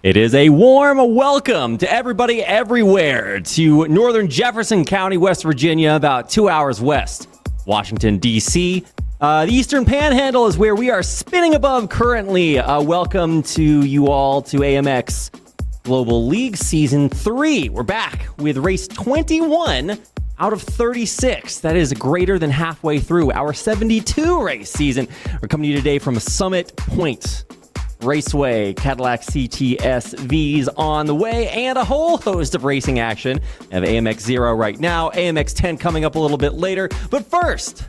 It is a warm welcome to everybody everywhere to northern Jefferson County, West Virginia, about 2 hours west, Washington, D.C. The Eastern Panhandle is where we are spinning above currently. Welcome to you all to AMX Global League Season 3. We're back with race 21 out of 36. That is greater than halfway through our 72 race season. We're coming to you today from Summit Point Raceway. Cadillac CTS V's on the way, and a whole host of racing action. We have AMX 0 right now, AMX 10 coming up a little bit later. But first,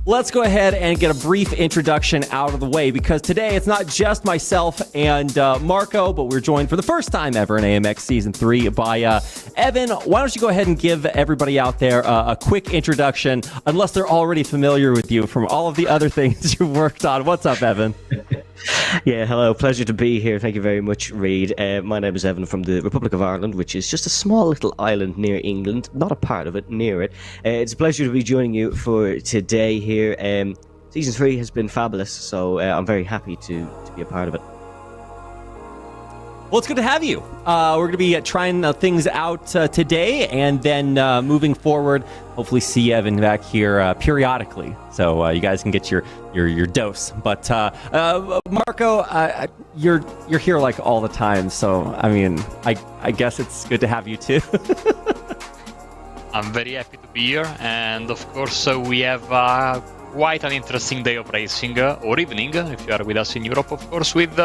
let's go ahead and get a brief introduction out of the way, because today it's not just myself and Marco, but we're joined for the first time ever in AMX Season 3 by Evan. Why don't you go ahead and give everybody out there a quick introduction, unless they're already familiar with you from all of the other things you've worked on. What's up, Evan? Yeah, hello. Pleasure to be here. Thank you very much, Reid. My name is Evan from the Republic of Ireland, which is just a small little island near England. Not a part of it, near it. It's a pleasure to be joining you for today here. Season 3 has been fabulous, so I'm very happy to be a part of it. Well, it's good to have you. We're going to be trying things out today, and then moving forward, hopefully see Evan back here periodically, so you guys can get your dose. But Marco, you're here like all the time, so I mean, I guess it's good to have you too. I'm very happy to be here, and of course we have quite an interesting day of racing, or evening, if you are with us in Europe, of course, with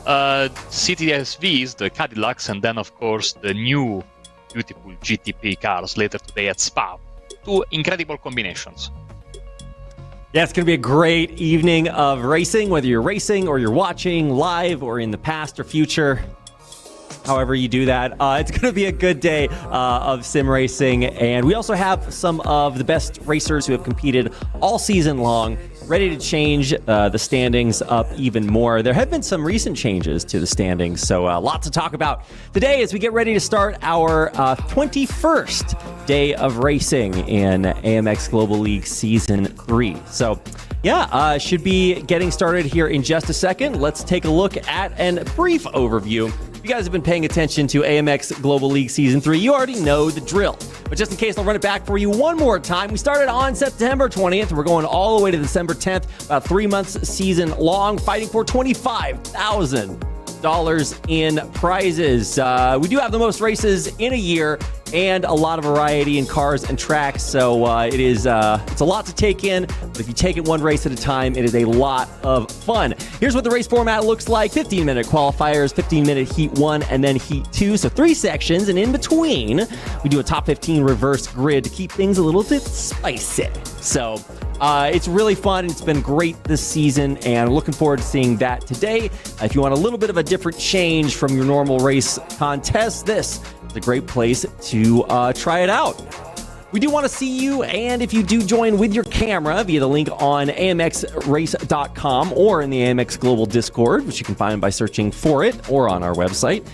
CTSVs, the Cadillacs, and then, of course, the new beautiful GTP cars later today at Spa. Two incredible combinations. Yeah, it's going to be a great evening of racing, whether you're racing or you're watching live or in the past or future. However you do that, it's going to be a good day of sim racing. And we also have some of the best racers who have competed all season long, ready to change the standings up even more. There have been some recent changes to the standings, so lots to talk about today as we get ready to start our 21st day of racing in AMX Global League Season 3. So yeah, should be getting started here in just a second. Let's take a look at a brief overview. If you guys have been paying attention to AMX Global League Season 3, you already know the drill. But just in case, I'll run it back for you one more time. We started on September 20th. We're going all the way to December 10th, about 3 months season long, fighting for $25,000 in prizes. We do have the most races in a year and a lot of variety in cars and tracks, so it's a lot to take in, but if you take it one race at a time, it is a lot of fun. Here's what the race format looks like: 15-minute qualifiers, 15-minute heat 1, and then heat 2, so 3 sections, and in between, we do a top 15 reverse grid to keep things a little bit spicy. So it's really fun, and it's been great this season, and looking forward to seeing that today. If you want a little bit of a different change from your normal race contest, this is a great place to try it out. We do want to see you, and if you do join with your camera via the link on amxrace.com or in the AMX Global Discord, which you can find by searching for it, or on our website,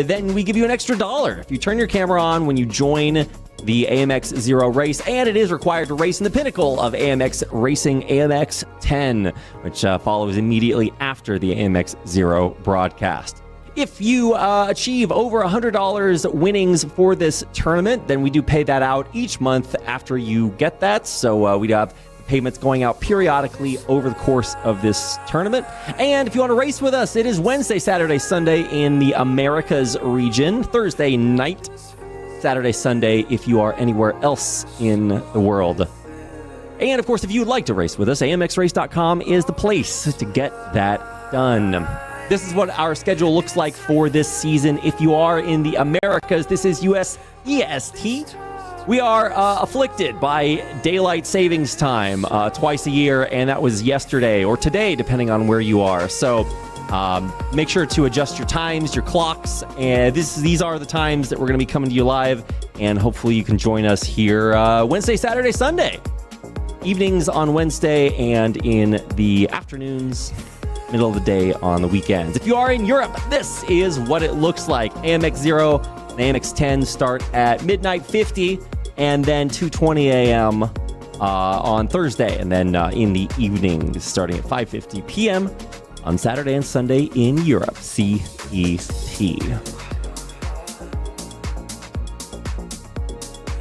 then we give you an extra $1 if you turn your camera on when you join the AMX 0 race, and it is required to race in the pinnacle of AMX Racing, AMX 10, which follows immediately after the AMX 0 broadcast. If you achieve over $100 winnings for this tournament, then we do pay that out each month after you get that. So we do have payments going out periodically over the course of this tournament. And if you want to race with us, it is Wednesday, Saturday, Sunday in the Americas region, Thursday night, Saturday, Sunday if you are anywhere else in the world. And of course, if you would like to race with us, amxrace.com is the place to get that done. This is what our schedule looks like for this season. If you are in the Americas, this is US EST. We are afflicted by daylight savings time twice a year, and that was yesterday or today, depending on where you are. So make sure to adjust your times, your clocks, and these are the times that we're going to be coming to you live, and hopefully you can join us here Wednesday, Saturday, Sunday. Evenings on Wednesday, and in the afternoons, middle of the day on the weekends. If you are in Europe, this is what it looks like. AMX 0 and AMX 10 start at midnight 50 and then 2:20 a.m. On Thursday, and then in the evening starting at 5:50 p.m. on Saturday and Sunday in Europe. See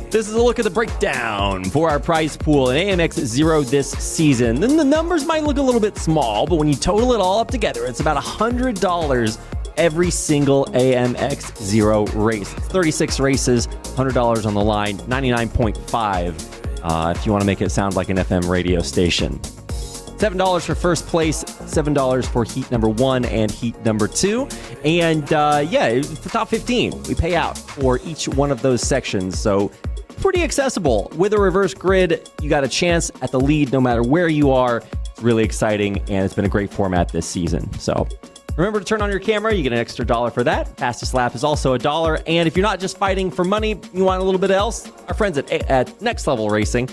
This is a look at the breakdown for our prize pool in AMX Zero this season. Then the numbers might look a little bit small, but when you total it all up together, it's about $100 every single AMX Zero race. It's 36 races, $100 on the line, 99.5 if you want to make it sound like an FM radio station. $7 for first place, $7 for heat number 1 and heat number 2. And it's the top 15 we pay out for each one of those sections. So pretty accessible. With a reverse grid, you got a chance at the lead no matter where you are. It's really exciting, and it's been a great format this season. So remember to turn on your camera. You get an extra $1 for that. Fastest lap is also $1. And if you're not just fighting for money, you want a little bit else, our friends at Next Level Racing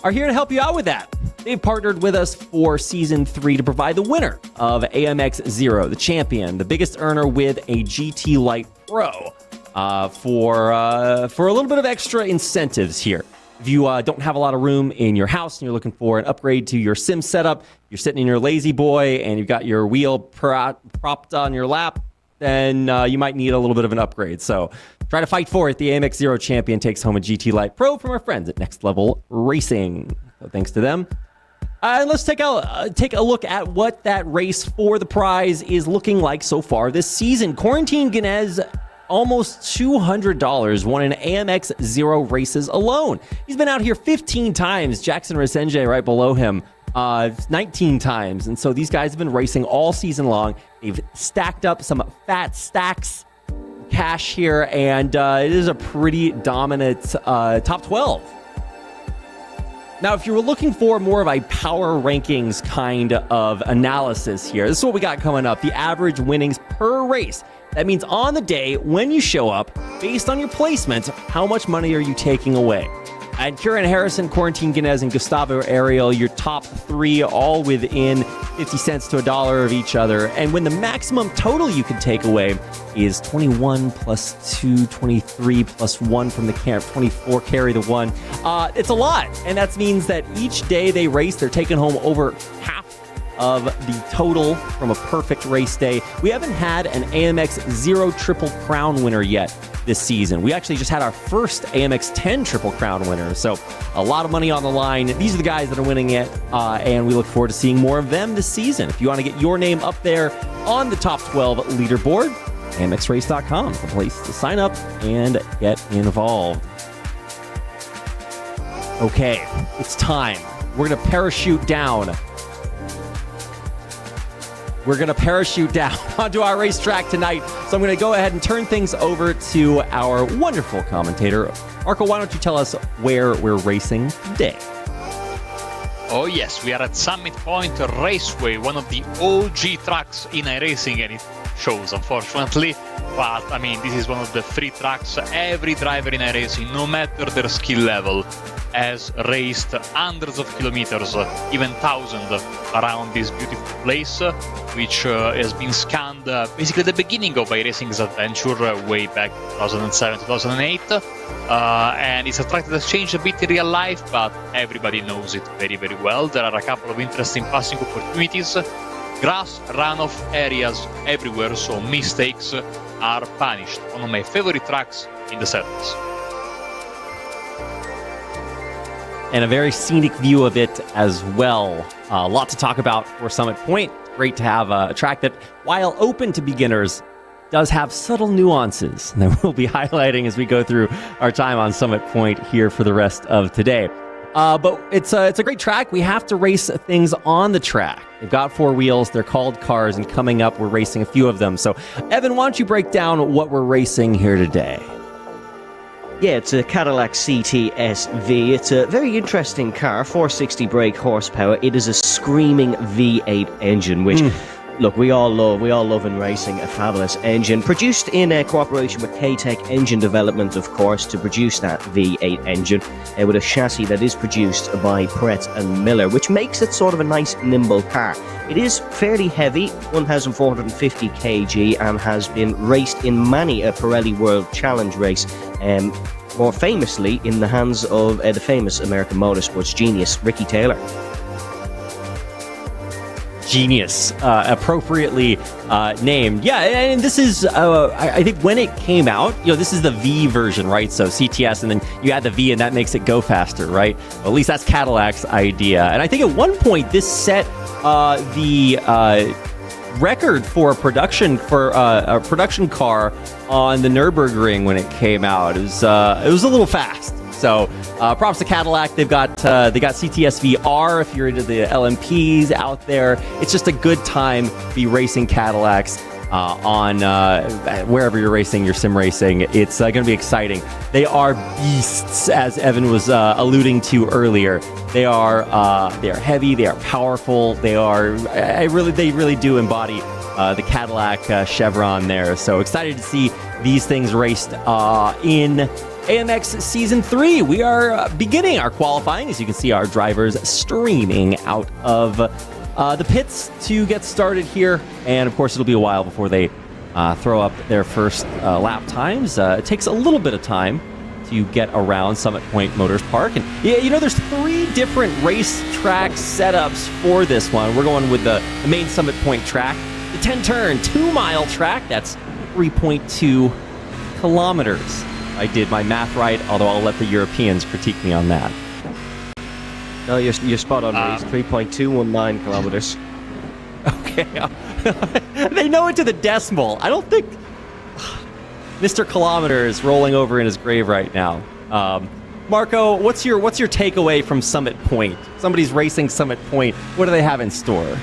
are here to help you out with that. They've partnered with us for Season 3 to provide the winner of AMX Zero, the champion, the biggest earner with a GT Lite Pro, for a little bit of extra incentives here. If you don't have a lot of room in your house and you're looking for an upgrade to your sim setup, you're sitting in your lazy boy and you've got your wheel propped on your lap, then you might need a little bit of an upgrade. So try to fight for it. The AMX Zero champion takes home a GT Lite Pro from our friends at Next Level Racing. So thanks to them. Let's take a look at what that race for the prize is looking like so far this season. Quarantine Guinness, almost $200 won in AMX Zero races alone. He's been out here 15 times. Jackson Resenge right below him, 19 times. And so these guys have been racing all season long. They've stacked up some fat stacks of cash here, and it is a pretty dominant top 12. Now, if you were looking for more of a power rankings kind of analysis here, this is what we got coming up. The average winnings per race. That means on the day when you show up, based on your placement, how much money are you taking away? And Kieran Harrison, Quarantine Guinness, and Gustavo Ariel, your top 3, all within 50 cents to $1 of each other. And when the maximum total you can take away is 21 plus 2, 23 plus 1 from the camp, 24 carry the 1. It's a lot. And that means that each day they race, they're taking home over half of the total from a perfect race day. We haven't had an AMX Zero Triple Crown winner yet this season. We actually just had our first AMX 10 Triple Crown winner, so a lot of money on the line. These are the guys that are winning it, and we look forward to seeing more of them this season. If you want to get your name up there on the top 12 leaderboard, AMXRace.com is the place to sign up and get involved. Okay, it's time. We're going to parachute down. We're going to parachute down onto our racetrack tonight. So I'm going to go ahead and turn things over to our wonderful commentator. Marco, why don't you tell us where we're racing today? Oh yes, we are at Summit Point Raceway, one of the OG tracks in iRacing, and it shows, unfortunately. But, I mean, this is one of the 3 tracks every driver in iRacing, no matter their skill level, has raced hundreds of kilometers, even thousands, around this beautiful place, which has been scanned basically at the beginning of iRacing's adventure, way back 2007-2008. And it's a track that has changed a bit in real life, but everybody knows it very, very well. There are a couple of interesting passing opportunities, grass runoff areas everywhere, so mistakes are punished. One of my favorite tracks in the series. And a very scenic view of it as well. A lot to talk about for Summit Point. Great to have a track that, while open to beginners, does have subtle nuances that we'll be highlighting as we go through our time on Summit Point here for the rest of today. But it's a great track. We have to race things on the track. They've got 4 wheels. They're called cars, and coming up, we're racing a few of them. So, Evan, why don't you break down what we're racing here today? Yeah, it's a Cadillac CT-SV. It's a very interesting car, 460 brake horsepower. It is a screaming V8 engine, which, look, we all love in racing, a fabulous engine. Produced in cooperation with K-Tech Engine Development, of course, to produce that V8 engine, with a chassis that is produced by Pret and Miller, which makes it sort of a nice, nimble car. It is fairly heavy, 1,450 kg, and has been raced in many a Pirelli World Challenge race, more famously in the hands of the famous American motorsports genius, Ricky Taylor. genius, appropriately named. Yeah, and this is, I think when it came out, this is the V version, right? So CTS, and then you add the V, and that makes it go faster, right? Well, at least that's Cadillac's idea. And I think at one point this set the record for a production car on the Nürburgring when it came out. It was a little fast. So props to Cadillac. They got CTS VR if you're into the LMPs out there. It's just a good time to be racing Cadillacs on wherever you're racing, your sim racing. It's going to be exciting. They are beasts, as Evan was alluding to earlier. They are heavy. They are powerful. They really do embody the Cadillac chevron there. So excited to see these things raced in AMX Season 3. We are beginning our qualifying. As you can see, our drivers streaming out of the pits to get started here. And of course, it'll be a while before they throw up their first lap times. It takes a little bit of time to get around Summit Point Motors Park. And there's 3 different racetrack setups for this one. We're going with the main Summit Point track, the 10-turn, 2-mile track. That's 3.2 kilometers. I did my math right, although I'll let the Europeans critique me on that. No, you're spot on, Reese. 3.219 kilometers. Okay. They know it to the decimal. I don't think Mr. Kilometer is rolling over in his grave right now. Marco, what's your takeaway from Summit Point? Somebody's racing Summit Point. What do they have in store?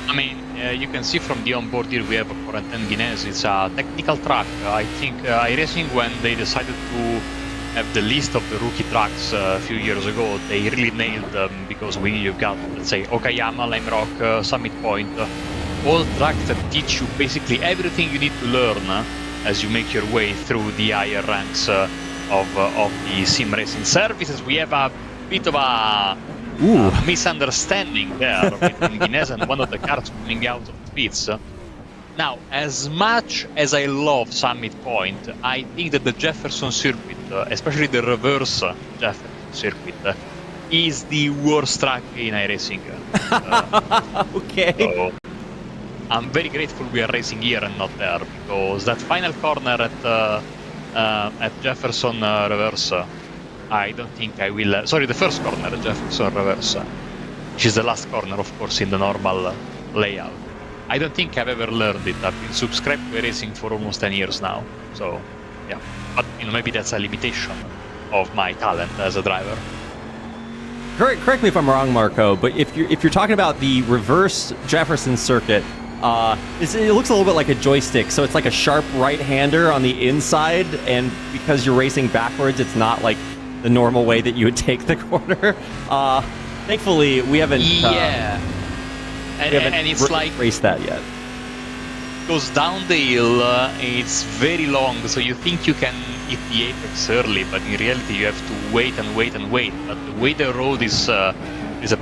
I mean, you can see from the onboard here we have a Corentin Guinness. It's a technical track. I think iRacing, when they decided to have the list of the rookie tracks a few years ago, they really nailed them, because you've got, let's say, Okayama, Lime Rock, Summit Point, all tracks that teach you basically everything you need to learn as you make your way through the higher ranks of the sim racing services. We have a bit of a misunderstanding there between Guinness and one of the cars coming out of the pits. Now, as much as I love Summit Point, I think that the Jefferson circuit, especially the reverse Jefferson circuit, is the worst track in iRacing. Okay. So I'm very grateful we are racing here and not there, because that final corner at Jefferson reverse, I don't think I will. Sorry, the first corner at Jefferson reverse, which is the last corner, of course, in the normal layout. I don't think I've ever learned it. I've been subscribed to racing for almost 10 years now. So, yeah. But, maybe that's a limitation of my talent as a driver. Correct me if I'm wrong, Marco, but if you're talking about the reverse Jefferson circuit, it looks a little bit like a joystick. So it's like a sharp right-hander on the inside, and because you're racing backwards, it's not like the normal way that you would take the corner. Thankfully, we haven't... Yeah. And it's like raced that yet. Goes down the hill, it's very long, so you think you can hit the apex early, but in reality you have to wait and wait and wait. But the way the road is a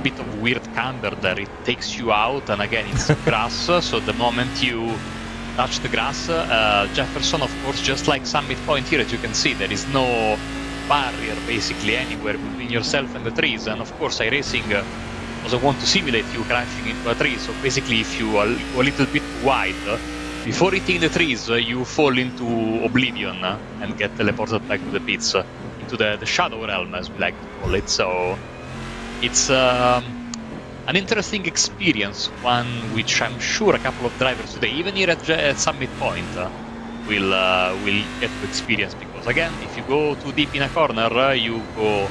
bit of weird camber there. It takes you out, and again it's grass, so the moment you touch the grass, Jefferson, of course, just like Summit Point here, as you can see, there is no barrier basically anywhere between yourself and the trees. And of course iRacing also want to simulate you crashing into a tree, so basically if you are a little bit wide, before hitting the trees, you fall into oblivion and get teleported back to the pits, into the shadow realm, as we like to call it. So it's an interesting experience, one which I'm sure a couple of drivers today, even here at Summit Point, will get to experience, because again, if you go too deep in a corner, you go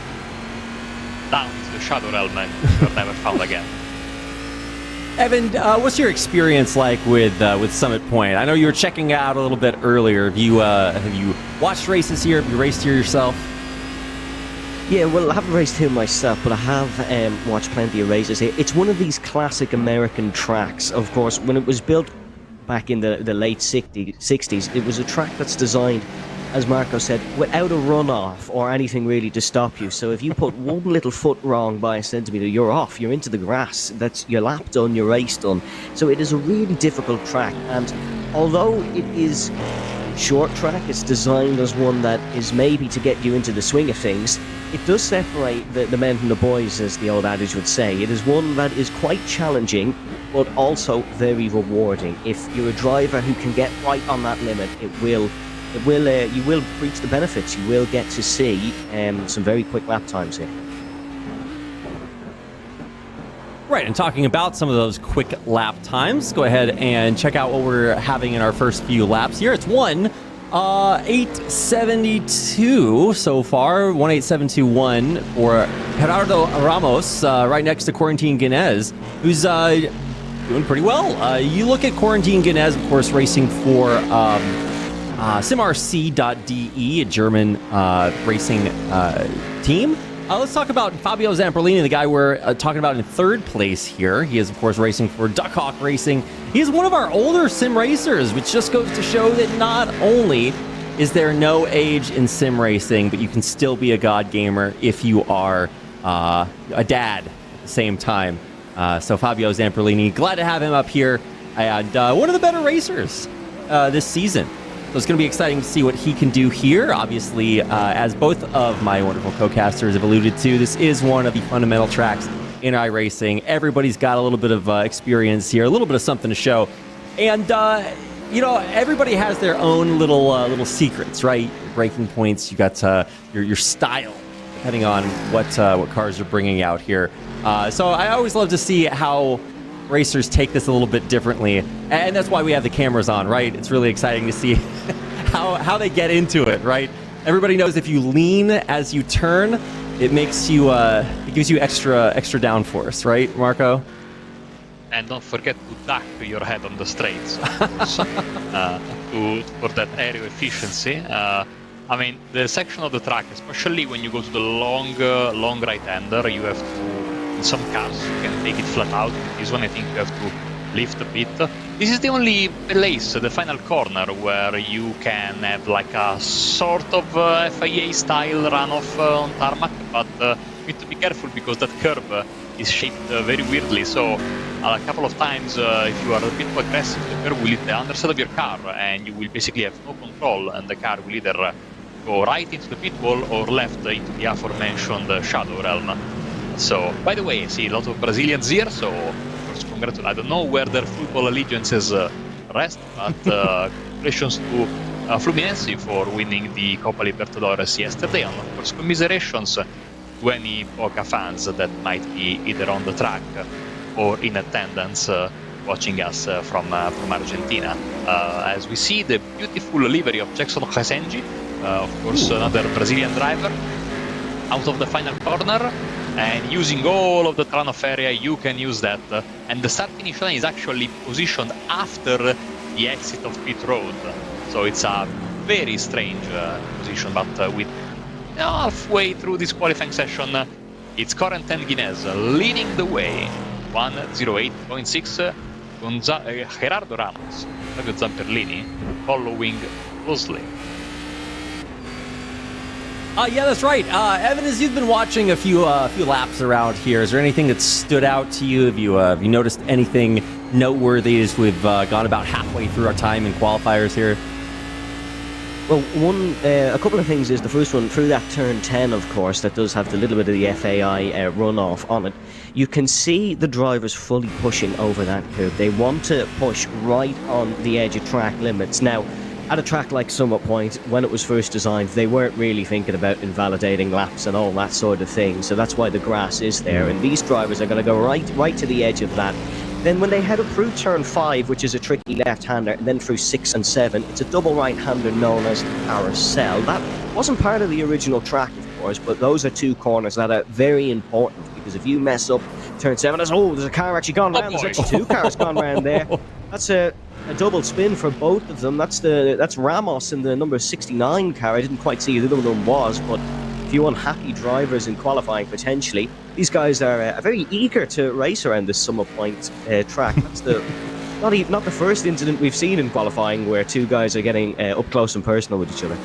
down to the shadow realm and you're never found again. Evan, what's your experience like with Summit Point? I know you were checking out a little bit earlier. Have you watched races here? Have you raced here yourself? Yeah, well, I haven't raced here myself, but I have watched plenty of races here. It's one of these classic American tracks. Of course, when it was built back in the late 60s, it was a track that's designed, as Marco said, without a runoff or anything really to stop you. So if you put one little foot wrong by a centimetre, you're off, you're into the grass. That's your lap done, your race done. So it is a really difficult track, and although it is short track, it's designed as one that is maybe to get you into the swing of things. It does separate the men from the boys, as the old adage would say. It is one that is quite challenging, but also very rewarding. If you're a driver who can get right on that limit, you will reach the benefits. You will get to see some very quick lap times here. Right, and talking about some of those quick lap times, go ahead and check out what we're having in our first few laps here. It's 1:872 so far, 1:8721 for Gerardo Ramos, right next to Corentin Guinness, who's doing pretty well. You look at Corentin Guinness, of course, racing for simrc.de, a German racing team. Let's talk about Fabio Zamperlini, the guy we're talking about in third place here. He is, of course, racing for Duckhawk Racing. He is one of our older sim racers, which just goes to show that not only is there no age in sim racing, but you can still be a god gamer if you are a dad at the same time. So Fabio Zamperlini, glad to have him up here, and one of the better racers this season. So it's going to be exciting to see what he can do here. Obviously, as both of my wonderful co-casters have alluded to, this is one of the fundamental tracks in iRacing. Everybody's got a little bit of experience here, a little bit of something to show. And, everybody has their own little secrets, right? Your breaking points, you got your style, depending on what cars are bringing out here. So I always love to see how racers take this a little bit differently, and that's why we have the cameras on, right? It's really exciting to see how they get into it, right? Everybody knows if you lean as you turn, it makes you it gives you extra downforce, right, Marco? And don't forget to duck your head on the straights for that aero efficiency. I mean, the section of the track, especially when you go to the long right-hander, you have to. In some cars, you can take it flat out. With this one, I think you have to lift a bit. This is the only place, the final corner, where you can have like a sort of FIA-style runoff on tarmac, but you need to be careful because that curve is shaped very weirdly. So a couple of times, if you are a bit too aggressive, the curve will hit the underside of your car, and you will basically have no control, and the car will either go right into the pit wall or left into the aforementioned shadow realm. So, by the way, I see a lot of Brazilians here, so of course, congratulations. I don't know where their football allegiances rest, but congratulations to Fluminense for winning the Copa Libertadores yesterday, and of course, commiserations to any Boca fans that might be either on the track or in attendance watching us from Argentina. As we see the beautiful livery of Jackson Resenji, of course, another Brazilian driver, out of the final corner. And using all of the runoff area, you can use that. And the start-finish line is actually positioned after the exit of pit road. So it's a very strange position, but with halfway through this qualifying session, it's Corentin Guinness leading the way. 1:08.6, Gerardo Ramos, Fabio Zamperlini following closely. Yeah, that's right. Evan, as you've been watching a few laps around here, is there anything that stood out to you? Have you noticed anything noteworthy as we've gone about halfway through our time in qualifiers here? Well, a couple of things is the first one, through that turn 10, of course, that does have the little bit of the FAI runoff on it. You can see the drivers fully pushing over that curve. They want to push right on the edge of track limits. Now, at a track like Summit Point, when it was first designed, they weren't really thinking about invalidating laps and all that sort of thing. So that's why the grass is there. And these drivers are going to go right to the edge of that. Then when they head up through turn 5, which is a tricky left-hander, and then through 6 and 7, it's a double right-hander known as carousel. That wasn't part of the original track, of course, but those are two corners that are very important, because if you mess up turn 7, there's a car actually gone round. There's actually two cars gone round there. That's a double spin for both of them. That's Ramos in the number 69 car. I didn't quite see who the other one was, but a few unhappy drivers in qualifying potentially. These guys are very eager to race around this Summit Point track. That's not the first incident we've seen in qualifying where two guys are getting up close and personal with each other.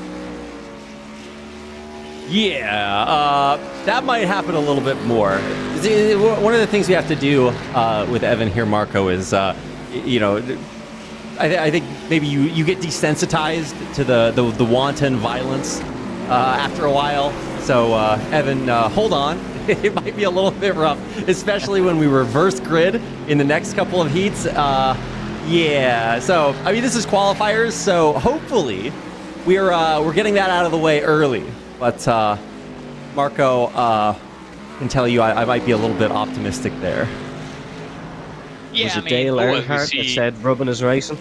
Yeah, that might happen a little bit more. One of the things we have to do with Evan here, Marco, is I think maybe you get desensitized to the wanton violence after a while. So Evan, hold on. it might be a little bit rough, especially when we reverse grid in the next couple of heats. Yeah, so I mean, this is qualifiers, so hopefully we're getting that out of the way early. But Marco can tell you I might be a little bit optimistic there. Yeah, Was it Dale Earnhardt that said Robin is racing?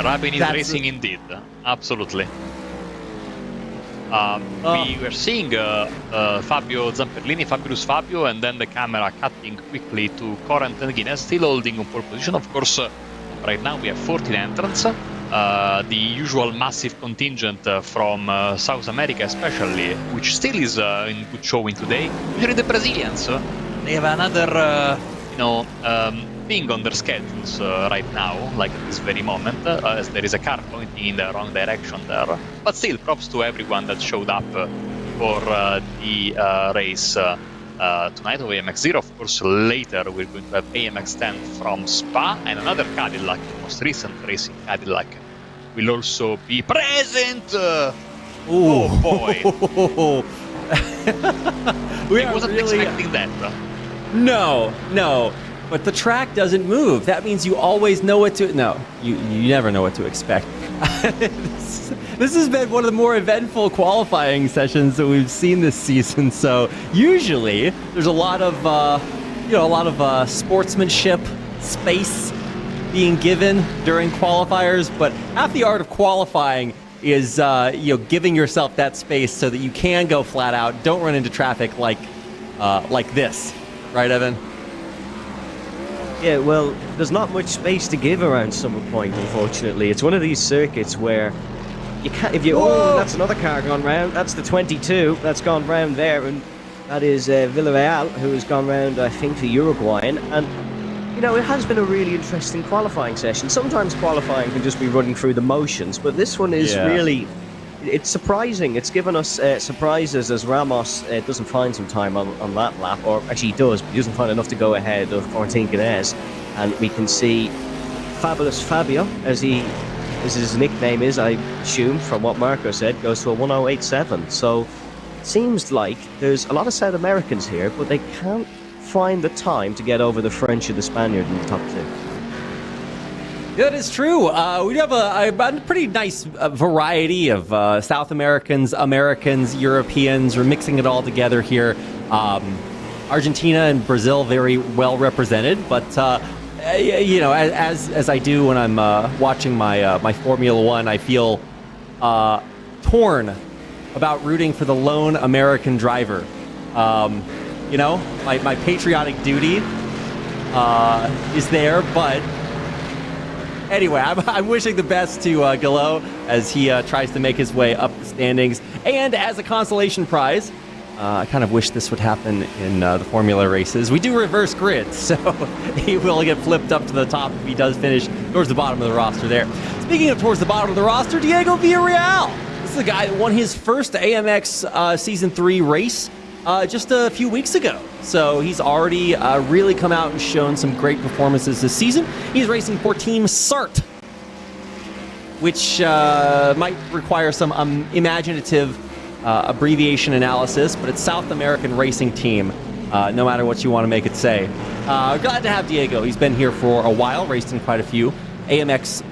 Robin is racing indeed, absolutely. We were seeing Fabio Zamperlini, Fabulous Fabio, and then the camera cutting quickly to Corrent and Guinness, still holding on pole position. Of course, right now we have 14 entrants. The usual massive contingent from South America especially, which still is in good showing today. Usually the Brazilians, they have another, thing on their schedules right now, like at this very moment, as there is a car pointing in the wrong direction there. But still, props to everyone that showed up for the race tonight of AMX 0. Of course, later we're going to have AMX 10 from Spa, and another Cadillac, the most recent racing Cadillac, will also be present. Oh boy. I wasn't expecting that. No. But the track doesn't move. That means you always know what to... No, you never know what to expect. This has been one of the more eventful qualifying sessions that we've seen this season. So usually there's a lot of, sportsmanship, space being given during qualifiers. But half the art of qualifying is, giving yourself that space so that you can go flat out, don't run into traffic like this, right, Evan? Yeah, well, there's not much space to give around Summer Point, unfortunately. It's one of these circuits where you can't, that's another car gone round. That's the 22 that's gone round there, and that is Villarreal, who has gone round, I think, the Uruguayan. And, it has been a really interesting qualifying session. Sometimes qualifying can just be running through the motions, but this one is really... It's surprising. It's given us surprises as Ramos doesn't find some time on that lap, or actually he does, but he doesn't find enough to go ahead of Martin Guinness. And we can see Fabulous Fabio, as his nickname is, I assume, from what Marco said, goes to a 1087. So it seems like there's a lot of South Americans here, but they can't find the time to get over the French or the Spaniard in the top two. That is true. We have a pretty nice variety of South Americans, Europeans. We're mixing it all together here. Argentina and Brazil very well represented, but as I do when I'm watching my Formula One, I feel torn about rooting for the lone American driver. My patriotic duty is there, but. Anyway, I'm wishing the best to Gallo as he tries to make his way up the standings. And as a consolation prize, I kind of wish this would happen in the Formula races. We do reverse grid, so he will get flipped up to the top if he does finish towards the bottom of the roster there. Speaking of towards the bottom of the roster, Diego Villarreal. This is the guy that won his first AMX Season 3 race just a few weeks ago. So he's already really come out and shown some great performances this season. He's racing for Team SART, which might require some imaginative abbreviation analysis, but it's South American Racing Team, no matter what you want to make it say. Glad to have Diego. He's been here for a while, raced in quite a few AMX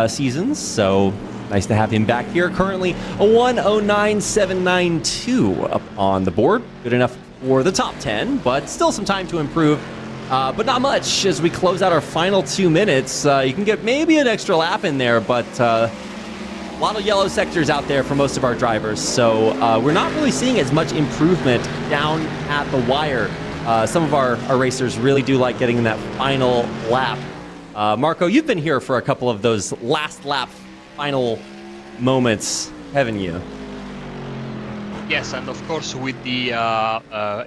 seasons, so nice to have him back here. Currently a 109.792 up on the board. Good enough for the top 10, but still some time to improve. But not much as we close out our final 2 minutes. You can get maybe an extra lap in there, but a lot of yellow sectors out there for most of our drivers. So we're not really seeing as much improvement down at the wire. Some of our racers really do like getting in that final lap. Marco, you've been here for a couple of those last lap final moments, haven't you? Yes, and of course with the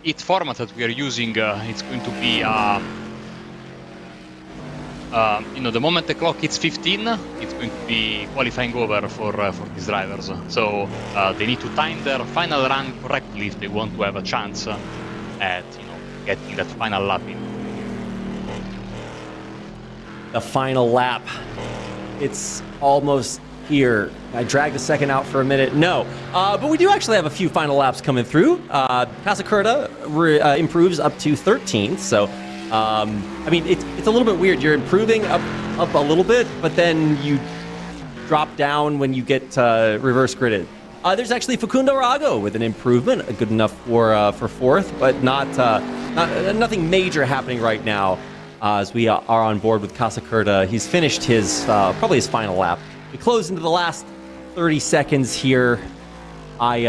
heat format that we are using, it's going to be, the moment the clock hits 15, it's going to be qualifying over for these drivers. So they need to time their final run correctly if they want to have a chance at getting that final lap in. The final lap. It's almost here. I dragged the second out for a minute. No. But we do actually have a few final laps coming through. Casacerda improves up to 13th. So, I mean, it's a little bit weird. You're improving up a little bit, but then you drop down when you get reverse gridded. There's actually Facundo Rago with an improvement, good enough for fourth, but nothing major happening right now as we are on board with Casacerda. He's finished his probably his final lap. We close into the last 30 seconds here. I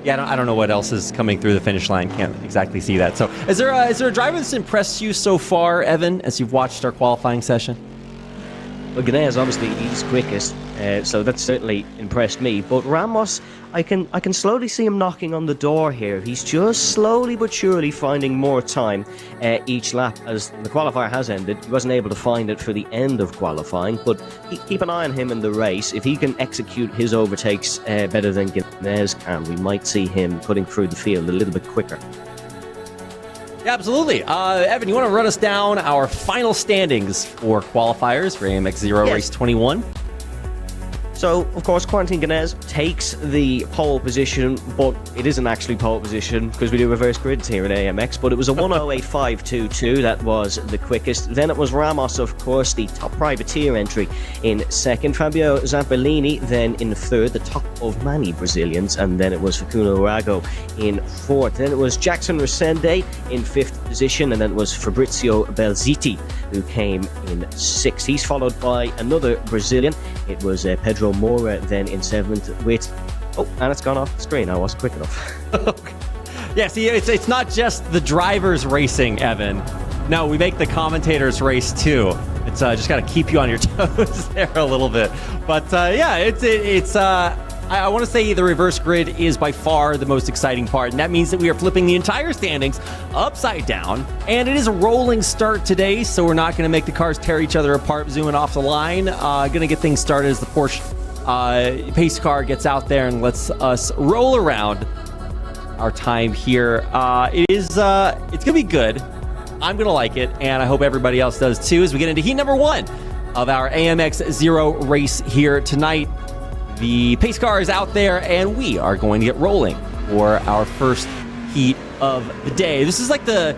don't know what else is coming through the finish line. Can't exactly see that. So, is there a driver that's impressed you so far, Evan, as you've watched our qualifying session? Well, Ganae's obviously he's quickest, so that's certainly impressed me. But Ramos, I can slowly see him knocking on the door here. He's just slowly but surely finding more time each lap. As the qualifier has ended, he wasn't able to find it for the end of qualifying. But keep an eye on him in the race. If he can execute his overtakes better than Ganae's can, we might see him putting through the field a little bit quicker. Yeah, absolutely. Evan, you want to run us down our final standings for qualifiers for AMX Zero Race 21? So, of course, Quarantine Ganez takes the pole position, but it isn't actually pole position because we do reverse grids here at AMX, but it was a 1:08.522. That was the quickest. Then it was Ramos, of course, the top privateer entry in second. Fabio Zamperlini then in third, the top of many Brazilians. And then it was Facundo Rago in fourth. Then it was Jackson Resende in fifth position. And then it was Fabrizio Belziti who came in sixth. He's followed by another Brazilian. It was Pedro Moura then in seventh with... Oh, and it's gone off the screen. I wasn't quick enough. Yeah, see, it's not just the drivers racing, Evan. No, we make the commentators race too. It's just got to keep you on your toes there a little bit. But yeah, I want to say the reverse grid is by far the most exciting part, and that means that we are flipping the entire standings upside down, and it is a rolling start today, so we're not going to make the cars tear each other apart zooming off the line. Going to get things started as the Porsche pace car gets out there and lets us roll around our time here. It's going to be good. I'm going to like it, and I hope everybody else does too as we get into heat number one of our AMX Zero race here tonight. The pace car is out there, and we are going to get rolling for our first heat of the day. This is like the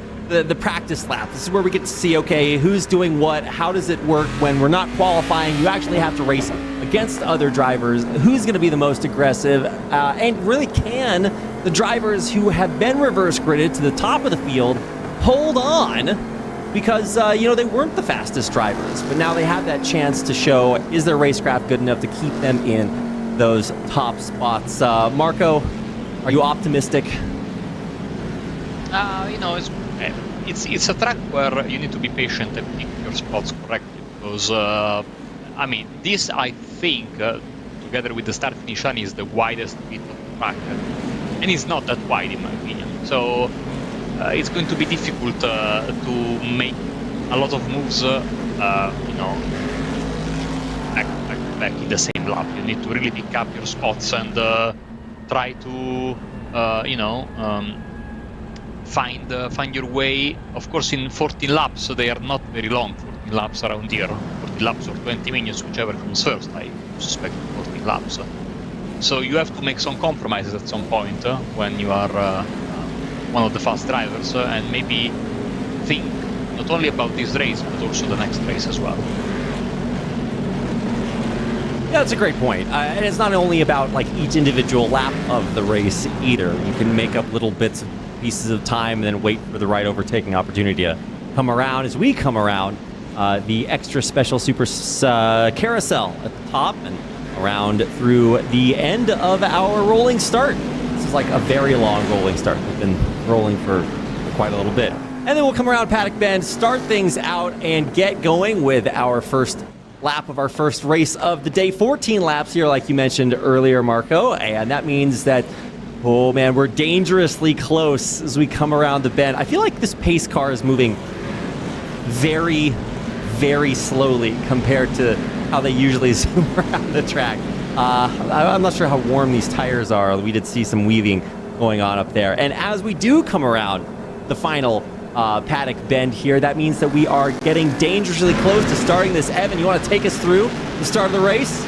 practice lap. This is where we get to see, okay, who's doing what, how does it work when we're not qualifying. You actually have to race against other drivers. Who's going to be the most aggressive? And really, can the drivers who have been reverse gridded to the top of the field hold on? Because, they weren't the fastest drivers, but now they have that chance to show, is their racecraft good enough to keep them in those top spots? Marco, are you optimistic? It's a track where you need to be patient and pick your spots correctly, because, this, I think, together with the start-finish line, is the widest bit of the track, and it's not that wide in my opinion. So it's going to be difficult to make a lot of moves, back in the same lap. You need to really pick up your spots and try to, find your way. Of course, in 14 laps, so they are not very long. 14 laps around here, 14 laps or 20 minutes, whichever comes first. I suspect 14 laps. So you have to make some compromises at some point when you are one of the fast drivers, and maybe think not only about this race but also the next race as well. Yeah, that's a great point. And it's not only about like each individual lap of the race either. You can make up little bits of pieces of time and then wait for the right overtaking opportunity to come around. As we come around the extra special super carousel at the top and around through the end of our rolling start. This is like a very long rolling start. We've been rolling for quite a little bit. And then we'll come around Paddock Bend, start things out, and get going with our first lap of our first race of the day. 14 laps here, like you mentioned earlier, Marco. And that means that, oh man, we're dangerously close as we come around the bend. I feel like this pace car is moving very, very slowly compared to how they usually zoom around the track. I'm not sure how warm these tires are. We did see some weaving going on up there. And as we do come around the final paddock bend here, that means that we are getting dangerously close to starting this. Evan, you want to take us through the start of the race?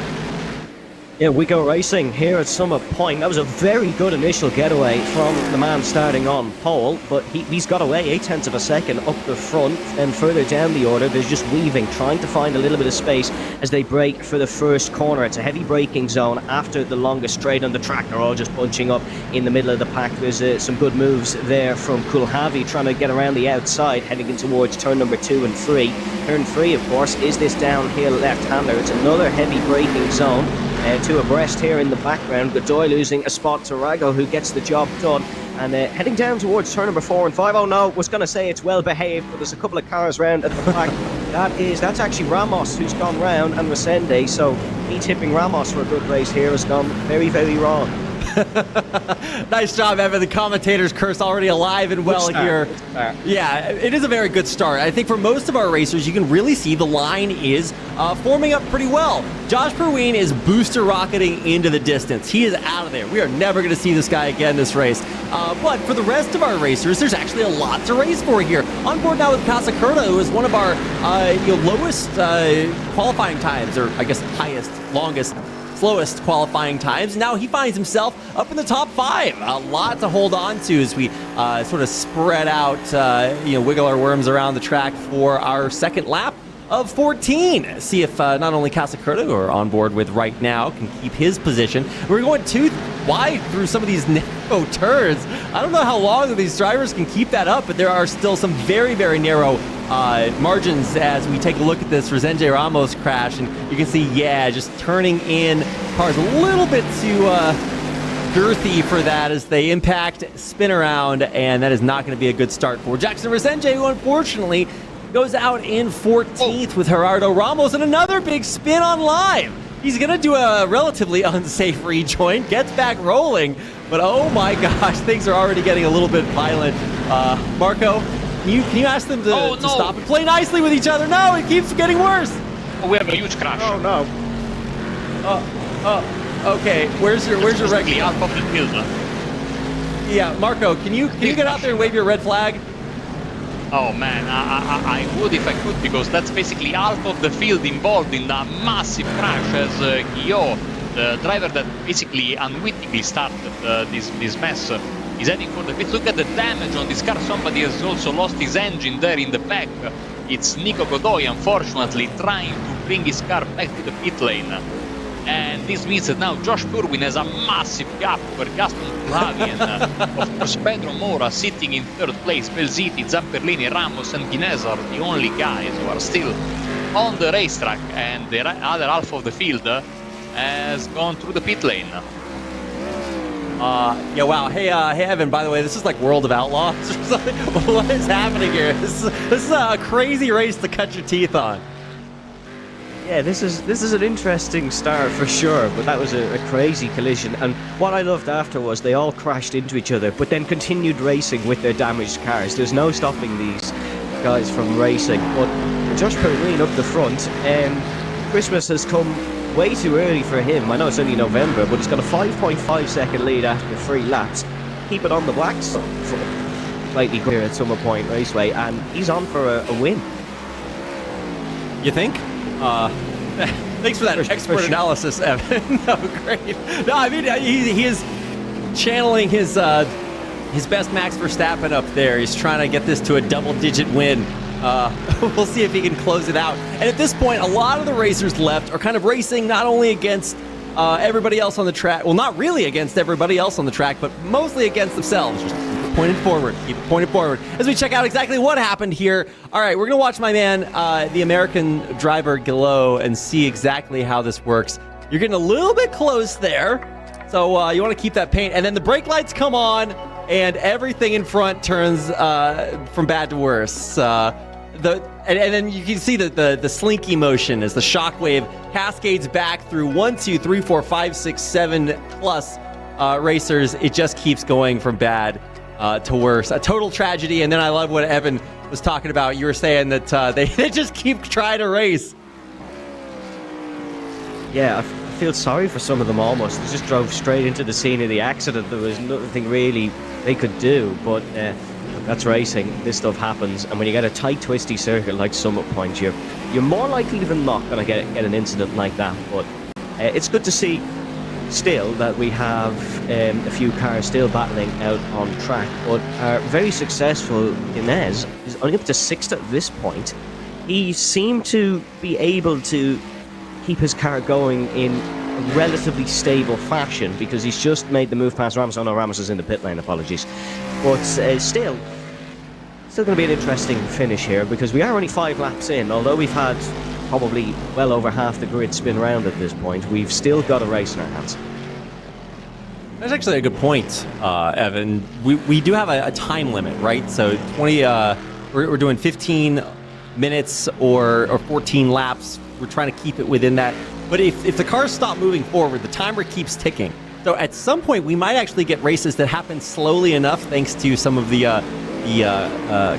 Yeah, we go racing here at Summit Point. That was a very good initial getaway from the man starting on pole, but he's got away 0.8 of a second up the front, and further down the order, there's just weaving, trying to find a little bit of space as they brake for the first corner. It's a heavy braking zone after the longest straight on the track. They're all just bunching up in the middle of the pack. There's some good moves there from Kulhavi, trying to get around the outside, heading in towards turn number 2 and 3. Turn 3, of course, is this downhill left-hander. It's another heavy braking zone. Two abreast here in the background. Godoy losing a spot to Rago, who gets the job done. And heading down towards turn number 4 and 5. Oh no, was going to say it's well behaved, but there's a couple of cars round at the back. That's actually Ramos who's gone round, and Resende. So me tipping Ramos for a good race here has gone very, very wrong. Nice job, Evan. The commentator's curse already alive and well here. Yeah, it is a very good start. I think for most of our racers, you can really see the line is forming up pretty well. Josh Perween is booster rocketing into the distance. He is out of there. We are never going to see this guy again this race. But for the rest of our racers, there's actually a lot to race for here. On board now with Casacerda, who is one of our lowest qualifying times, or I guess highest, longest, slowest qualifying times. Now he finds himself up in the top 5. A lot to hold on to as we sort of spread out, wiggle our worms around the track for our second lap of 14. See if not only Casacerda, who are on board with right now, can keep his position. We're going too wide through some of these narrow turns. I don't know how long these drivers can keep that up, but there are still some very, very narrow margins as we take a look at this Resende Ramos crash, and you can see, just turning in cars a little bit too girthy for that as they impact, spin around, and that is not going to be a good start for Jackson Resende, who unfortunately goes out in 14th with Gerardo Ramos, and another big spin on live. He's going to do a relatively unsafe rejoin, gets back rolling, but oh my gosh, things are already getting a little bit violent. Marco, can you ask them to stop and play nicely with each other? No, it keeps getting worse. Oh, we have a huge crash. Oh no. Okay. Where's your red flag? Half of the field. Yeah, Marco, can you get out there and wave your red flag? Oh man, I would if I could, because that's basically half of the field involved in a massive crash as Guillaume, the driver that basically unwittingly started this mess, is heading for the pit. Look at the damage on this car. Somebody has also lost his engine there in the back. It's Nico Godoy, unfortunately, trying to bring his car back to the pit lane. And this means that now Josh Purwin has a massive gap over Gaston Flavi and of course Pedro Mora sitting in 3rd place. Pelziti, Zamperlini, Ramos and Guinness are the only guys who are still on the racetrack, and the other half of the field has gone through the pit lane. Yeah, wow. Hey, Evan, by the way, this is like World of Outlaws or something. What is happening here? This is a crazy race to cut your teeth on. Yeah, this is an interesting start for sure, but that was a crazy collision. And what I loved after was they all crashed into each other, but then continued racing with their damaged cars. There's no stopping these guys from racing. But Josh Perrine up the front, Christmas has come way too early for him. I know it's only November, but he's got a 5.5 second lead after 3 laps. Keep it on the blacks, slightly clear at Summer Point Raceway, and he's on for a win. You think? Thanks for that expert analysis, Evan. No, great. No, I mean, he is channeling his best Max Verstappen up there. He's trying to get this to a double-digit win. We'll see if he can close it out. And at this point, a lot of the racers left are kind of racing not only against everybody else on the track, well, not really against everybody else on the track, but mostly against themselves. Just pointed forward, keep it pointed forward. As we check out exactly what happened here. All right, we're going to watch my man, the American driver, Gillow, and see exactly how this works. You're getting a little bit close there, so you want to keep that paint. And then the brake lights come on, and everything in front turns from bad to worse. And then you can see the slinky motion as the shockwave cascades back through 1, 2, 3, 4, 5, 6, 7 plus racers. It just keeps going from bad to worse. A total tragedy. And then I love what Evan was talking about. You were saying that they just keep trying to race. Yeah, I feel sorry for some of them almost. They just drove straight into the scene of the accident. There was nothing really they could do, but that's racing. This stuff happens, and when you get a tight, twisty circuit like Summit Point, you're more likely than not going to get an incident like that. But it's good to see still that we have a few cars still battling out on track, but our very successful Inez is only up to 6th at this point. He seemed to be able to keep his car going in a relatively stable fashion because he's just made the move past Ramos. Oh no, Ramos is in the pit lane, apologies. But still going to be an interesting finish here because we are only 5 laps in. Although we've had probably well over half the grid spin around at this point, we've still got a race in our hands. That's actually a good point, Evan. We do have a time limit, right? So 20. We're doing 15 minutes or 14 laps. We're trying to keep it within that. But if the cars stop moving forward, the timer keeps ticking. So at some point, we might actually get races that happen slowly enough, thanks to some of the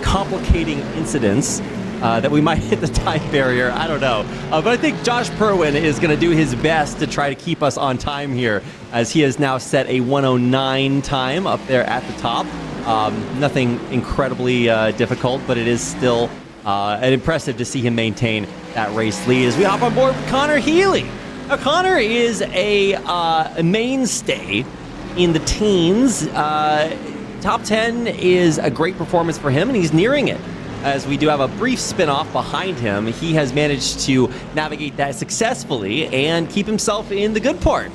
complicating incidents, that we might hit the time barrier. I don't know. But I think Josh Perwin is going to do his best to try to keep us on time here, as he has now set a 1:09 time up there at the top. Nothing incredibly difficult, but it is still impressive to see him maintain that race lead as we hop on board with Connor Healy. Now, Connor is a mainstay in the teens. Top 10 is a great performance for him, and he's nearing it. As we do have a brief spin-off behind him, he has managed to navigate that successfully and keep himself in the good part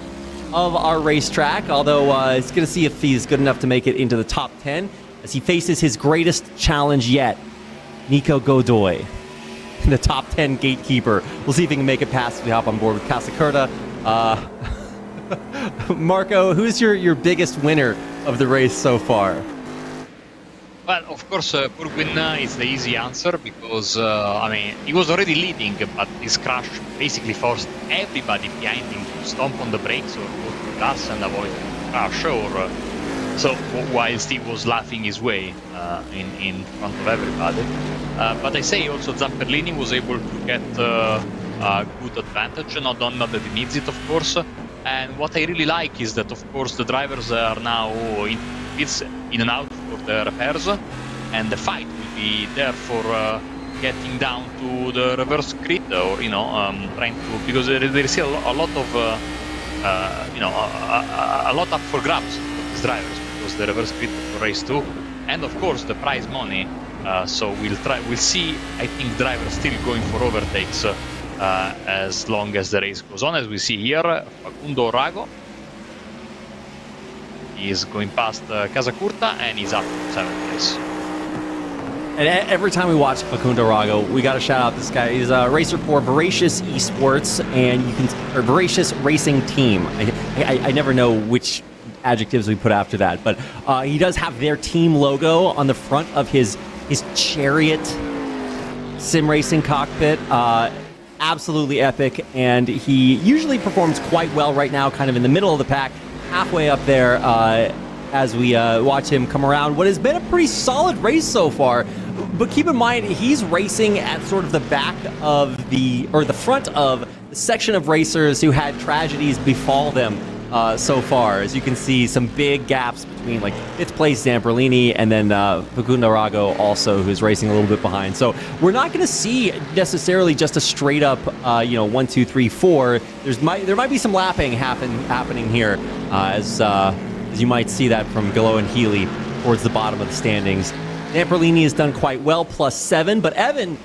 of our racetrack, although it's going to see if he's good enough to make it into the top 10 as he faces his greatest challenge yet, Nico Godoy, the top 10 gatekeeper. We'll see if he can make it past as we hop on board with Casacerda. Marco, who's your biggest winner of the race so far? Well, of course, Purwin is the easy answer because, I mean, he was already leading, but his crash basically forced everybody behind him to stomp on the brakes or go to gas and avoid crash, or so whilst he was laughing his way in front of everybody. But I say also Zamperlini was able to get a good advantage, not that he needs it, of course. And what I really like is that, of course, the drivers are now in pits, in and out for the repairs, and the fight will be there for getting down to the reverse grid, or trying to, because there is still a lot of a lot up for grabs for these drivers, because the reverse grid for race 2, and of course the prize money. So we'll see. I think drivers still going for overtakes as long as the race goes on, as we see here. Facundo Rago is going past Casacurta, and he's up to 7th place. And every time we watch Facundo Rago, we got to shout out this guy. He's a racer for Voracious Esports, and or Voracious Racing Team. I never know which adjectives we put after that, but he does have their team logo on the front of his Chariot sim racing cockpit. Absolutely epic, and he usually performs quite well right now, kind of in the middle of the pack, halfway up there, as we watch him come around what has been a pretty solid race so far. But keep in mind, he's racing at sort of the back of the front of the section of racers who had tragedies befall them so far. As you can see, some big gaps between like 5th place Zamperlini and then Facundo Rago also, who's racing a little bit behind. So we're not going to see necessarily just a straight up 1, 2, 3, 4. There might be some lapping happening here, as you might see that from Gallo and Healy towards the bottom of the standings. Zamperlini has done quite well, +7. But Evan,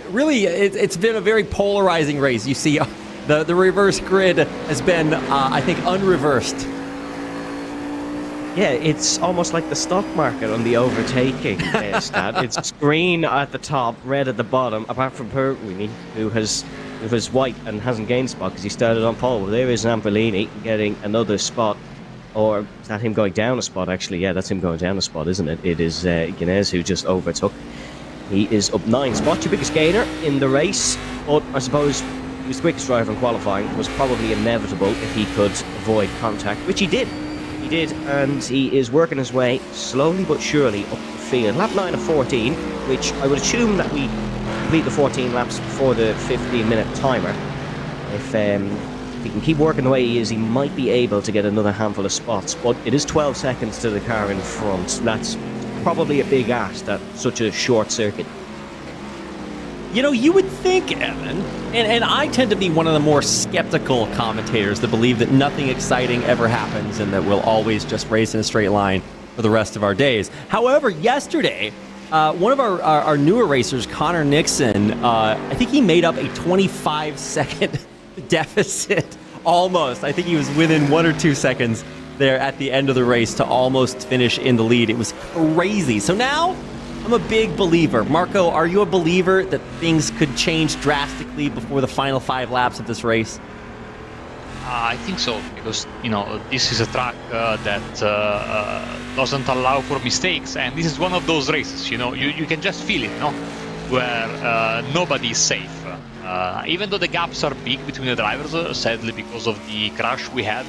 really, it's been a very polarizing race. You see, the reverse grid has been, I think, unreversed. Yeah, it's almost like the stock market on the overtaking stat. It's green at the top, red at the bottom, apart from Perwini, who was white and hasn't gained a spot because he started on pole. Well, there is Zamperlini getting another spot. Or is that him going down a spot, actually? Yeah, that's him going down a spot, isn't it? It is Guinness who just overtook. He is up 9 spots, your biggest gainer in the race. But I suppose he was the quickest driver in qualifying. It was probably inevitable if he could avoid contact, which he did. He did, and he is working his way slowly but surely up the field. Lap 9 of 14, which I would assume that we complete the 14 laps before the 15-minute timer. If he can keep working the way he is, he might be able to get another handful of spots, but it is 12 seconds to the car in front. That's probably a big ask at such a short circuit. You would think, Evan, and I tend to be one of the more skeptical commentators that believe that nothing exciting ever happens and that we'll always just race in a straight line for the rest of our days. However, yesterday, one of our newer racers, Connor Nixon, I think he made up a 25-second deficit, almost. I think he was within 1 or 2 seconds there at the end of the race to almost finish in the lead. It was crazy. So now I'm a big believer. Marco, are you a believer that things could change drastically before the final 5 laps of this race? I think so, because this is a track that doesn't allow for mistakes, and this is one of those races. You can just feel it, no, where nobody is safe. Even though the gaps are big between the drivers, sadly because of the crash we had,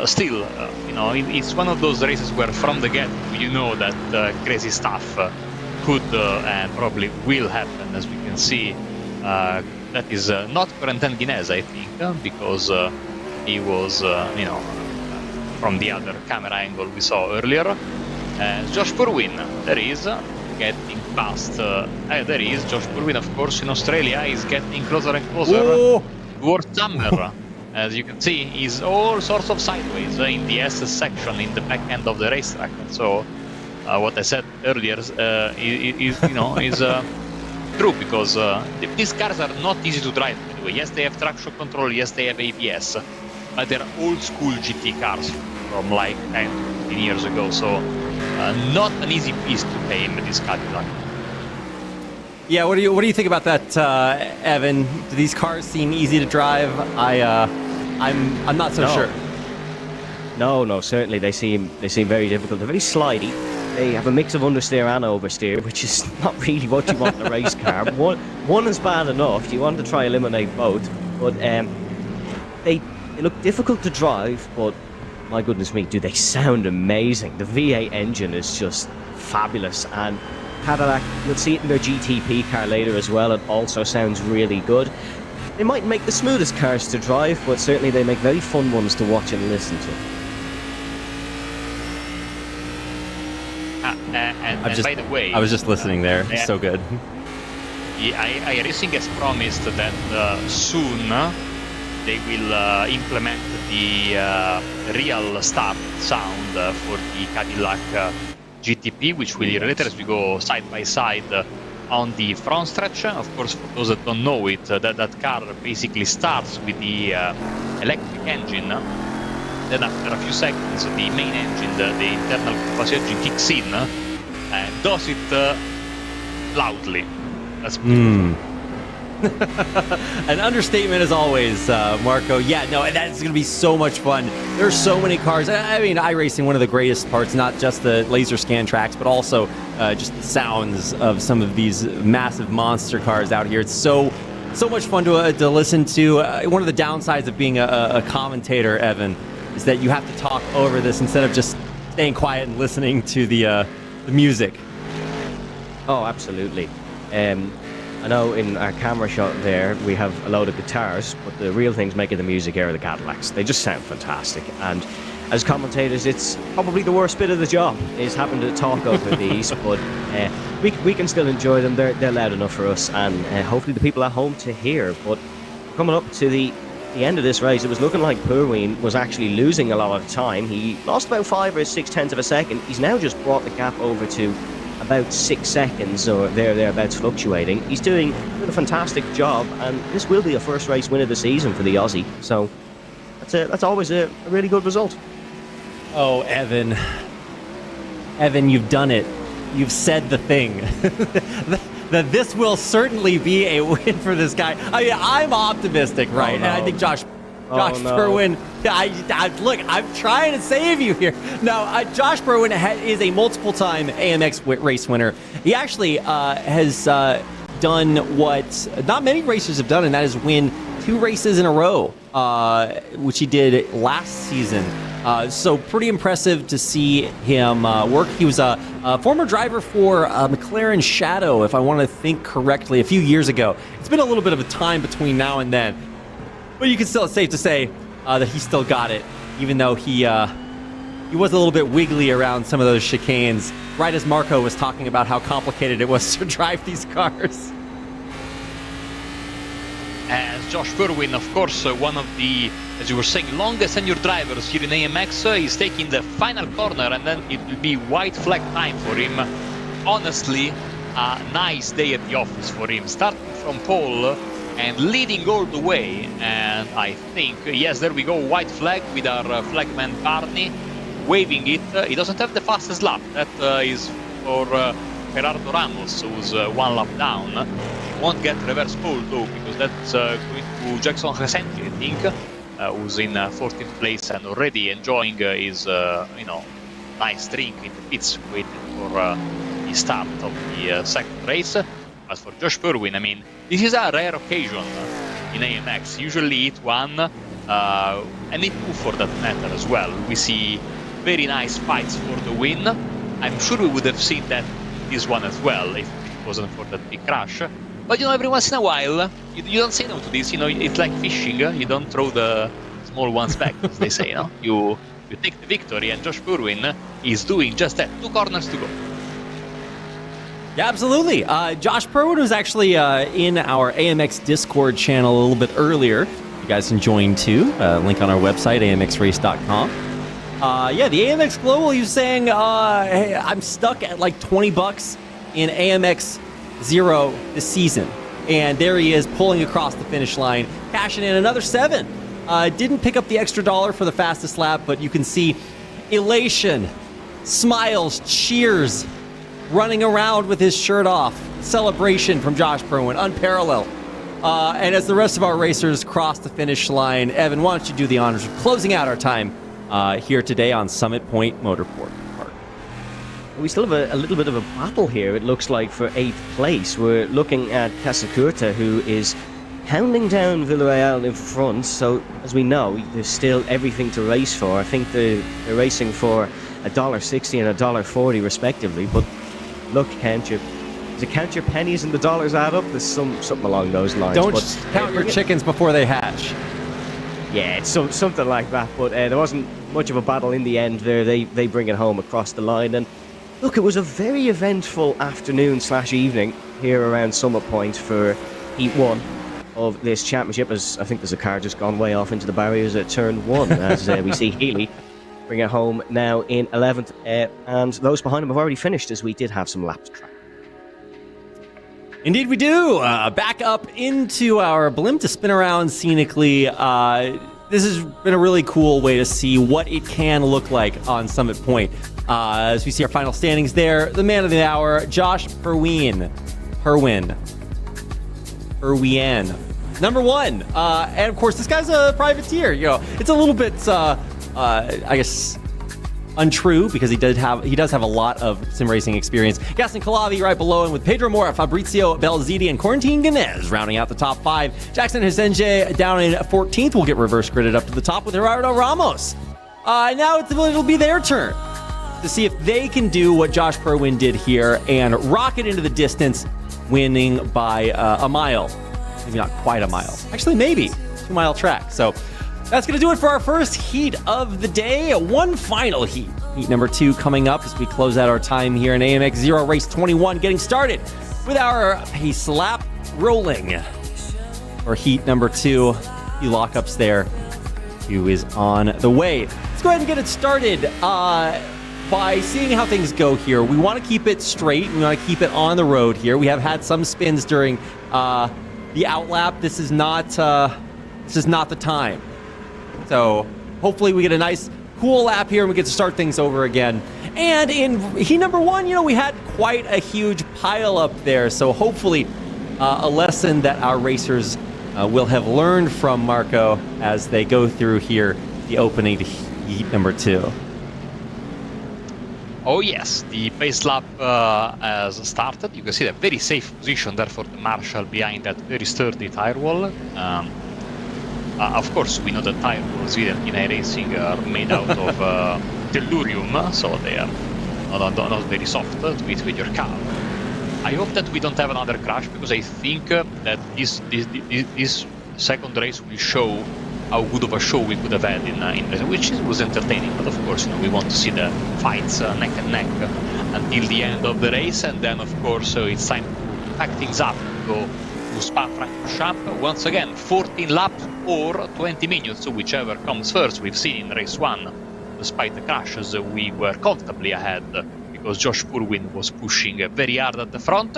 still, it's one of those races where from the get-go you know that crazy stuff could and probably will happen, as we can see. That is not Corentin Guinness, I think, because he was, from the other camera angle we saw earlier. Josh Purwin, there is, getting past. There he is, Josh Purwin, of course, in Australia, is getting closer and closer towards Summer. As you can see, he's all sorts of sideways in the SS section, in the back end of the racetrack. So, what I said earlier is true, because these cars are not easy to drive. By the way, yes, they have traction control, yes, they have ABS, but they're old school GT cars from like 10 to 15 years ago. So, not an easy piece to tame this Cadillac. Yeah, what do you think about that, Evan? Do these cars seem easy to drive? I'm not so sure. No, certainly they seem very difficult. They're very slidey. They have a mix of understeer and oversteer, which is not really what you want in a race car. One is bad enough. You want to try eliminate both, but they look difficult to drive. But my goodness me, do they sound amazing? The V8 engine is just fabulous, and Cadillac, you'll see it in their GTP car later as well. It also sounds really good. They might make the smoothest cars to drive, but certainly they make very fun ones to watch and listen to. And by the way, I was just listening there. So good. iRacing has promised that soon they will implement the real start sound for the Cadillac GTP, which will hear later as we go side by side on the front stretch. Of course, for those that don't know it, that car basically starts with the electric engine. Then after a few seconds, the main engine, the internal combustion engine, kicks in and does it loudly. That's An understatement as always, Marco. Yeah, no, that's going to be so much fun. There's so many cars. I mean, iRacing, one of the greatest parts, not just the laser scan tracks, but also just the sounds of some of these massive monster cars out here. It's so much fun to listen to. One of the downsides of being a commentator, Evan, is that you have to talk over this instead of just staying quiet and listening to the music. Oh, absolutely. I know in our camera shot there we have a load of guitars, but the real things making the music are the Cadillacs. They just sound fantastic, and as commentators it's probably the worst bit of the job, is having to talk over these, but we can still enjoy them. They're loud enough for us, and hopefully the people at home to hear. But coming up to the end of this race, it was looking like Purwin was actually losing a lot of time. He lost about 5 or 6 tenths of a second. He's now just brought the gap over to about 6 seconds, or thereabouts, fluctuating. He's doing a fantastic job, and this will be a first race win of the season for the Aussie. So that's always a really good result. Oh, Evan, you've done it. You've said the thing. That this will certainly be a win for this guy. I mean, I'm optimistic, right? Oh, no. And I think Josh Purwin, look, I'm trying to save you here. No, Josh Purwin is a multiple-time AMX race winner. He actually has done what not many racers have done, and that is win 2 races in a row, which he did last season. So pretty impressive to see him work. He was a former driver for McLaren Shadow, if I want to think correctly, a few years ago. It's been a little bit of a time between now and then, but you can still, it's safe to say that he still got it, even though he was a little bit wiggly around some of those chicanes, right as Marco was talking about how complicated it was to drive these cars. As Josh Purwin, of course, one of the, as you were saying, longest tenured drivers here in AMX, is taking the final corner, and then it will be white flag time for him. Honestly, a nice day at the office for him, starting from pole and leading all the way. And I think, yes, there we go, white flag with our flagman Barney waving it. He doesn't have the fastest lap. That is for Gerardo Ramos, who's one lap down. He won't get reverse pole though, because that's going to Jackson Resenti, I think, who's in 14th place and already enjoying his, nice drink in the pits, waiting for the start of the second race. As for Josh Purwin, I mean, this is a rare occasion in AMX. Usually it one, and it two for that matter as well. We see very nice fights for the win. I'm sure we would have seen that this one as well if it wasn't for that big crash. But every once in a while, you don't say no to this. It's like fishing. You don't throw the small ones back, as they say. You take the victory, and Josh Purwin is doing just that. 2 corners to go. Yeah, absolutely. Josh Purwin was actually in our AMX Discord channel a little bit earlier. You guys can join too. Link on our website, amxrace.com. Yeah, the AMX Global, he was saying, hey, I'm stuck at like $20 in AMX 0 this season. And there he is, pulling across the finish line, cashing in another 7. Didn't pick up the extra $1 for the fastest lap, but you can see elation, smiles, cheers, running around with his shirt off. Celebration from Josh Purwin, unparalleled. And as the rest of our racers cross the finish line, Evan, why don't you do the honors of closing out our time here today on Summit Point Motorsport Park. We still have a little bit of a battle here, it looks like, for 8th place. We're looking at Casacurta, who is hounding down Villarreal in front. So, as we know, there's still everything to race for. I think they're racing for $1.60 and $1.40 respectively. But look, count your pennies and the dollars add up. There's something along those lines. Don't count your chickens before they hatch. Yeah, it's something like that. But there wasn't much of a battle in the end there. They bring it home across the line. And look, it was a very eventful afternoon/evening here around Summit Point for Heat 1 of this championship, as I think there's a car just gone way off into the barriers at turn 1, as we see Healy bring it home now in 11th, and those behind him have already finished, as we did have some laps track. Indeed we do. Back up into our blimp to spin around scenically. This has been a really cool way to see what it can look like on Summit Point. As we see our final standings there, the man of the hour, Josh Purwin. Number 1. And of course, this guy's a privateer. It's a little bit, I guess, untrue, because he does have a lot of sim racing experience. Gaston Calavi right below him with Pedro Mora, Fabrizio Belziti, and Corentin Ganez rounding out the top 5. Jackson Hisenje down in 14th will get reverse gridded up to the top with Gerardo Ramos. Now it'll be their turn to see if they can do what Josh Purwin did here and rocket into the distance, winning by a mile. Maybe not quite a mile. Actually, maybe 2-mile track. So that's going to do it for our first heat of the day. One final heat. Heat number 2 coming up as we close out our time here in AMX 0 Race 21, getting started with our pace lap rolling for heat number 2. The lockups there. 2 is on the way. Let's go ahead and get it started by seeing how things go here. We want to keep it straight. We want to keep it on the road here. We have had some spins during the outlap. This is not the time. So hopefully we get a nice cool lap here and we get to start things over again. And in heat number 1, we had quite a huge pile up there. So hopefully a lesson that our racers will have learned from Marco as they go through here the opening to heat number 2. Oh yes, the pace lap has started. You can see a very safe position there for the Marshall behind that very sturdy tire wall. Of course, we know that tire walls in iRacing are made out of tellurium, so they are not very soft with your car. I hope that we don't have another crash, because I think that this second race will show how good of a show we could have had in racing, which was entertaining. But of course, we want to see the fights neck and neck until the end of the race, and then of course it's time to pack things up, go to Spa-Francorchamps. Once again, 14 laps or 20 minutes, whichever comes first. We've seen in race 1, despite the crashes, we were comfortably ahead because Josh Purwin was pushing very hard at the front.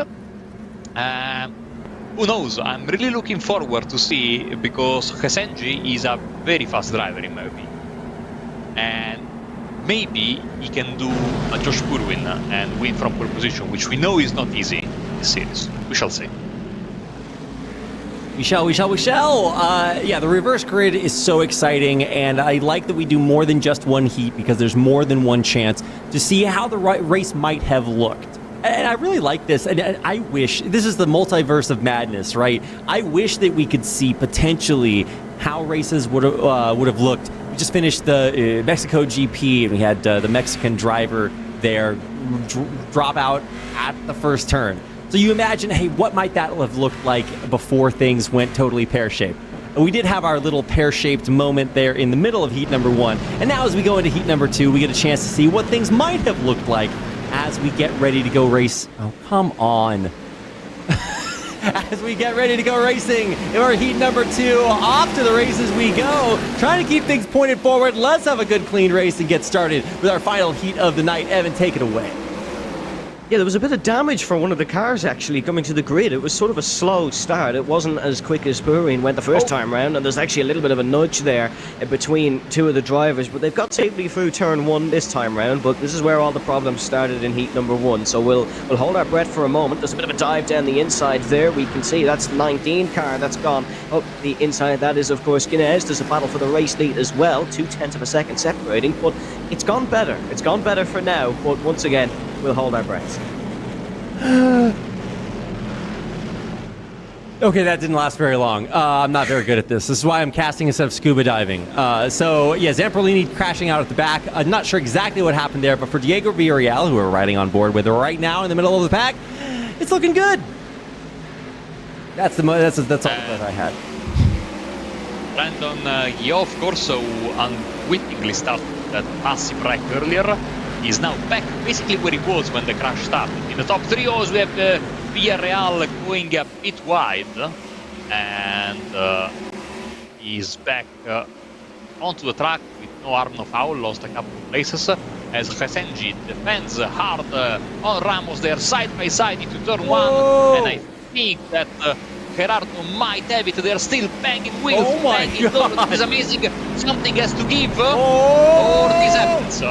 Who knows? I'm really looking forward to see, because Hesenji is a very fast driver in my opinion. And maybe he can do a Josh Purwin and win from pole position, which we know is not easy in this series. We shall see. We shall. Yeah, the reverse grid is so exciting, and I like that we do more than just one heat because there's more than one chance to see how the race might have looked. And I really like this, and I wish, this is the multiverse of madness, right? I wish that we could see potentially how races would have looked. We just finished the Mexico GP, and we had the Mexican driver there drop out at the first turn. So you imagine, hey, what might that have looked like before things went totally pear-shaped? And we did have our little pear-shaped moment there in the middle of heat number 1. And now as we go into heat number 2, we get a chance to see what things might have looked like as we get ready to go race. Oh, come on. As we get ready to go racing in our heat number 2, off to the races we go. Trying to keep things pointed forward. Let's have a good, clean race and get started with our final heat of the night. Evan, take it away. Yeah, there was a bit of damage for one of the cars actually coming to the grid. It was sort of a slow start. It wasn't as quick as Purwin went the first time round, and there's actually a little bit of a nudge there between two of the drivers, but they've got safely through turn 1 this time round. But this is where all the problems started in heat number 1, so we'll hold our breath for a moment. There's a bit of a dive down the inside there. We can see that's the 19 car that's gone up the inside. That is, of course, Guinness. There's a battle for the race lead as well, 0.2 of a second separating, but it's gone better. It's gone better for now, but once again, we'll hold our breaths. Okay, that didn't last very long. I'm not very good at this. This is why I'm casting instead of scuba diving. So, yeah, Zamperlini crashing out at the back. I'm not sure exactly what happened there, but for Diego Villarreal, who we're riding on board with right now in the middle of the pack, it's looking good. That's all that I had. Brandon Guillot, of course, who unwittingly started that passive wreck earlier, is now back basically where he was when the crash started. In the top 3 O's, we have Villarreal going a bit wide, and he's back onto the track with no harm, no foul, lost a couple of places, as Hesenji defends hard on Ramos there, side by side into turn 1, and I think that Gerardo might have it. They're still banging wheels, banging doors. It's amazing. Something has to give, or this happens.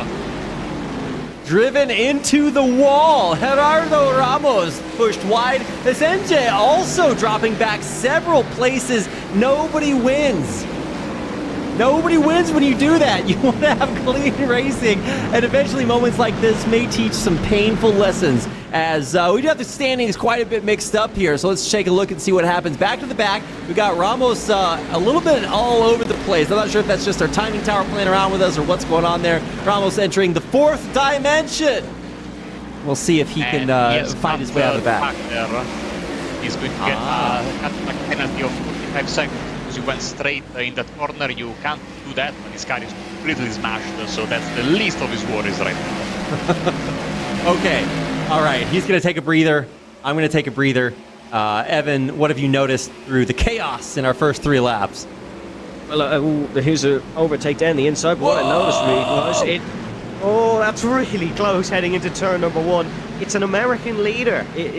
Driven into the wall. Gerardo Ramos pushed wide. Hesenji also dropping back several places. Nobody wins. Nobody wins when you do that. You want to have clean racing, and eventually moments like this may teach some painful lessons, as we do have the standings quite a bit mixed up here. So let's take a look and see what happens. Back to the back, we got Ramos a little bit all over the place. I'm not sure if that's just our timing tower playing around with us or what's going on there. Ramos entering the 4th dimension. We'll see if he can find his way out of the back. He's going to get a penalty of 45 seconds. You went straight in that corner. You can't do that when his car is completely smashed, so that's the least of his worries right now. Okay, all right, he's gonna take a breather. I'm gonna take a breather. Evan, what have you noticed through the chaos in our first 3 laps? Well, here's an overtake down the inside, but what I noticed really was oh, that's really close heading into turn number 1. It's an American leader. It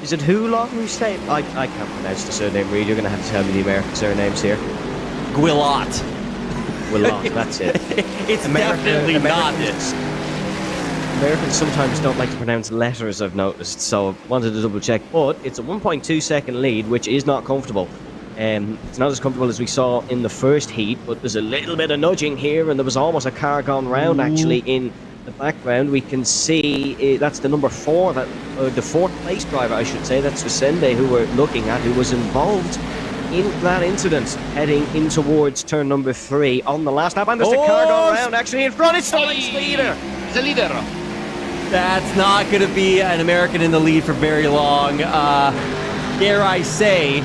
is it Hulot who's name? I can't pronounce the surname, Reed. You're going to have to tell me the American surnames here. Guillot. Guillot, that's it. It's definitely not it. Americans sometimes don't like to pronounce letters, I've noticed, so I wanted to double check. But it's a 1.2 second lead, which is not comfortable. It's not as comfortable as we saw in the first heat, but there's a little bit of nudging here, and there was almost a car gone round actually in the background. We can see that's the number 4, the 4th place driver, I should say. That's Vicente, who we're looking at, who was involved in that incident, heading in towards turn number 3 on the last lap. And there's a car gone round actually in front. It's the race leader. He's a leader. That's not going to be an American in the lead for very long. Dare I say,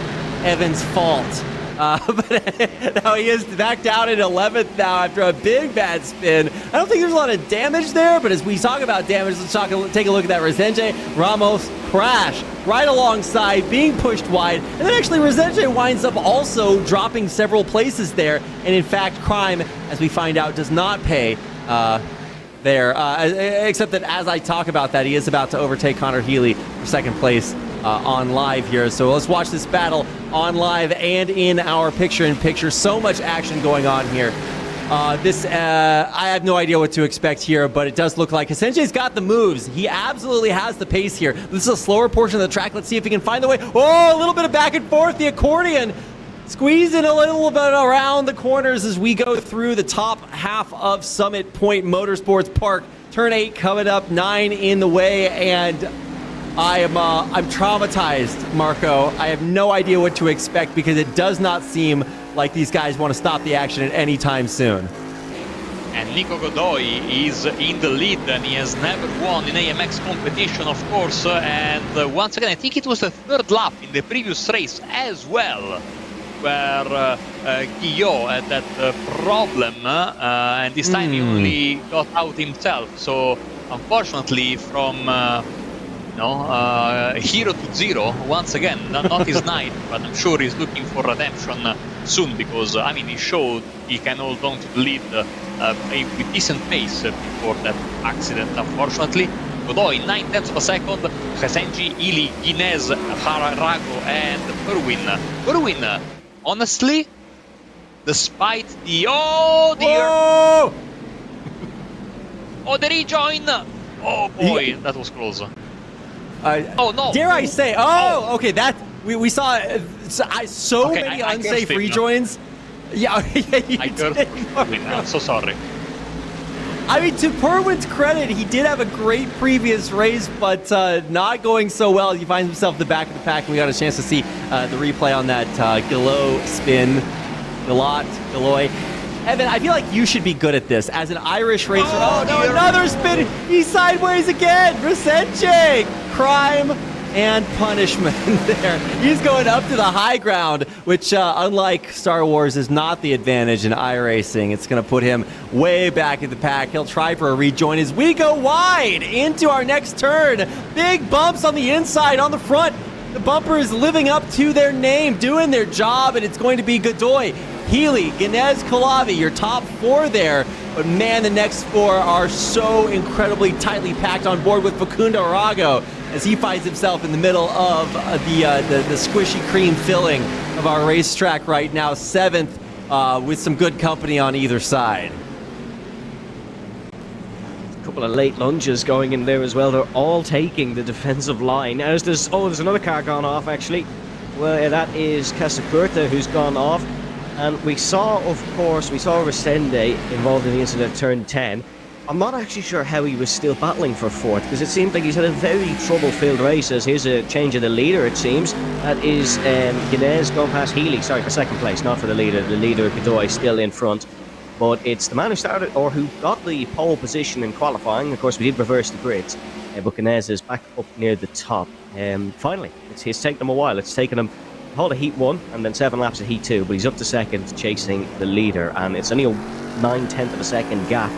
Evan's fault. But now he is back down in 11th now after a big bad spin. I don't think there's a lot of damage there, but as we talk about damage, let's take a look at that. Resenge, Ramos crash right alongside, being pushed wide, and then actually Resenge winds up also dropping several places there, and in fact, Crime, as we find out, does not pay there, except that as I talk about that, he is about to overtake Connor Healy for second place on live here. So let's watch this battle on live and in our picture-in-picture. So much action going on here. I have no idea what to expect here, but it does look like Hasenji's got the moves. He absolutely has the pace here. This is a slower portion of the track. Let's see if he can find the way. Oh, a little bit of back and forth. The accordion squeezing a little bit around the corners as we go through the top half of Summit Point Motorsports Park. Turn 8 coming up, 9 in the way, and I'm traumatized, Marco. I have no idea what to expect because it does not seem like these guys want to stop the action at any time soon. And Nico Godoy is in the lead, and he has never won in AMX competition, of course. And once again, I think it was the third lap in the previous race as well, where Guillot had that problem, and this time he only got out himself. So unfortunately, from hero to zero once again. Not his night, but I'm sure he's looking for redemption soon, because I mean, he showed he can hold on to the lead with decent pace before that accident. Unfortunately, Godoy 9/10 of a second, Hasenji, Ili, Guinness, Rago, and Perwin. Honestly, despite the Whoa! the rejoin. Oh boy, that was close. Oh no! Dare I say? Oh, okay. That we saw many unsafe rejoins. Yeah, you I did. I'm so sorry. I mean, to Perwin's credit, he did have a great previous race, but not going so well. He finds himself at the back of the pack, and we got a chance to see the replay on that Guillot spin. Galloy. Evan, I feel like you should be good at this as an Irish racer. Oh no, another spin! He's sideways again! Resenge! Crime and punishment there. He's going up to the high ground, which, unlike Star Wars, is not the advantage in iRacing. It's going to put him way back in the pack. He'll try for a rejoin as we go wide into our next turn. Big bumps on the inside, on the front. The bumper is living up to their name, doing their job, and it's going to be Godoy, Healy, Guinness, Kalavi, your top 4 there. But man, the next 4 are so incredibly tightly packed on board with Facundo Arago as he finds himself in the middle of the squishy cream filling of our racetrack right now, 7th, with some good company on either side. A couple of late lunges going in there as well. They're all taking the defensive line. As there's another car gone off actually. Well, that is Casacuerta who's gone off. And we saw Resende involved in the incident at turn 10. I'm not actually sure how he was still battling for 4th, because it seemed like he's had a very trouble-filled race. As here's a change of the leader, it seems. That is Guinness going past Healy, sorry, for 2nd place, not for the leader. The leader, Godoy, still in front. But it's the man who started, or who got the pole position in qualifying. Of course, we did reverse the grids, but Guinness is back up near the top. Finally, it's taken him a while. It's taken him whole of Heat 1 and then 7 laps of Heat 2, but he's up to 2nd chasing the leader, and it's only a 9/10 of a second gap.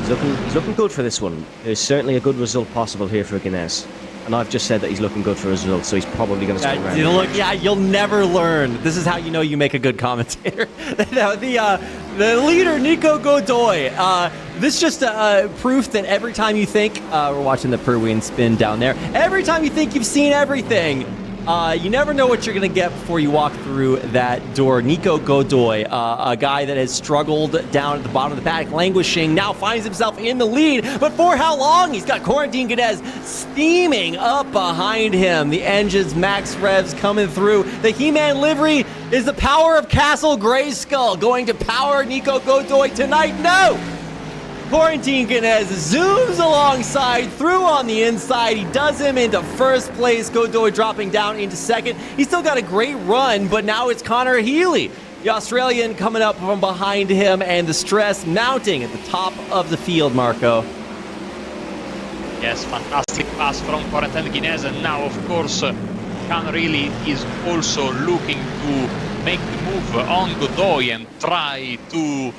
He's looking good for this one. There's certainly a good result possible here for Guinness. And I've just said that he's looking good for a result, so he's probably going to stick around. You'll never learn. This is how you know you make a good commentator. The leader, Nico Godoy. This just proof that every time you think, we're watching the Perwin spin down there, every time you think you've seen everything, you never know what you're going to get before you walk through that door. Nico Godoy, a guy that has struggled down at the bottom of the pack, languishing, now finds himself in the lead. But for how long? He's got Quarantine Guinness steaming up behind him. The engines, max revs coming through. The He-Man livery is the power of Castle Grayskull going to power Nico Godoy tonight. No! Quarantine Guinness zooms alongside, through on the inside. He does him into 1st place. Godoy dropping down into 2nd. He's still got a great run, but now it's Connor Healy, the Australian, coming up from behind him, and the stress mounting at the top of the field, Marco. Yes, fantastic pass from Quarantine Guinness, and now, of course, Connor Healy is also looking to make the move on Godoy and try to,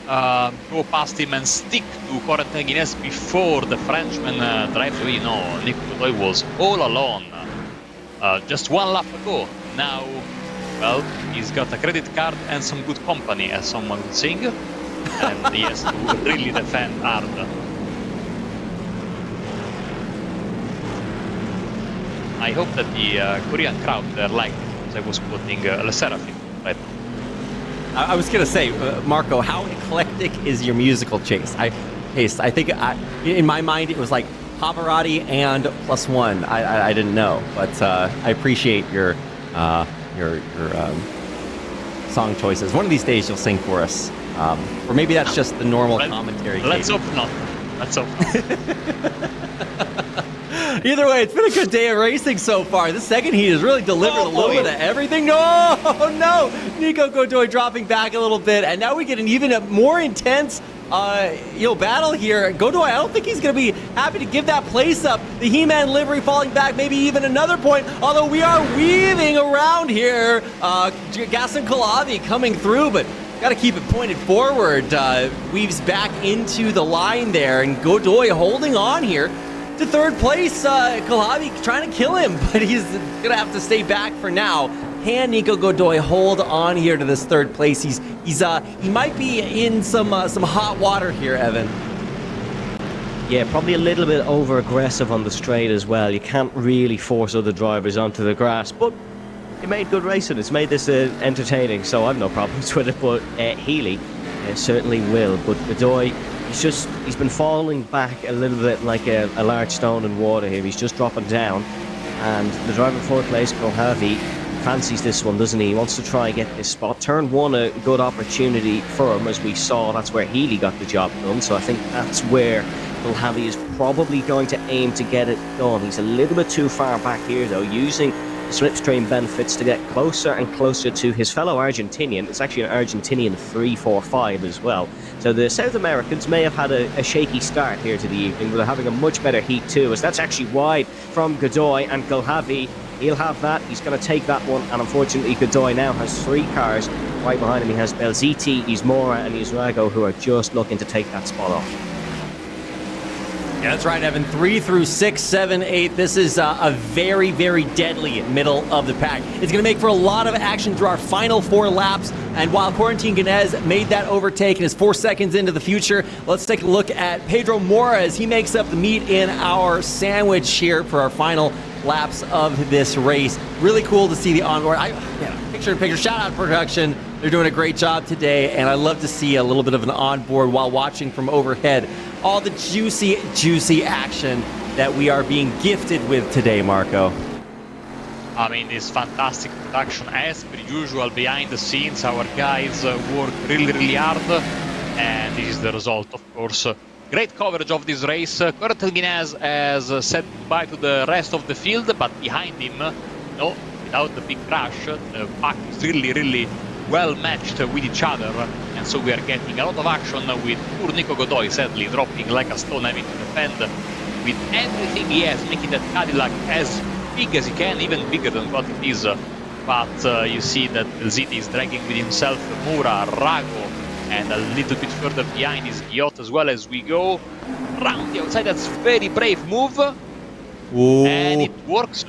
go past him and stick to Corentin Guinness before the Frenchman drives away. No, Nico Godoy was all alone. Just one lap ago. Now, well, he's got a credit card and some good company, as someone would sing. And he has to really defend hard. I hope that the Korean crowd there liked it, because I was quoting Le Sserafim right now. I was gonna say, Marco, how eclectic is your musical taste? I think in my mind it was like Pavarotti and +1. I didn't know, but I appreciate your song choices. One of these days you'll sing for us, or maybe that's just the normal commentary. Let's hope not. Let's hope not. Either way, it's been a good day of racing so far. The second heat has really delivered a little bit of everything. No! Nico Godoy dropping back a little bit, and now we get an even more intense battle here. Godoy, I don't think he's going to be happy to give that place up. The He-Man livery falling back, maybe even another point, although we are weaving around here. Gaston Calavi coming through, but got to keep it pointed forward. Weaves back into the line there, and Godoy holding on here to third place. Calavi trying to kill him, but he's going to have to stay back for now. Can Nico Godoy hold on here to this third place? He might be in some hot water here, Evan. Yeah, probably a little bit over-aggressive on the straight as well. You can't really force other drivers onto the grass, but it made good racing. It's made this entertaining, so I've no problems with it, but Healy certainly will. But Godoy, he's been falling back a little bit like a large stone in water here. He's just dropping down, and the driver in fourth place, Kohavi, fancies this one, doesn't he? He wants to try and get this spot. Turn one, a good opportunity for him, as we saw. That's where Healy got the job done, so I think that's where Kohavi is probably going to aim to get it done. He's a little bit too far back here, though, using the slipstream benefits to get closer and closer to his fellow Argentinian. It's actually an Argentinian 3-4-5 as well. So the South Americans may have had a shaky start here to the evening, but they're having a much better heat too, as that's actually wide from Godoy, and Kohavi, he'll have that. He's going to take that one, and unfortunately Godoy now has three cars right behind him. He has Belziti, Ismora and Isrago, who are just looking to take that spot off. Yeah, that's right, Evan. 3 through 6, 7, 8. This is a very, very deadly middle of the pack. It's going to make for a lot of action through our final 4 laps. And while Corentin Guinness made that overtake and is 4 seconds into the future, let's take a look at Pedro Mora as he makes up the meat in our sandwich here for our final laps of this race. Really cool to see the onboard. Picture-in-picture. Shout out production. They're doing a great job today, and I love to see a little bit of an onboard while watching from overhead. All the juicy action that we are being gifted with today, Marco. I mean, it's fantastic production as per usual behind the scenes. Our guys work really hard, and this is the result, of course. Great coverage of this race. Corentin Guinness has said goodbye to the rest of the field, but behind him, no, without the big crash, the pack is really well matched with each other, and so we are getting a lot of action with poor Nico Godoy sadly dropping like a stone, having to defend with everything he has, making that Cadillac as big as he can, even bigger than what it is. But you see that Belziti is dragging with himself Mura, Rago, and a little bit further behind is Giot as well. As we go round the outside. That's very brave move. Ooh. And it works.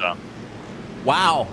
Wow.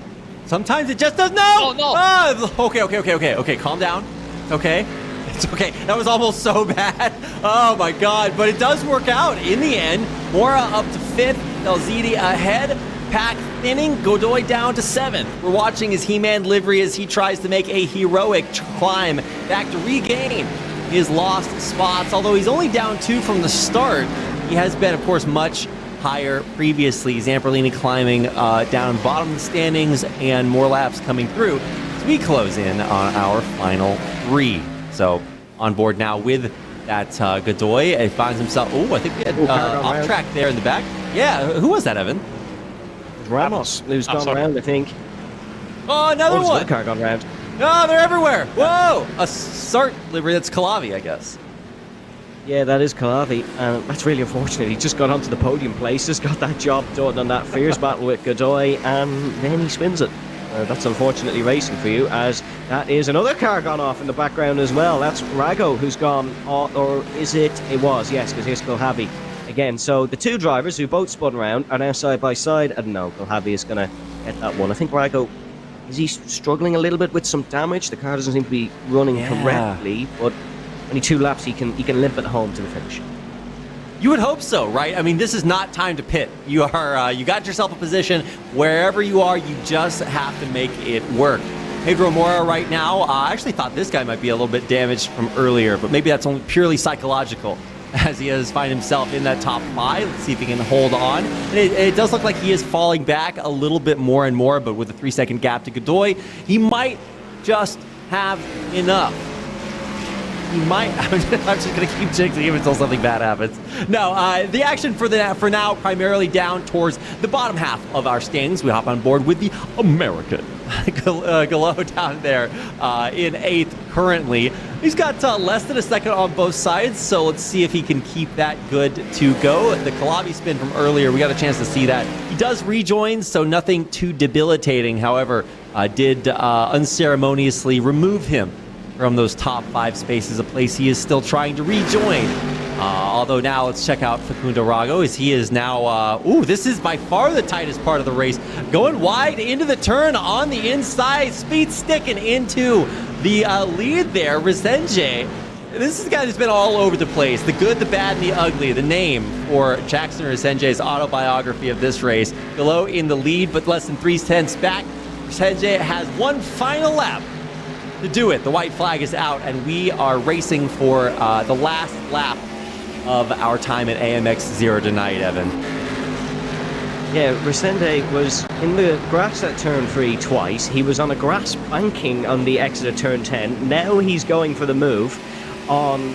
Sometimes it just does no. Oh, no. Okay. Calm down. Okay. It's okay. That was almost so bad. Oh my God. But it does work out in the end. Mora up to 5th. Belziti ahead. Pack thinning. Godoy down to 7th. We're watching his He-Man livery as he tries to make a heroic climb back to regain his lost spots. Although he's only down 2 from the start, he has been, of course, much higher previously. Zamperlini climbing down bottom of the standings, and more laps coming through as we close in on our final 3. So on board now with that Godoy. He finds himself, I think we had off track there in the back. Yeah, who was that, Evan? Ramos, who's gone round, I think. Oh, another one! Car gone round. Oh, they're everywhere! Whoa! A Sart livery, that's Calavi, I guess. Yeah, that is Calavi, and that's really unfortunate. He just got onto the podium places, got that job done on that fierce battle with Godoy, and then he spins it. That's unfortunately racing for you, as That is another car gone off in the background as well. That's Rago who's gone, or is it? It was, yes, because here's Gulhavi again. So the two drivers who both spun around are now side by side. I don't know, Gulhavi is going to get that one. I think Rago, is he struggling a little bit with some damage? The car doesn't seem to be running correctly, but only 2 laps, he can limp it home to the finish. You would hope so, right? I mean, this is not time to pit. You got yourself a position. Wherever you are, you just have to make it work. Pedro Mora right now, I actually thought this guy might be a little bit damaged from earlier, but maybe that's only purely psychological, as he has find himself in that top 5. Let's see if he can hold on. And it does look like he is falling back a little bit more and more, but with a 3-second gap to Godoy, he might just have enough. He might. I'm just going to keep jinxing him until something bad happens. No, the action for now primarily down towards the bottom half of our standings. We hop on board with the American Gallo down there in 8th currently. He's got less than a second on both sides, so let's see if he can keep that good to go. The Kalabi spin from earlier, we got a chance to see that. He does rejoin, so nothing too debilitating. However, did unceremoniously remove him from those top 5 spaces, a place he is still trying to rejoin. Although now let's check out Facundo Rago, as he is now, this is by far the tightest part of the race. Going wide into the turn on the inside, speed sticking into the lead there. Resenge, this is a guy that's been all over the place. The good, the bad, and the ugly. The name for Jackson Resenge's autobiography of this race. Gallo in the lead, but less than 3/10 back. Resenge has one final lap to do it. The white flag is out, and we are racing for the last lap of our time at AMX 0 tonight, Evan. Yeah, Resende was in the grass at turn 3 twice. He was on a grass banking on the exit of turn 10. Now he's going for the move on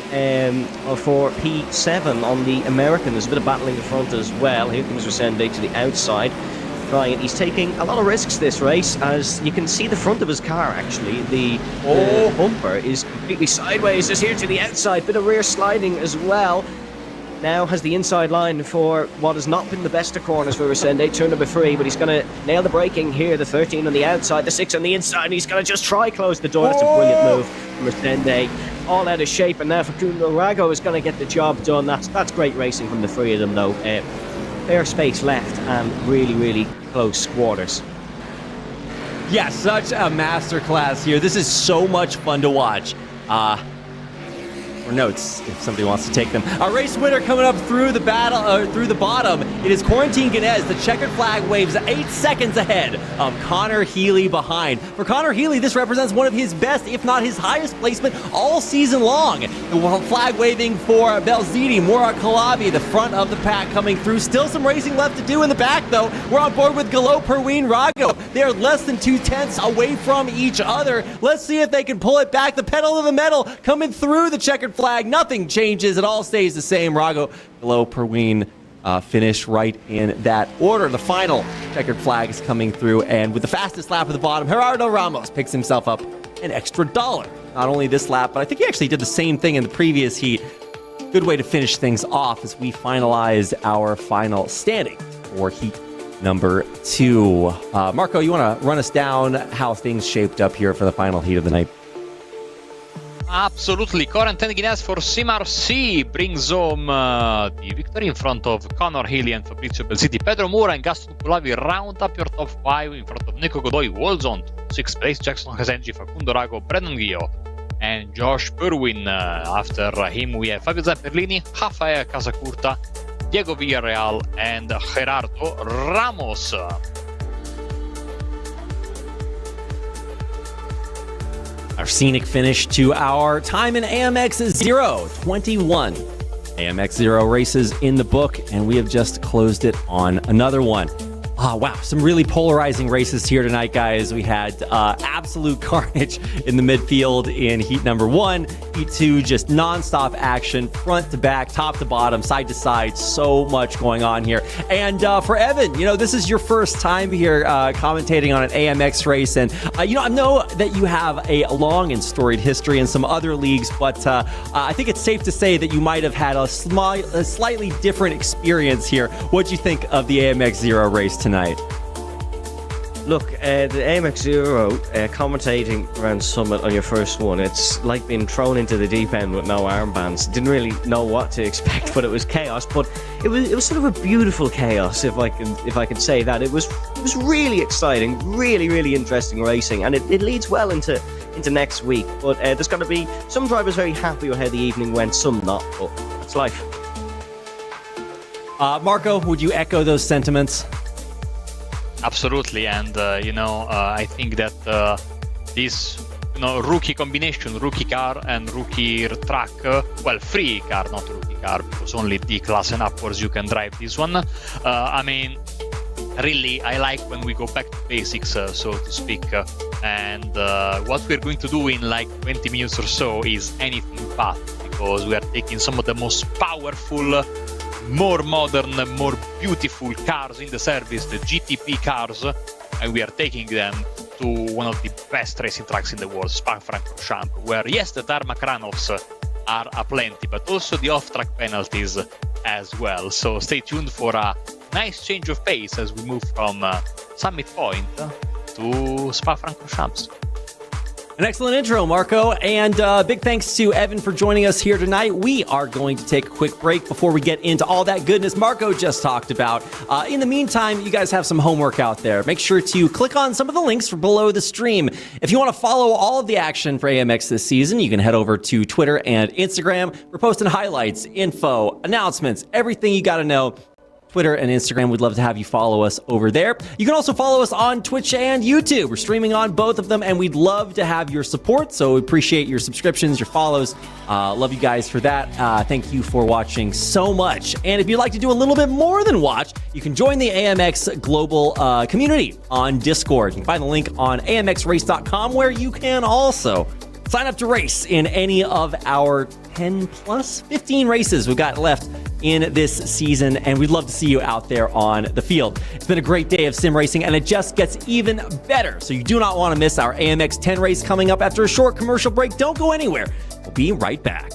for P7 on the American. There's a bit of battling in front as well. Here comes Resende to the outside. He's taking a lot of risks this race, as you can see the front of his car actually. The bumper is completely sideways, just here to the outside. Bit of rear sliding as well. Now has the inside line for what has not been the best of corners for Resende, turn number 3, but he's going to nail the braking here. The 13 on the outside, the 6 on the inside, and he's going to just try close the door. That's a brilliant move from Resende. All out of shape, and now Facundo Rago is going to get the job done. That's great racing from the 3 of them though. Fair space left and really, really close quarters. Yeah, such a masterclass here. This is so much fun to watch. Or notes, if somebody wants to take them. Our race winner coming up through the through the bottom. It is Quarantine Ganez. The checkered flag waves 8 seconds ahead of Connor Healy behind. For Connor Healy, this represents one of his best, if not his highest placement all season long. The flag waving for Belziti, Murat Kalabi, the front of the pack coming through. Still some racing left to do in the back, though. We're on board with Gallo, Perween, Rago. They are less than 2/10 away from each other. Let's see if they can pull it back. The pedal to the metal coming through the checkered flag. Nothing changes. It all stays the same. Rago, Gallo, Perween finish right in that order. The final checkered flag is coming through, and with the fastest lap at the bottom, Gerardo Ramos picks himself up an extra $1. Not only this lap, but I think he actually did the same thing in the previous heat. Good way to finish things off as we finalize our final standing for heat number 2. Marco, you want to run us down how things shaped up here for the final heat of the night? Absolutely. Quarantine Guinness for simracing brings home the victory in front of Connor Healy and Fabrizio Belziti. Pedro Mura and Gaston Culavi round up your top 5 in front of Nico Godoy. Walls on to 6th place. Jackson Resenji, Facundo Rago, Brendan Guillot, and Josh Perwin. After him, we have Fabio Zamperlini, Rafael Casacurta, Diego Villarreal, and Gerardo Ramos. Our scenic finish to our time in AMX 0, 21 AMX 0 races in the book, and we have just closed it on another one. Oh, wow, some really polarizing races here tonight, guys. We had absolute carnage in the midfield in heat number 1. Heat 2, just nonstop action, front to back, top to bottom, side to side. So much going on here. And for Evan, this is your first time here commentating on an AMX race. And, I know that you have a long and storied history in some other leagues, but I think it's safe to say that you might have had a slightly different experience here. What do you think of the AMX 0 race tonight? Look, the AMX Zero, commentating around Summit on your first one, it's like being thrown into the deep end with no armbands. Didn't really know what to expect, but it was chaos. But it was sort of a beautiful chaos, if I can say that. It was really exciting, really interesting racing, and it leads well into next week. But there's going to be some drivers very happy with how the evening went, some not. But that's life. Marco, would you echo those sentiments? Absolutely, and I think that this rookie combination, rookie car and rookie track, free car, not rookie car, because only D class and upwards you can drive this one. Really, I like when we go back to basics, so to speak, and what we're going to do in like 20 minutes or so is anything but, because we are taking some of the most powerful, more modern, more beautiful cars in the service, the GTP cars, and we are taking them to one of the best racing tracks in the world, Spa-Francorchamps, where yes, the tarmac runoffs are aplenty, but also the off-track penalties as well. So stay tuned for a nice change of pace as we move from Summit Point to Spa-Francorchamps. An excellent intro, Marco, and big thanks to Evan for joining us here tonight. We are going to take a quick break before we get into all that goodness Marco just talked about. In the meantime, you guys have some homework out there. Make sure to click on some of the links below the stream. If you want to follow all of the action for AMX this season, you can head over to Twitter and Instagram. We're posting highlights, info, announcements, everything you got to know. Twitter and Instagram. We'd love to have you follow us over there. You can also follow us on Twitch and YouTube. We're streaming on both of them, and we'd love to have your support. So we appreciate your subscriptions, your follows. Love you guys for that. Thank you for watching so much. And if you'd like to do a little bit more than watch, you can join the AMX Global community on Discord. You can find the link on amxrace.com, where you can also sign up to race in any of our 10 plus 15 races we've got left in this season, and we'd love to see you out there on the field. It's been a great day of sim racing, and it just gets even better. So you do not want to miss our AMX 10 race coming up after a short commercial break. Don't go anywhere. We'll be right back.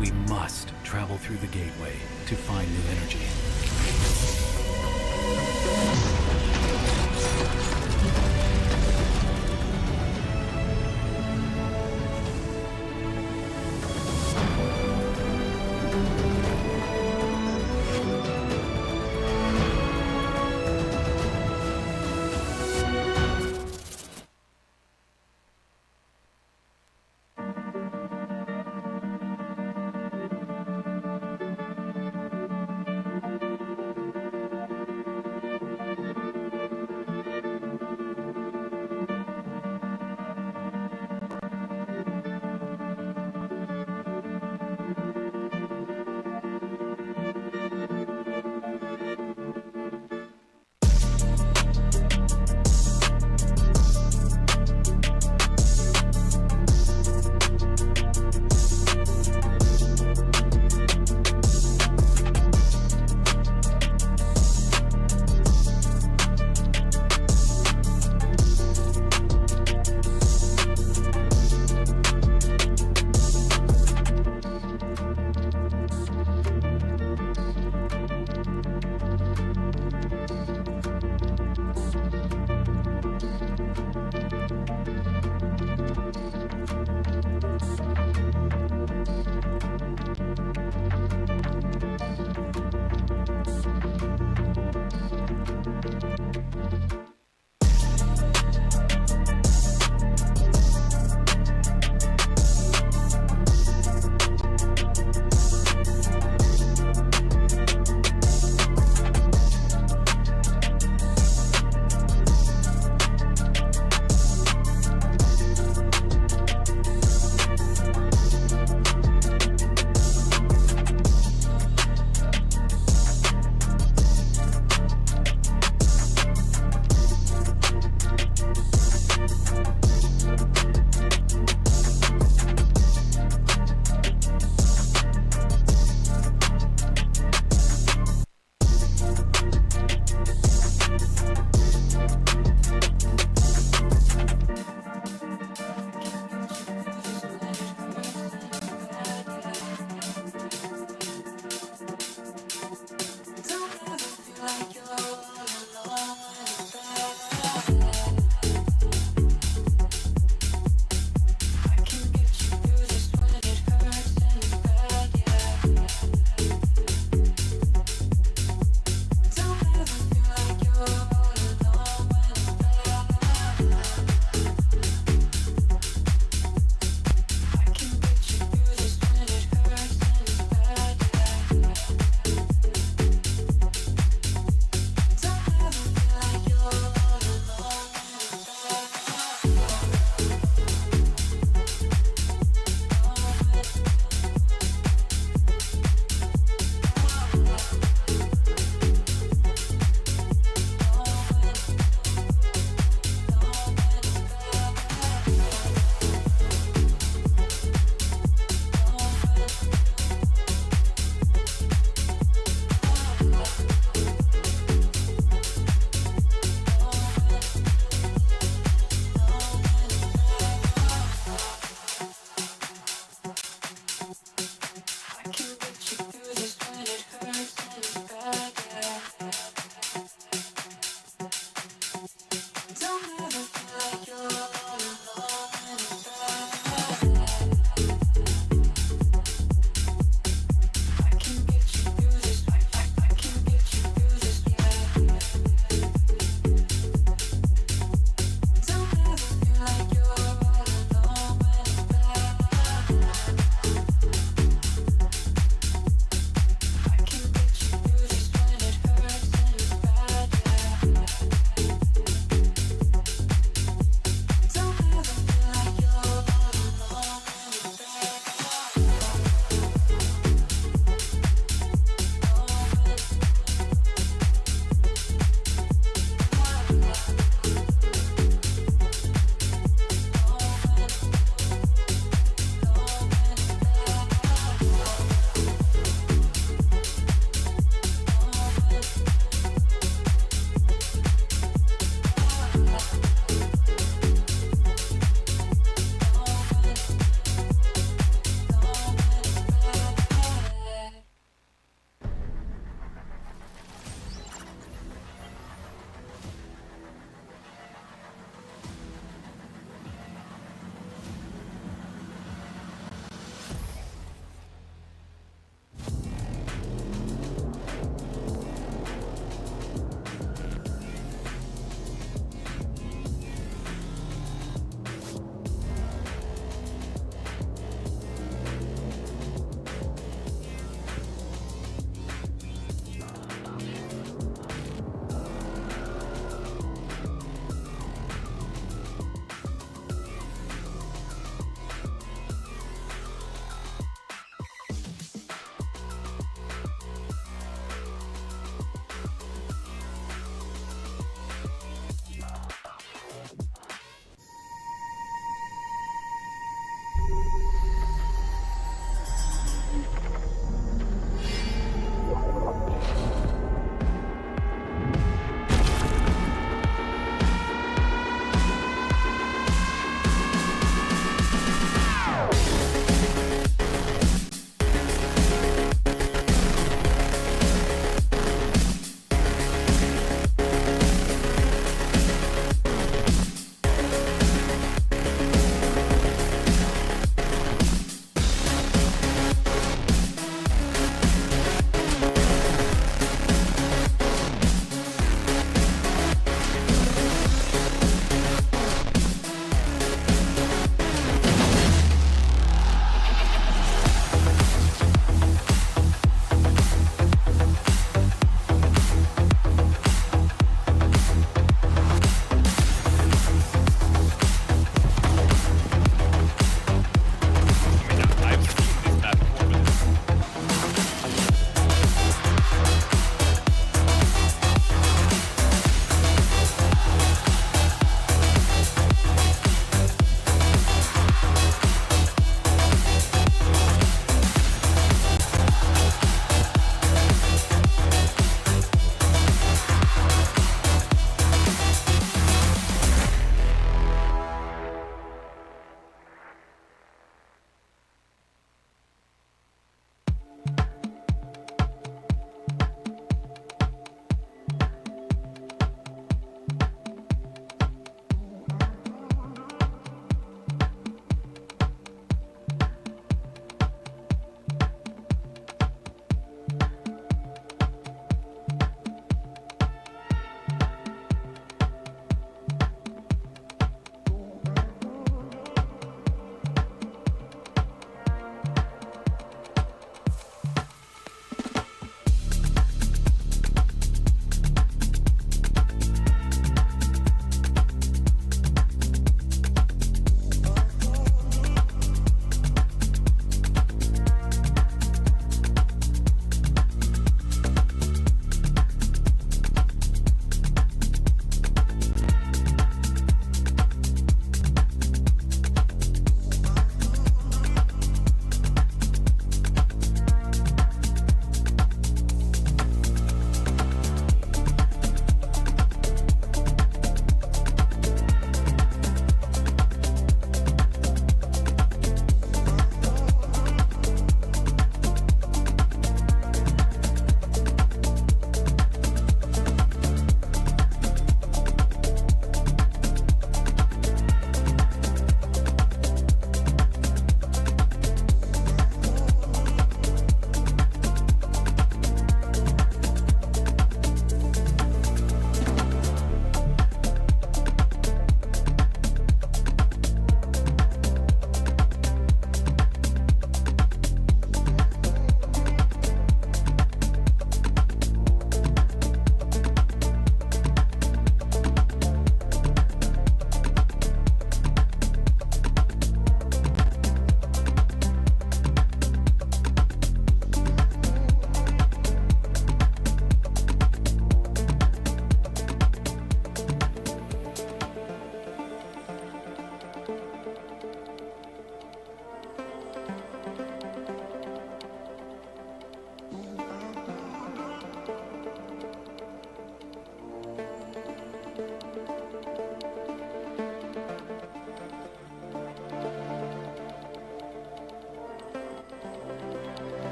We must travel through the gateway to find new energy.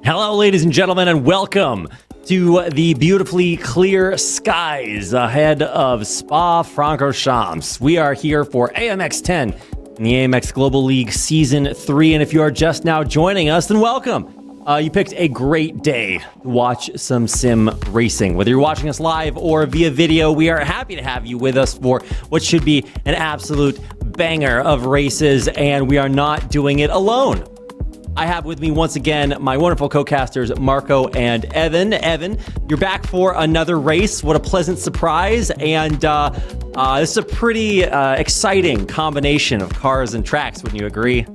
Hello, ladies and gentlemen, and welcome to the beautifully clear skies ahead of Spa-Francorchamps. We are here for AMX 10 in the AMX Global League Season 3, and if you are just now joining us, then welcome. You picked a great day to watch some sim racing. Whether you're watching us live or via video, we are happy to have you with us for what should be an absolute banger of races, and we are not doing it alone. I have with me once again my wonderful co-casters Marco and Evan. Evan, you're back for another race. What a pleasant surprise, and this is a pretty exciting combination of cars and tracks, wouldn't you agree?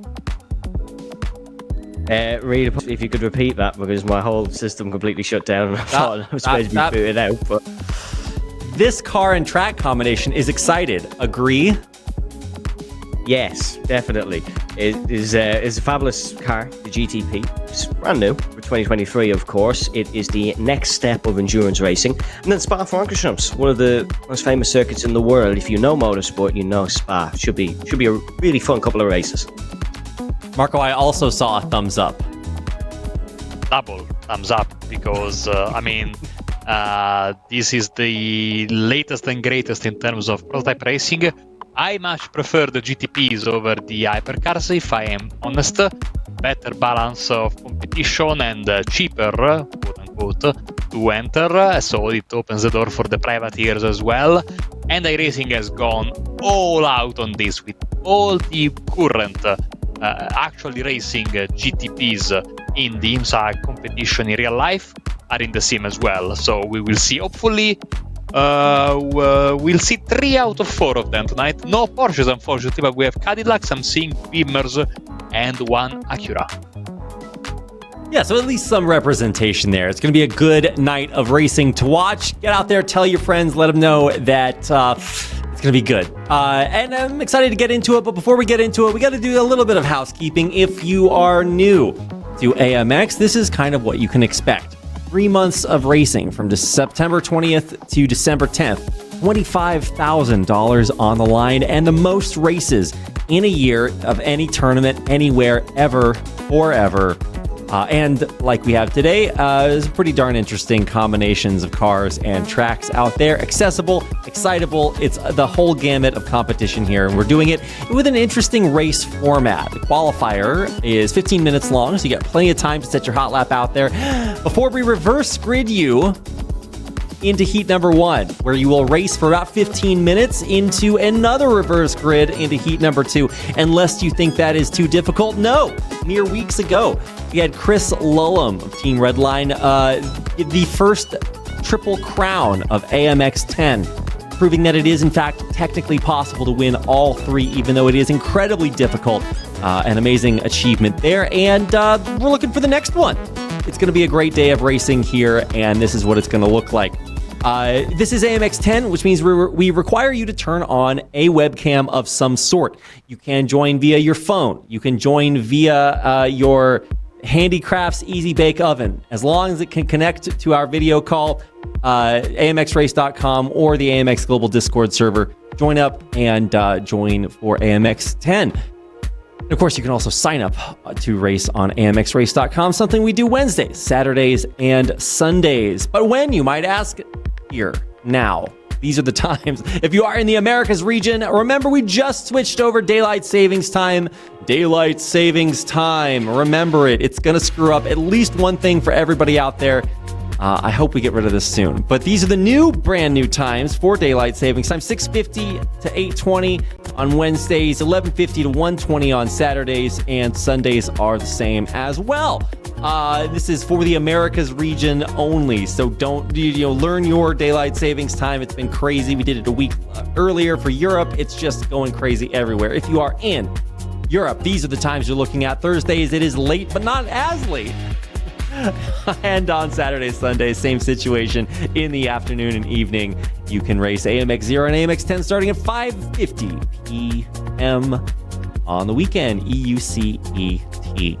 Reed, if you could repeat that, because my whole system completely shut down and I thought I was supposed to be booted out. But this car and track combination is excited. Agree? yes, definitely. It is a fabulous car, the GTP. It's brand new for 2023, of course. It is the next step of endurance racing. And then Spa-Francorchamps, one of the most famous circuits in the world. If you know motorsport, you know Spa. Should be a really fun couple of races. Marco, I also saw a thumbs up. Double thumbs up, because this is the latest and greatest in terms of prototype racing. I much prefer the GTPs over the hypercars, if I am honest. Better balance of competition and cheaper, quote unquote, to enter, so it opens the door for the privateers as well. And iRacing has gone all out on this with all the current actually racing GTPs in the IMSA competition in real life are in the sim as well. So we will see, hopefully, we'll see 3 out of 4 of them tonight. No Porsches, unfortunately, but we have Cadillacs, I'm seeing Beamers, and 1 Acura. Yeah, so at least some representation there. It's going to be a good night of racing to watch. Get out there, tell your friends, let them know that it's going to be good. And I'm excited to get into it, but before we get into it, we got to do a little bit of housekeeping. If you are new to AMX, this is kind of what you can expect. 3 months of racing from September 20th to December 10th. $25,000 on the line, and the most races in a year of any tournament, anywhere, ever, forever. And like we have today, there's pretty darn interesting combinations of cars and tracks out there. Accessible, excitable, it's the whole gamut of competition here. And we're doing it with an interesting race format. The qualifier is 15 minutes long, so you got plenty of time to set your hot lap out there. Before we reverse grid you into heat number 1, where you will race for about 15 minutes into another reverse grid into heat number 2, unless you think that is too difficult. No, mere weeks ago, we had Chris Lullum of Team Redline, the first triple crown of AMX 10, proving that it is in fact technically possible to win all 3, even though it is incredibly difficult. An amazing achievement there, and we're looking for the next one. It's going to be a great day of racing here, and this is what it's going to look like. This is AMX 10, which means we require you to turn on a webcam of some sort. You can join via your phone. You can join via your Handicrafts Easy Bake Oven, as long as it can connect to our video call, amxrace.com or the AMX Global Discord server. Join up and join for AMX 10. And of course, you can also sign up to race on amxrace.com, something we do Wednesdays, Saturdays, and Sundays. But when, you might ask? Here, now. These are the times. If you are in the Americas region, remember we just switched over daylight savings time. Daylight savings time. Remember it. It's going to screw up at least one thing for everybody out there. I hope we get rid of this soon. But these are the brand new times for daylight savings time. 6:50 to 8:20 on Wednesdays, 11:50 to 1:20 on Saturdays, and Sundays are the same as well. This is for the Americas region only, so don't learn your daylight savings time. It's been crazy. We did it a week earlier for Europe. It's just going crazy everywhere. If you are in Europe, these are the times you're looking at. Thursdays, it is late, but not as late. And on Saturdays, Sundays, same situation. In the afternoon and evening, you can race AMX 0 and AMX 10 starting at 5:50 p.m. on the weekend, EUCET.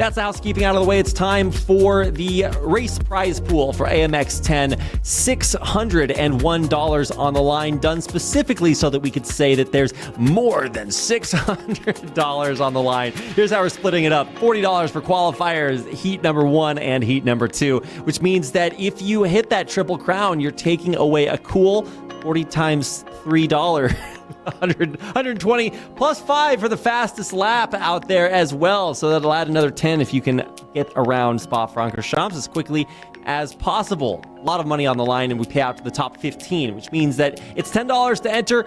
That's the housekeeping out of the way. It's time for the race prize pool for AMX 10. $601 on the line, done specifically so that we could say that there's more than $600 on the line. Here's how we're splitting it up. $40 for qualifiers, heat number 1 and heat number 2, which means that if you hit that triple crown, you're taking away a cool 40 times $3. 120 plus 5 for the fastest lap out there as well. So that'll add another 10 if you can get around Spa-Francorchamps as quickly as possible. A lot of money on the line, and we pay out to the top 15, which means that it's $10 to enter.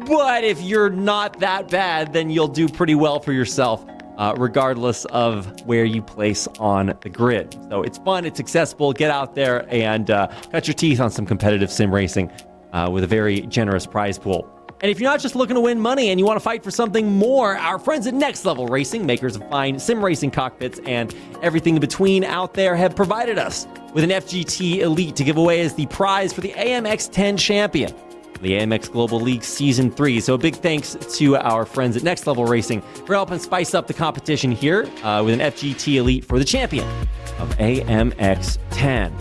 But if you're not that bad, then you'll do pretty well for yourself, regardless of where you place on the grid. So it's fun, it's accessible. Get out there and cut your teeth on some competitive sim racing with a very generous prize pool. And if you're not just looking to win money and you want to fight for something more, our friends at Next Level Racing, makers of fine sim racing cockpits and everything in between out there, have provided us with an FGT Elite to give away as the prize for the AMX 10 champion, the AMX Global League Season 3. So a big thanks to our friends at Next Level Racing for helping spice up the competition here with an FGT Elite for the champion of AMX 10.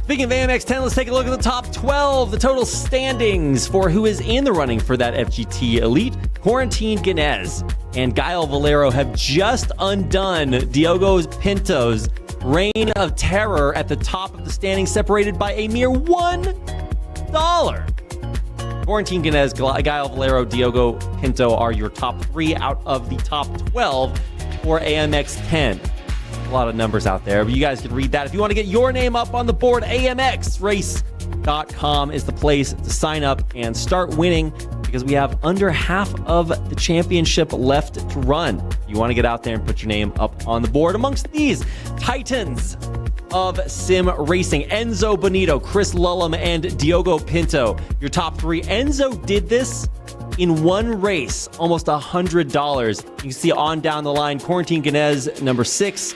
Speaking of AMX 10, let's take a look at the top 12, the total standings for who is in the running for that FGT Elite. Quarantine Ganez and Gael Valero have just undone Diogo Pinto's reign of terror at the top of the standings, separated by a mere $1. Quarantine Ganez, Gael Valero, Diogo Pinto are your top 3 out of the top 12 for AMX 10. A lot of numbers out there, but you guys can read that. If you want to get your name up on the board, amxrace.com is the place to sign up and start winning, because we have under half of the championship left to run. You want to get out there and put your name up on the board amongst these titans of sim racing: Enzo Bonito, Chris Lullum, and Diogo Pinto. Your top 3. Enzo did this in one race, almost $100. You can see on down the line, Quarantine Ganez, number 6.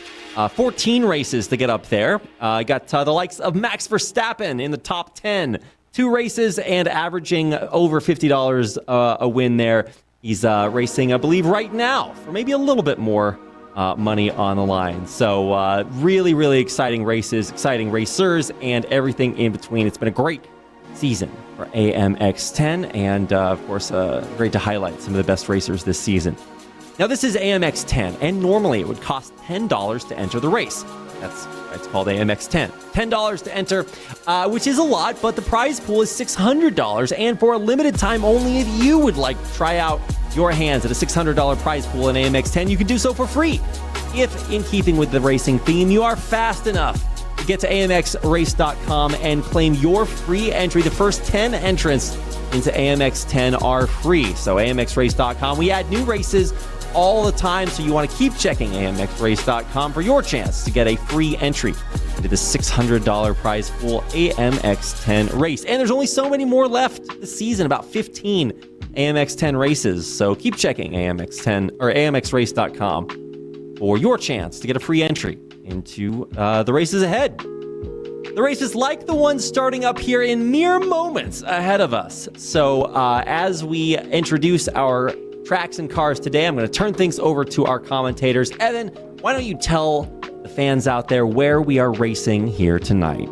14 races to get up there. Got the likes of Max Verstappen in the top 10. 2 races and averaging over $50 a win there. He's racing, I believe, right now for maybe a little bit more money on the line. So really, really exciting races, exciting racers, and everything in between. It's been a great season for AMX 10, and of course, great to highlight some of the best racers this season. Now, this is AMX 10, and normally it would cost $10 to enter the race. That's why it's called AMX 10. $10 to enter, which is a lot, but the prize pool is $600, and for a limited time only, if you would like to try out your hands at a $600 prize pool in AMX 10, you can do so for free. If, in keeping with the racing theme, you are fast enough to get to amxrace.com and claim your free entry. The first 10 entrants into AMX 10 are free. So amxrace.com, we add new races all the time, so you want to keep checking amxrace.com for your chance to get a free entry into the $600 prize pool AMX 10 race. And there's only so many more left this season, about 15 AMX 10 races. So keep checking AMX 10 or amxrace.com for your chance to get a free entry into the races ahead. The races like the ones starting up here in mere moments ahead of us. So as we introduce our tracks and cars today, I'm going to turn things over to our commentators. Evan, why don't you tell the fans out there where we are racing here tonight?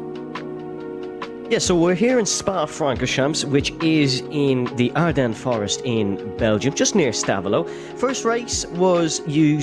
Yeah, so we're here in Spa-Francorchamps, which is in the Ardennes Forest in Belgium, just near Stavelot. First race was in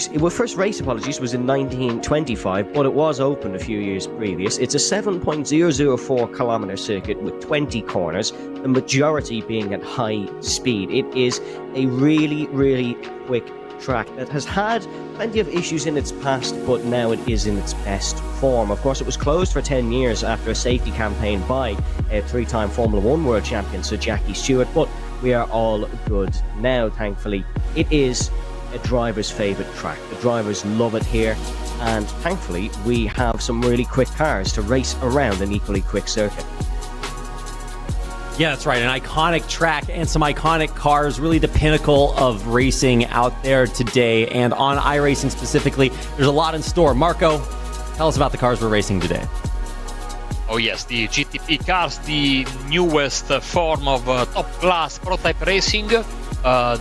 1925, but it was opened a few years previous. It's a 7.004 kilometer circuit with 20 corners, the majority being at high speed. It is a really, really quick track that has had plenty of issues in its past, but now it is in its best form. Of course, it was closed for 10 years after a safety campaign by a 3-time Formula 1 world champion Sir Jackie Stewart, but we are all good now, thankfully. It is a driver's favourite track. The drivers love it here, and thankfully we have some really quick cars to race around an equally quick circuit. Yeah, that's right. An iconic track and some iconic cars, really the pinnacle of racing out there today. And on iRacing specifically, there's a lot in store. Marco, tell us about the cars we're racing today. Oh yes, the GTP cars, the newest form of top-class prototype racing.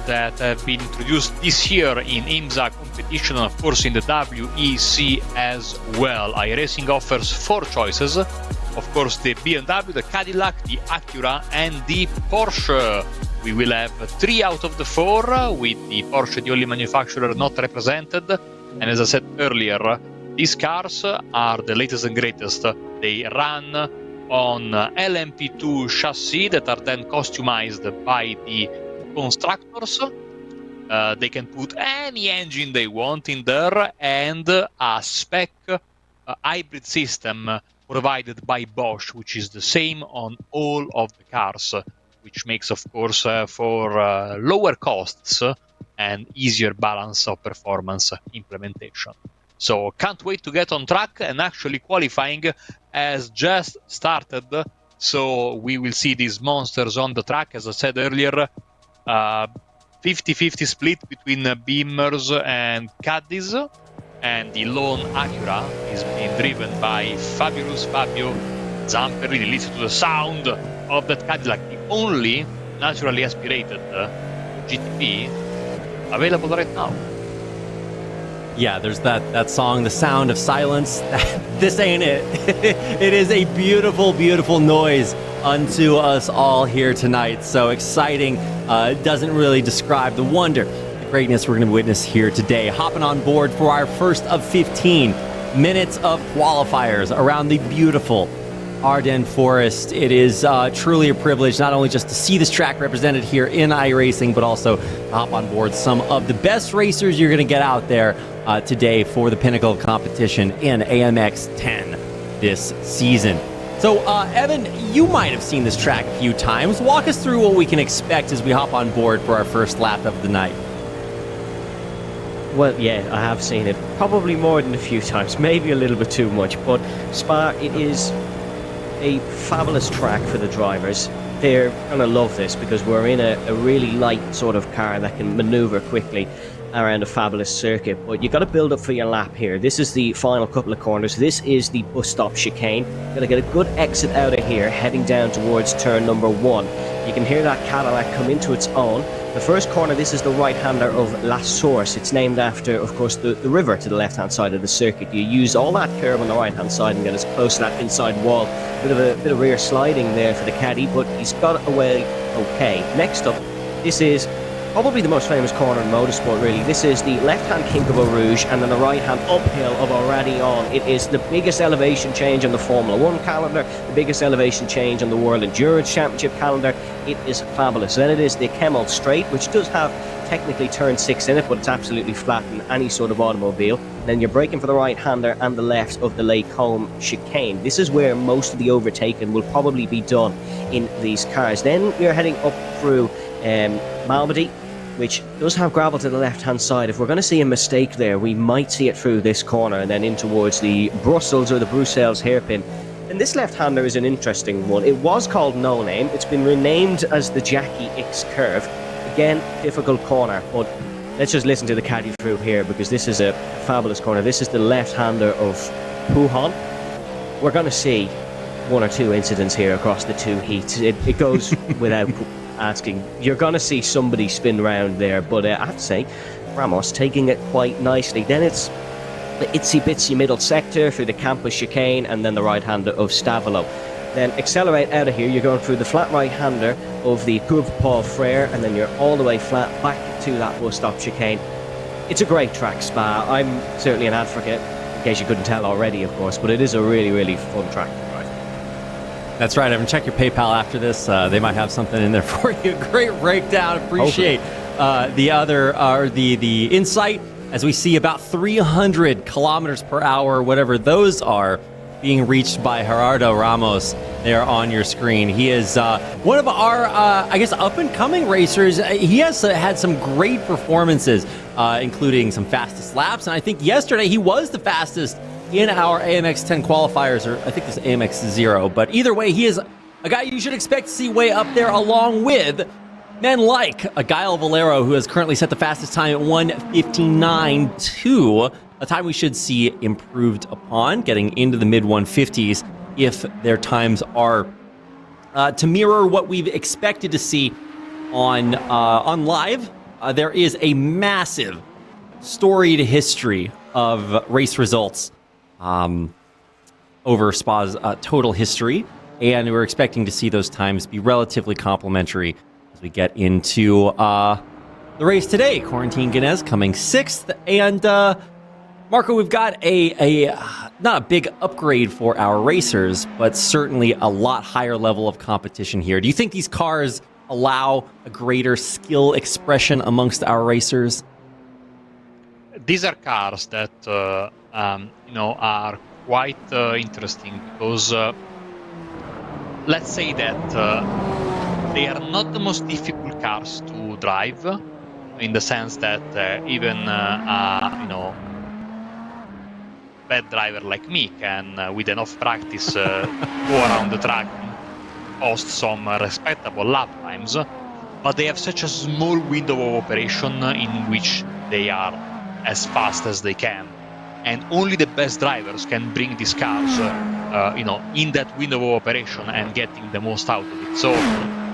that have been introduced this year in IMSA competition and of course in the WEC as well. iRacing offers 4 choices. Of course, the BMW, the Cadillac, the Acura, and the Porsche. We will have 3 out of the 4, with the Porsche the only manufacturer not represented. And as I said earlier, these cars are the latest and greatest. They run on LMP2 chassis that are then customized by the constructors. They can put any engine they want in there, and a spec hybrid system provided by Bosch, which is the same on all of the cars, which makes, of course, for lower costs and easier balance of performance implementation. So can't wait to get on track, and actually qualifying has just started. So we will see these monsters on the track. As I said earlier, 50-50 split between Beamers and Caddies, and the lone Acura is being driven by fabulous Fabio Zamper. Really listen to the sound of that Cadillac, the only naturally aspirated GTP available right now. Yeah, there's that song, The Sound of Silence. This ain't it. It is a beautiful, beautiful noise unto us all here tonight. So exciting. It doesn't really describe the wonder, the greatness we're going to witness here today. Hopping on board for our first of 15 minutes of qualifiers around the beautiful Ardennes Forest. It is truly a privilege not only just to see this track represented here in iRacing, but also to hop on board some of the best racers you're going to get out there today for the pinnacle of competition in AMX 10 this season. So, Evan, you might have seen this track a few times. Walk us through what we can expect as we hop on board for our first lap of the night. Well, yeah, I have seen it. Probably more than a few times, maybe a little bit too much. But Spa, it is a fabulous track for the drivers. They're going to love this because we're in a really light sort of car that can maneuver quickly around a fabulous circuit. But you got to build up for your lap here. This is the final couple of corners. This is the bus stop chicane. Got to get a good exit out of here, heading down towards turn number 1. You can hear that Cadillac come into its own. The first corner, this is the right-hander of La Source. It's named after, of course, the river to the left-hand side of the circuit. You use all that curve on the right-hand side and get as close to that inside wall. Bit of rear sliding there for the caddy, but he's got away okay. Next up, this is probably the most famous corner in motorsport, really. This is the left-hand kink of Eau Rouge and then the right-hand uphill of Auradion. It is the biggest elevation change on the Formula 1 calendar, the biggest elevation change on the World Endurance Championship calendar. It is fabulous. Then it is the Kemmel Straight, which does have technically turn 6 in it, but it's absolutely flat in any sort of automobile. Then you're braking for the right-hander and the left of the Lake Combe chicane. This is where most of the overtaking will probably be done in these cars. Then you're heading up through Malmedy, which does have gravel to the left-hand side. If we're going to see a mistake there, we might see it through this corner and then in towards the Brussels or the Bruxelles hairpin. And this left-hander is an interesting one. It was called No Name. It's been renamed as the Jackie X Curve. Again, difficult corner, but let's just listen to the caddy through here because this is a fabulous corner. This is the left-hander of Pujon. We're going to see 1 or 2 incidents here across the 2 heats. It goes without asking. You're going to see somebody spin round there, but I have to say, Ramos taking it quite nicely. Then it's the itsy-bitsy middle sector through the Campus chicane and then the right-hander of Stavolo. Then accelerate out of here, you're going through the flat right-hander of the Couve Paul Frere, and then you're all the way flat back to that bus stop chicane. It's a great track, Spa. I'm certainly an advocate, in case you couldn't tell already, of course, but it is a really, really fun track. That's right, Evan. Check your PayPal after this. They might have something in there for you. Great breakdown. Appreciate the insight as we see about 300 kilometers per hour, whatever those are, being reached by Gerardo Ramos there on your screen. He is one of our, up-and-coming racers. He has had some great performances, including some fastest laps, and I think yesterday he was the fastest in our AMX 10 qualifiers, or I think it's AMX 0, but either way, he is a guy you should expect to see way up there, along with men like a Gael Valero, who has currently set the fastest time at 1:59.2, a time we should see improved upon, getting into the mid-150s if their times are to mirror what we've expected to see on live, there is a massive storied history of race results over Spa's total history, and we're expecting to see those times be relatively complimentary as we get into the race today. Quarantine Guinness coming 6th, and Marco, we've got a not a big upgrade for our racers, but certainly a lot higher level of competition here. Do you think these cars allow a greater skill expression amongst our racers? These are cars that are quite interesting because let's say that they are not the most difficult cars to drive, in the sense that even bad driver like me can, with enough practice, go around the track and post some respectable lap times. But they have such a small window of operation in which they are as fast as they can, and only the best drivers can bring these cars in that window of operation and getting the most out of it. So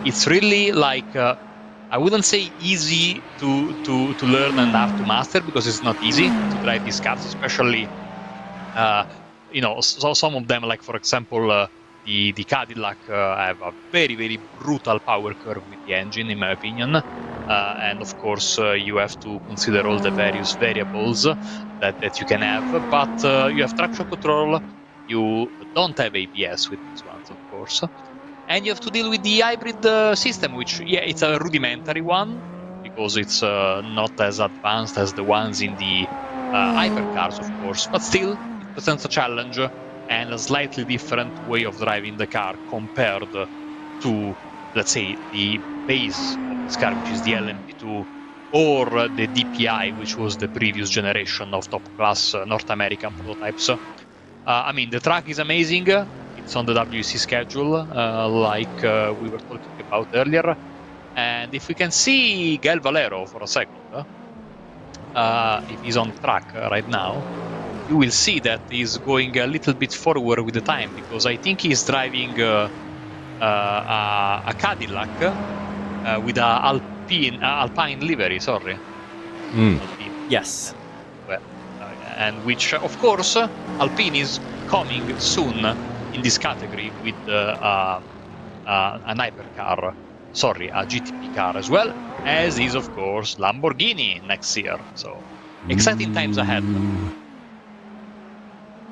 it's really like I wouldn't say easy to learn and hard to master, because it's not easy to drive these cars, especially so some of them, like for example the Cadillac, have a very, very brutal power curve with the engine, in my opinion. And of course, you have to consider all the various variables that you can have. But you have traction control, you don't have ABS with these ones, of course. And you have to deal with the hybrid system, which, yeah, it's a rudimentary one, because it's not as advanced as the ones in the hypercars, of course. But still, it presents a challenge and a slightly different way of driving the car compared to, let's say, the base of this car, which is the LMP2, or the DPI, which was the previous generation of top-class North American prototypes. I mean, the track is amazing. It's on the WEC schedule, like we were talking about earlier. And if we can see Gael Valero for a second, if he's on track right now, you will see that he's going a little bit forward with the time, because I think he's driving a Cadillac with a Alpine livery, sorry. Alpine. Yes. Well, and which, of course, Alpine is coming soon in this category with an hypercar, sorry, a GTP car as well, as is, of course, Lamborghini next year. So, exciting times ahead.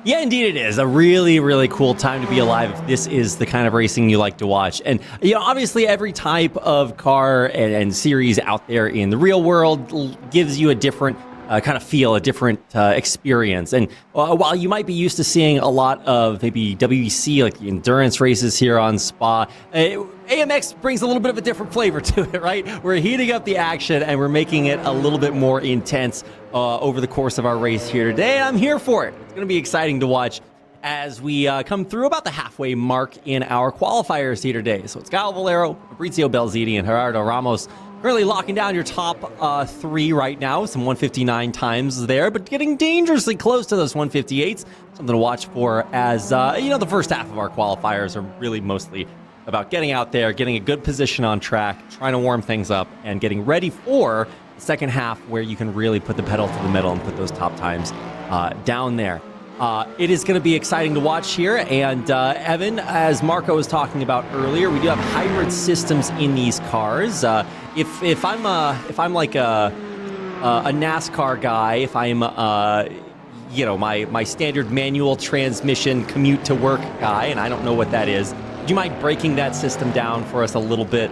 Yeah, indeed it is. A really, really cool time to be alive if this is the kind of racing you like to watch. And, obviously every type of car and series out there in the real world gives you a different kind of feel, a different experience. And while you might be used to seeing a lot of maybe WEC, like the endurance races here on Spa, AMX brings a little bit of a different flavor to it, right? We're heating up the action and we're making it a little bit more intense over the course of our race here today. I'm here for it. It's going to be exciting to watch as we come through about the halfway mark in our qualifiers here today. So it's Gael Valero, Fabrizio Belziti, and Gerardo Ramos currently locking down your top three right now. Some 159 times there, but getting dangerously close to those 158s. Something to watch for as, the first half of our qualifiers are really mostly about getting out there, getting a good position on track, trying to warm things up, and getting ready for the second half where you can really put the pedal to the metal and put those top times down there. It is going to be exciting to watch here. And Evan, as Marco was talking about earlier, we do have hybrid systems in these cars. If I'm like a NASCAR guy, if I'm my standard manual transmission commute to work guy, and I don't know what that is, would you mind breaking that system down for us a little bit?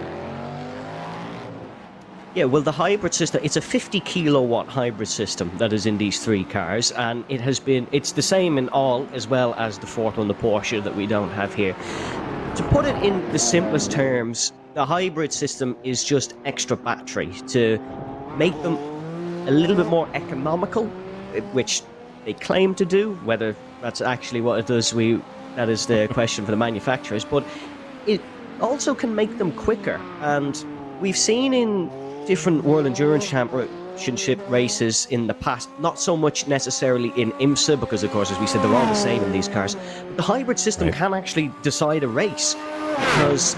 Yeah, well, the hybrid system, it's a 50 kilowatt hybrid system that is in these three cars, and it's the same in all, as well as the fourth one, the Porsche, that we don't have here. To put it in the simplest terms, the hybrid system is just extra battery to make them a little bit more economical, which they claim to do. Whether that's actually what it does, that is the question for the manufacturers, but it also can make them quicker. And we've seen in different World Endurance Championship races in the past, not so much necessarily in IMSA, because of course, as we said, they're all the same in these cars, but the hybrid system can actually decide a race, because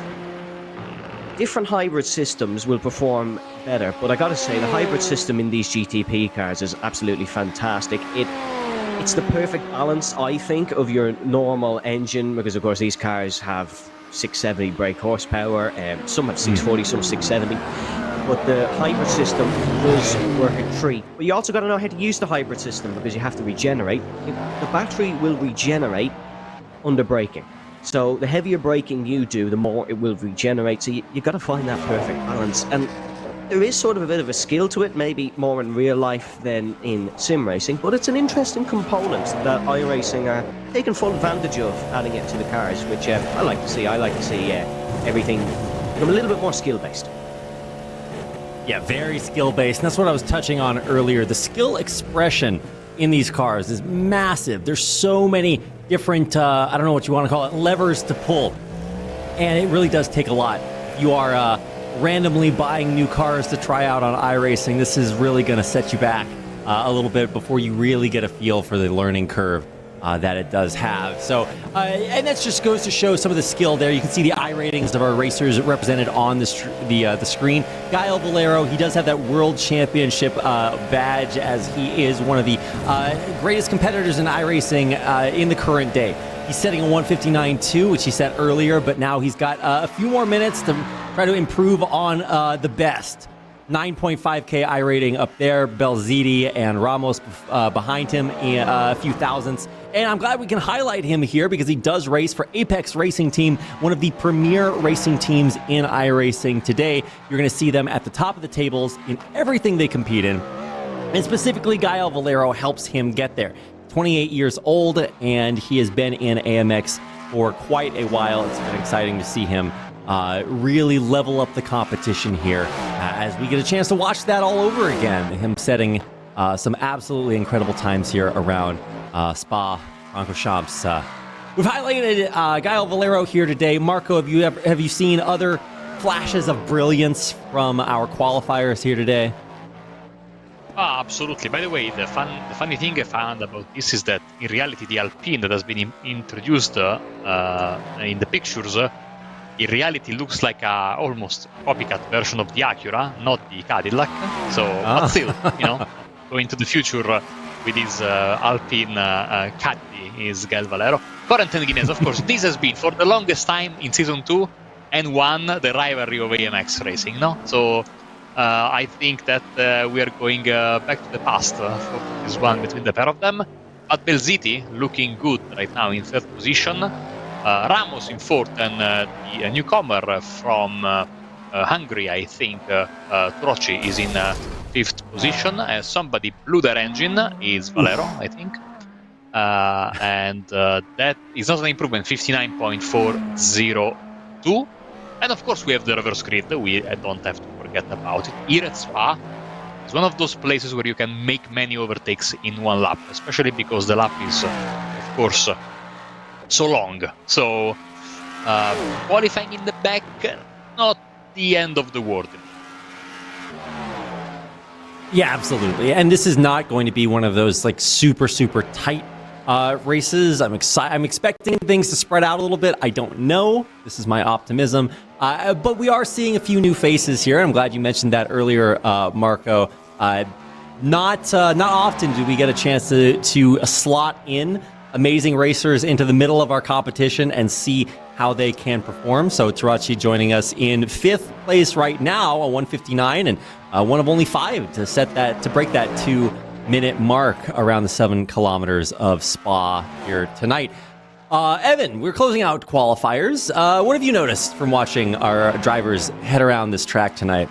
different hybrid systems will perform better, but I gotta say the hybrid system in these GTP cars is absolutely fantastic. It's the perfect balance, I think, of your normal engine, because of course these cars have 670 brake horsepower, some have 640, some 670. But the hybrid system does work a treat. But you also got to know how to use the hybrid system, because you have to regenerate. The battery will regenerate under braking. So the heavier braking you do, the more it will regenerate. So you got to find that perfect balance. And there is sort of a bit of a skill to it, maybe more in real life than in sim racing. But it's an interesting component that iRacing are taking full advantage of, adding it to the cars, which I like to see. I like to see everything become a little bit more skill-based. Yeah, very skill-based. And that's what I was touching on earlier. The skill expression in these cars is massive. There's so many different, I don't know what you want to call it, levers to pull. And it really does take a lot. You are randomly buying new cars to try out on iRacing. This is really going to set you back a little bit before you really get a feel for the learning curve that it does have. So, and that just goes to show some of the skill there. You can see the I ratings of our racers represented on the screen. Gael Valero, he does have that World Championship badge, as he is one of the greatest competitors in iRacing in the current day. He's setting a 159.2, which he set earlier, but now he's got a few more minutes to try to improve on the best. 9.5K I rating up there. Belziti and Ramos behind him in a few thousandths. And I'm glad we can highlight him here because he does race for Apex Racing Team, one of the premier racing teams in iRacing today. You're going to see them at the top of the tables in everything they compete in. And specifically, Gael Valero helps him get there. 28 years old, and he has been in AMX for quite a while. It's been exciting to see him really level up the competition here as we get a chance to watch that all over again. Him setting some absolutely incredible times here around Spa-Francorchamps. We've highlighted Gael Valero here today. Marco, have you seen other flashes of brilliance from our qualifiers here today? Absolutely. By the way, the funny thing I found about this is that in reality the Alpine that has been introduced in the pictures in reality looks like a almost copycat version of the Acura, not the Cadillac. So, but still, going to the future with his Alpine Caddy is Gael Valero. Corentin Guinness, of course, this has been for the longest time in Season 2 and 1 the rivalry of AMX Racing, no? So I think that we are going back to the past for this one between the pair of them. But Belziti looking good right now in third position. Ramos in fourth, and the newcomer from Hungary, I think, Troci, is in fifth position. Somebody blew their engine, is Valero, I think. And that is not an improvement, 59.402. And of course we have the reverse grid, we don't have to forget about it. Here at Spa is one of those places where you can make many overtakes in one lap, especially because the lap is, of course, so long. So qualifying in the back, not the end of the world. Yeah, absolutely. And this is not going to be one of those like super tight races. I'm expecting things to spread out a little bit. I don't know. This is my optimism. But we are seeing a few new faces here. I'm glad you mentioned that earlier, Marco. Not often do we get a chance to slot in amazing racers into the middle of our competition and see how they can perform. So Tarachi joining us in fifth place right now, a 159, and one of only 5 to break that 2-minute mark around the 7 kilometers of Spa here tonight. Evan, we're closing out qualifiers. What have you noticed from watching our drivers head around this track tonight?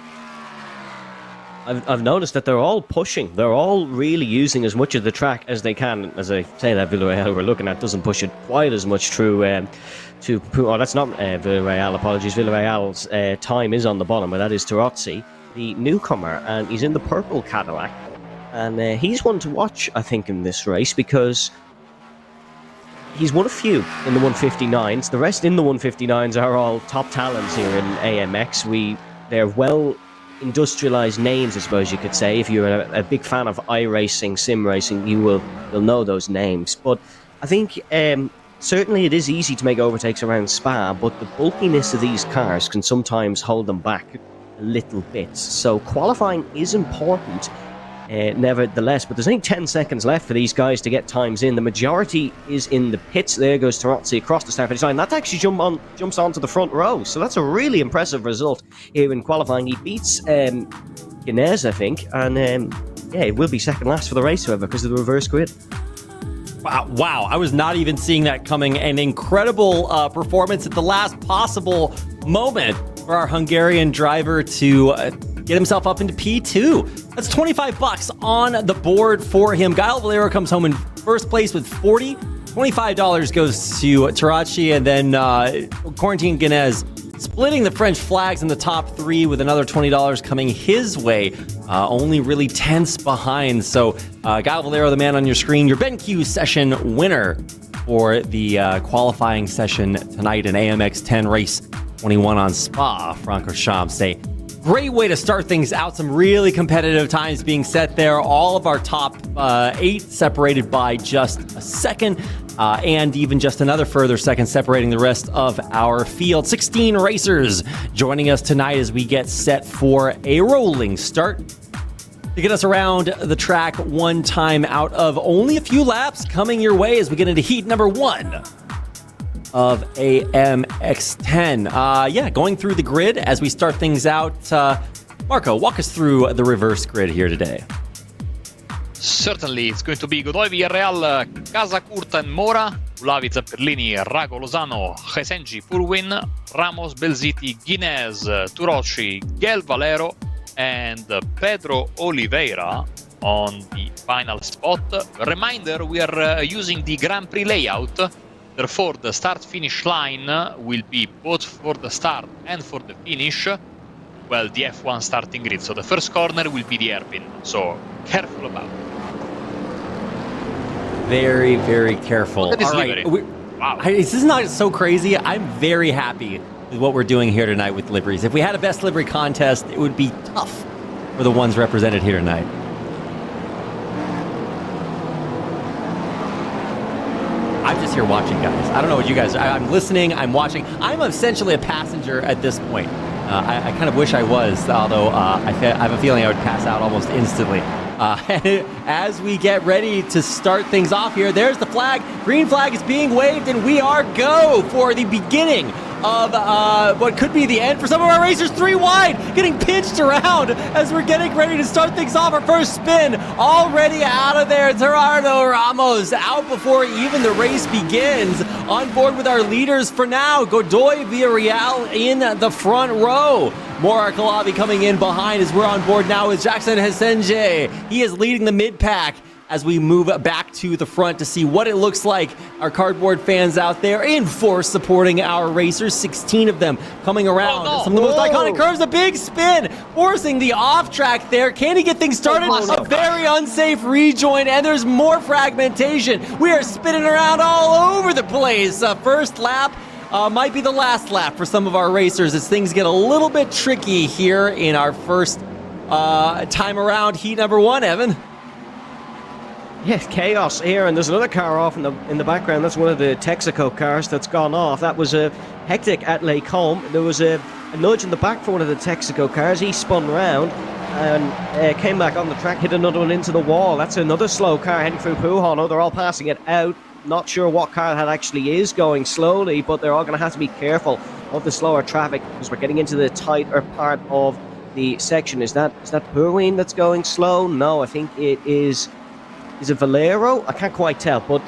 I've noticed that they're all pushing. They're all really using as much of the track as they can. As I say, that Villarreal we're looking at doesn't push it quite as much through that's not Villarreal, apologies. Villarreal's time is on the bottom, but that is Tarozzi, the newcomer, and he's in the purple Cadillac. And he's one to watch, I think, in this race, because he's one of few in the 159s. The rest in the 159s are all top talents here in AMX. They're well industrialized names, I suppose you could say. If you're a big fan of iRacing, sim racing, you'll know those names. But I think certainly it is easy to make overtakes around Spa, but the bulkiness of these cars can sometimes hold them back a little bit. So qualifying is important, nevertheless, but there's only 10 seconds left for these guys to get times in. The majority is in the pits. There goes Tarazzi across the start finish line. That actually jumps onto the front row, so that's a really impressive result here in qualifying. He beats Guinness, I think, and yeah, it will be second last for the race, however, because of the reverse grid. Wow, I was not even seeing that coming. An incredible performance at the last possible moment for our Hungarian driver to get himself up into P2. That's $25 on the board for him. Gael Valero comes home in first place with 40. $25 goes to Tarazzi, and then Quarantine Guinness splitting the French flags in the top three with another $20 coming his way, only really tenths behind. So Gael Valero, the man on your screen, your BenQ session winner for the qualifying session tonight in AMX 10 race 21 on Spa-Francorchamps. Great way to start things out. Some really competitive times being set there. All of our top 8 separated by just a second, and even just another further second separating the rest of our field. 16 racers joining us tonight as we get set for a rolling start to get us around the track one time out of only a few laps coming your way as we get into heat number 1 of AMX 10. Going through the grid as we start things out. Marco, walk us through the reverse grid here today. Certainly, it's going to be Godoy, Villarreal, Casa Curta and Mora, Ulavi, Zappellini, Rago, Lozano, Hesengi, Purwin, Ramos, Belziti, Guinness, Turocci, Gael Valero, and Pedro Oliveira on the final spot. Reminder, we are using the Grand Prix layout. Therefore, the start-finish line will be both for the start and for the finish, well, the F1 starting grid. So the first corner will be the hairpin, so careful about it. Very, very careful. Look at this All livery. right. Wow. This is not so crazy. I'm very happy with what we're doing here tonight with liveries. If we had a best livery contest, it would be tough for the ones represented here tonight. I'm just here watching, guys. I don't know what you guys are. I'm listening. I'm watching. I'm essentially a passenger at this point. I kind of wish I was, although I have a feeling I would pass out almost instantly. As we get ready to start things off here, there's the flag. Green flag is being waved, and we are go for the beginning of what could be the end for some of our racers. 3 wide, getting pitched around as we're getting ready to start things off. Our first spin already out of there. Gerardo Ramos out before even the race begins. On board with our leaders for now. Godoy, Villarreal in the front row. Mora Kalavi coming in behind as we're on board now with Jackson Hesenje. He is leading the mid-pack as we move back to the front to see what it looks like. Our cardboard fans out there in force supporting our racers, 16 of them coming around. Some of the most iconic curves, a big spin, forcing the off track there. Can he get things started? A very unsafe rejoin, and there's more fragmentation. We are spinning around all over the place. First lap might be the last lap for some of our racers as things get a little bit tricky here in our first time around heat number 1, Evan. Yes, chaos here, and there's another car off in the background. That's one of the Texaco cars that's gone off. That was a hectic at Lake Holm. There was a nudge in the back for one of the Texaco cars. He spun round and came back on the track, hit another one into the wall. That's another slow car heading through Pujon. Oh, they're all passing it out. Not sure what car that actually is going slowly, but they're all going to have to be careful of the slower traffic because we're getting into the tighter part of the section. Is that Purwin that's going slow? No, I think it is. Is it Valero? I can't quite tell, but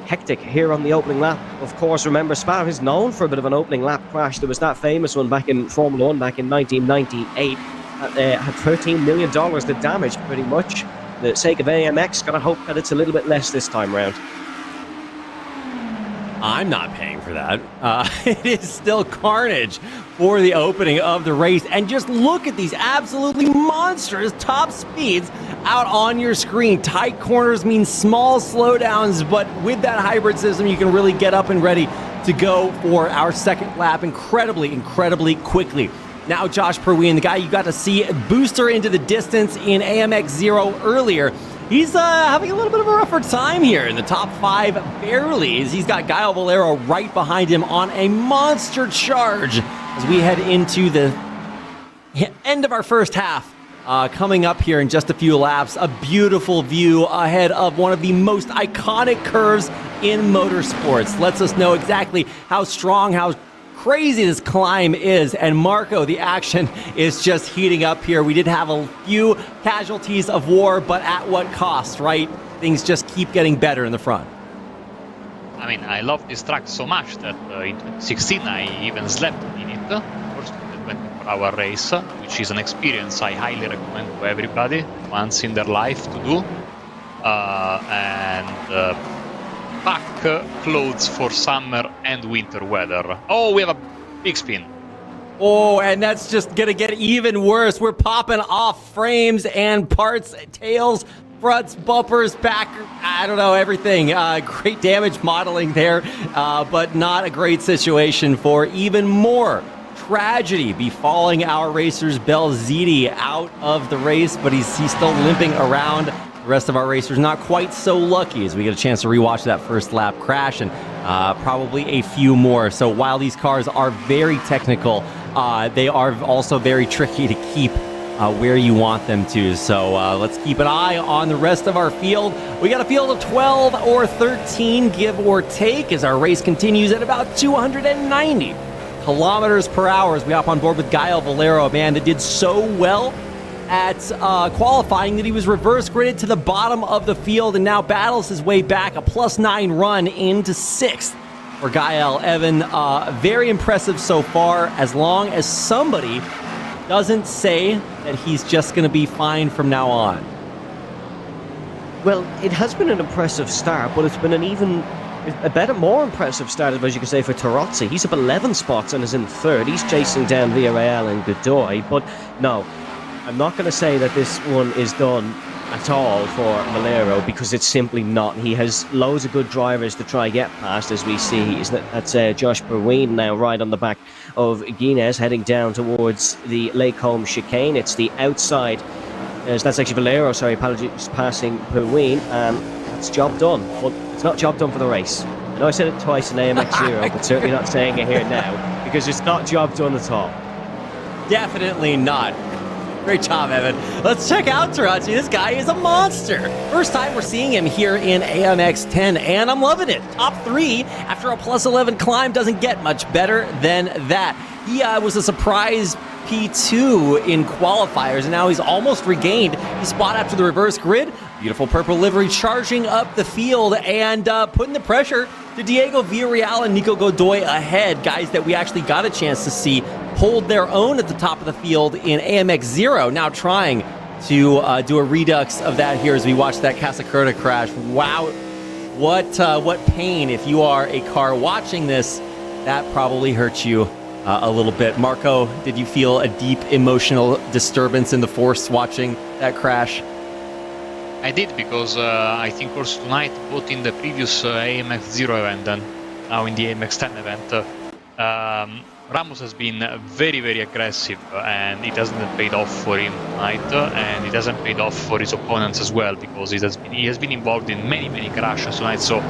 hectic here on the opening lap. Of course, remember, Spa is known for a bit of an opening lap crash. There was that famous one back in Formula 1 back in 1998. Had $13 million to damage, pretty much. For the sake of AMX, gotta hope that it's a little bit less this time round. I'm not paying for that. It is still carnage for the opening of the race. And just look at these absolutely monstrous top speeds out on your screen. Tight corners mean small slowdowns, but with that hybrid system, you can really get up and ready to go for our second lap incredibly, incredibly quickly. Now Josh Purwin, the guy you got to see booster into the distance in AMX 0 earlier, He's having a little bit of a rougher time here in the top 5 barely, as he's got Gaio Valero right behind him on a monster charge as we head into the end of our first half. Coming up here in just a few laps, a beautiful view ahead of one of the most iconic curves in motorsports. Lets us know exactly how strong, how crazy this climb is. And Marco, the action is just heating up here. We did have a few casualties of war, but at what cost, right? Things just keep getting better in the front. I mean, I love this track so much that in 2016 I even slept in it. First, the 24-hour race, which is an experience I highly recommend to everybody once in their life to do. And pack clothes for summer and winter weather. Oh, we have a big spin. Oh, and that's just gonna get even worse. We're popping off frames and parts, tails, fronts, bumpers, back, I don't know, everything. Great damage modeling there, but not a great situation for even more tragedy befalling our racers. Belziti out of the race, but he's still limping around. The rest of our racers not quite so lucky as we get a chance to rewatch that first lap crash, and probably a few more. So while these cars are very technical, they are also very tricky to keep where you want them to. So let's keep an eye on the rest of our field. We got a field of 12 or 13, give or take, as our race continues at about 290 kilometers per hour as we hop on board with Gaio Valero, a man that did so well at qualifying that he was reverse gridded to the bottom of the field and now battles his way back, a +9 run into 6th for Gael. Evan, very impressive so far, as long as somebody doesn't say that he's just going to be fine from now on. Well, it has been an impressive start, but it's been a better, more impressive start, as you can say, for Tarozzi. He's up 11 spots and is in 3rd. He's chasing down Villarreal and Godoy, but no, I'm not going to say that this one is done at all for Valero, because it's simply not. He has loads of good drivers to try get past, as we see. That's Josh Berween now right on the back of Guinness, heading down towards the Lake Holme chicane. It's the outside. That's actually Valero, sorry, apologies, passing Berween, and that's job done. But it's not job done for the race. I know I said it twice in AMX 0, but certainly not saying it here now, because it's not job done at all. Definitely not. Great job, Evan. Let's check out Tarozzi. This guy is a monster. First time we're seeing him here in AMX 10, and I'm loving it. Top 3 after a +11 climb doesn't get much better than that. He was a surprise P2 in qualifiers, and now he's almost regained his spot after the reverse grid. Beautiful purple livery charging up the field and putting the pressure to Diego Villarreal and Nico Godoy ahead. Guys that we actually got a chance to see hold their own at the top of the field in AMX 0, now trying to do a redux of that here as we watch that Casa Curta crash. Wow, what pain. If you are a car watching this, that probably hurts you a little bit. Marco, did you feel a deep emotional disturbance in the force watching that crash? I did, because I think also tonight, both in the previous AMX 0 event and now in the AMX 10 event, Ramos has been very, very aggressive, and it hasn't paid off for him tonight, and it hasn't paid off for his opponents as well, because he has been involved in many, many crashes tonight. So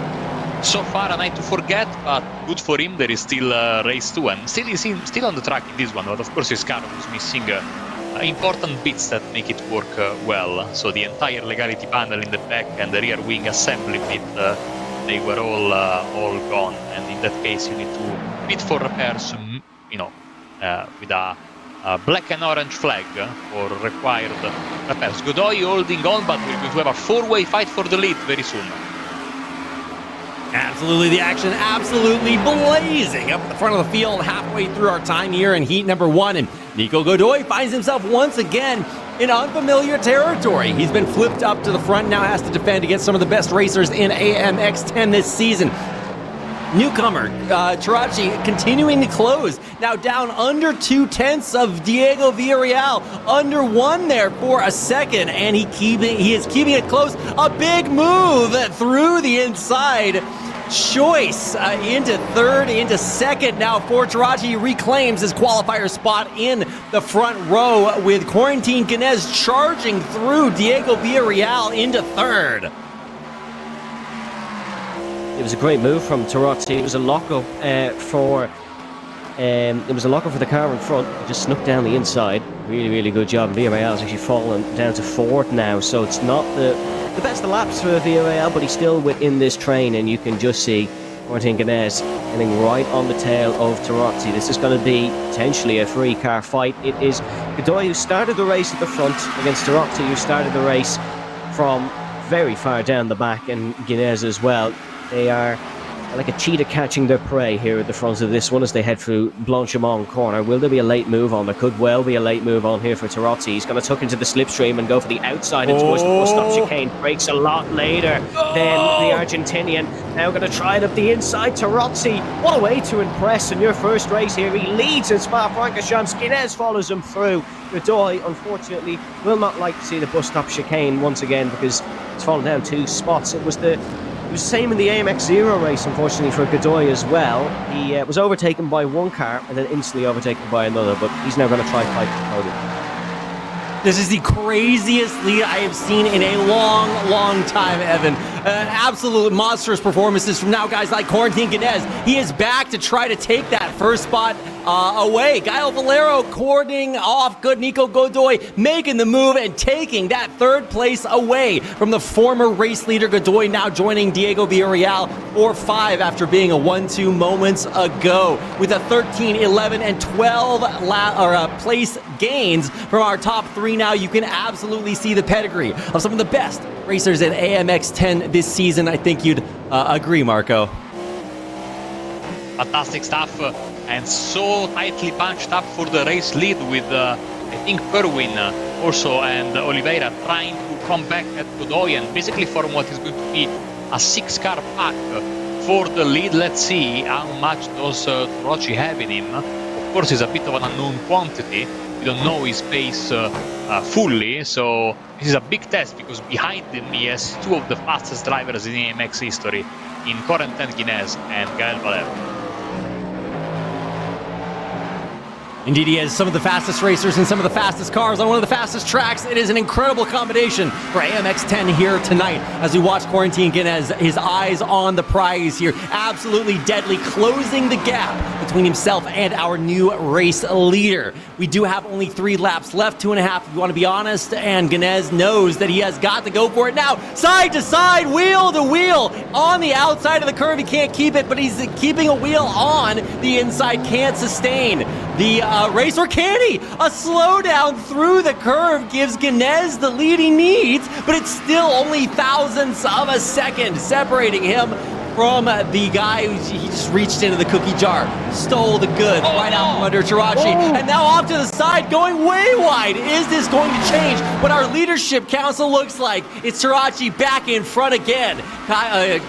far a night to forget, but good for him. There is still race 2, and still on the track in this one, but of course his car was missing important bits that make it work well. So the entire legality panel in the back and the rear wing assembly bit, they were all gone, and in that case you need to bid for repairs, with a black and orange flag for required repairs. Godoy holding on, but we're going to have a 4-way fight for the lead very soon. Absolutely, the action absolutely blazing up at the front of the field halfway through our time here in heat number 1, and Nico Godoy finds himself once again in unfamiliar territory. He's been flipped up to the front, now has to defend against some of the best racers in AMX 10 this season. Newcomer, Tarozzi, continuing to close, now down under 2/10 of Diego Villarreal, under 1 there for a second, and he is keeping it close. A big move through the inside choice into third, into second. Now Fortunato reclaims his qualifier spot in the front row with Quarantine Ganez charging through Diego Villarreal into third. It was a great move from Tarazzi. It was a lock-up for the car in front. It just snuck down the inside. Really, really good job. Villarreal's actually fallen down to fourth now, so it's not the best of laps for Villarreal, but he's still within this train, and you can just see Martin Ganez getting right on the tail of Tarazzi. This is going to be potentially a free car fight. It is Godoy who started the race at the front against Tarazzi, who started the race from very far down the back, and Ganez as well. They are like a cheetah catching their prey here at the front of this one as they head through Blanchimont corner. Will there be a late move on? There could well be a late move on here for Tarazzi. He's going to tuck into the slipstream and go for the outside and towards the bus stop chicane. Breaks a lot later than the Argentinian. Now going to try it up the inside. Tarazzi, what a way to impress in your first race here. He leads in Spa-Francorchamps. Ganez follows him through. Godoy, unfortunately, will not like to see the bus stop chicane once again because it's fallen down 2 spots. It was the same in the AMX Zero race, unfortunately, for Godoy as well. He was overtaken by one car and then instantly overtaken by another, but he's now going to try fight the podium. This is the craziest lead I have seen in a long, long time, Evan. Absolute monstrous performances from now guys like Quarantine Ganez. He is back to try to take that first spot away. Gael Valero cording off good Nico Godoy, making the move and taking that third place away from the former race leader Godoy, now joining Diego Villarreal for 5 after being a 1-2 moments ago. With a 13, 11, and 12 place gains from our top 3 now, you can absolutely see the pedigree of some of the best racers in AMX 10 this season. I think you'd agree, Marco. Fantastic stuff, and so tightly bunched up for the race lead with, I think, Perwin also and Oliveira trying to come back at Godoy and basically form what is going to be a 6-car pack for the lead. Let's see how much does Tarazzi have in him. Of course, he's a bit of an unknown quantity. We don't know his pace fully, so this is a big test because behind him he has 2 of the fastest drivers in AMX history in Quarantine Ganez and Gael Valero. Indeed, he has some of the fastest racers and some of the fastest cars on one of the fastest tracks. It is an incredible combination for AMX 10 here tonight as we watch Quarantine Ganez, his eyes on the prize here. Absolutely deadly, closing the gap between himself and our new race leader. We do have only 3 laps left, 2.5 if you want to be honest, and Ganez knows that he has got to go for it now. Side to side, wheel to wheel, on the outside of the curve. He can't keep it, but he's keeping a wheel on the inside, can't sustain the race, or can he? A slowdown through the curve gives Ganez the lead he needs, but it's still only thousandths of a second separating him from the guy who he just reached into the cookie jar, stole the goods right out from under Tarazzi, and now off to the side, going way wide. Is this going to change what our leadership council looks like? It's Tarazzi back in front again.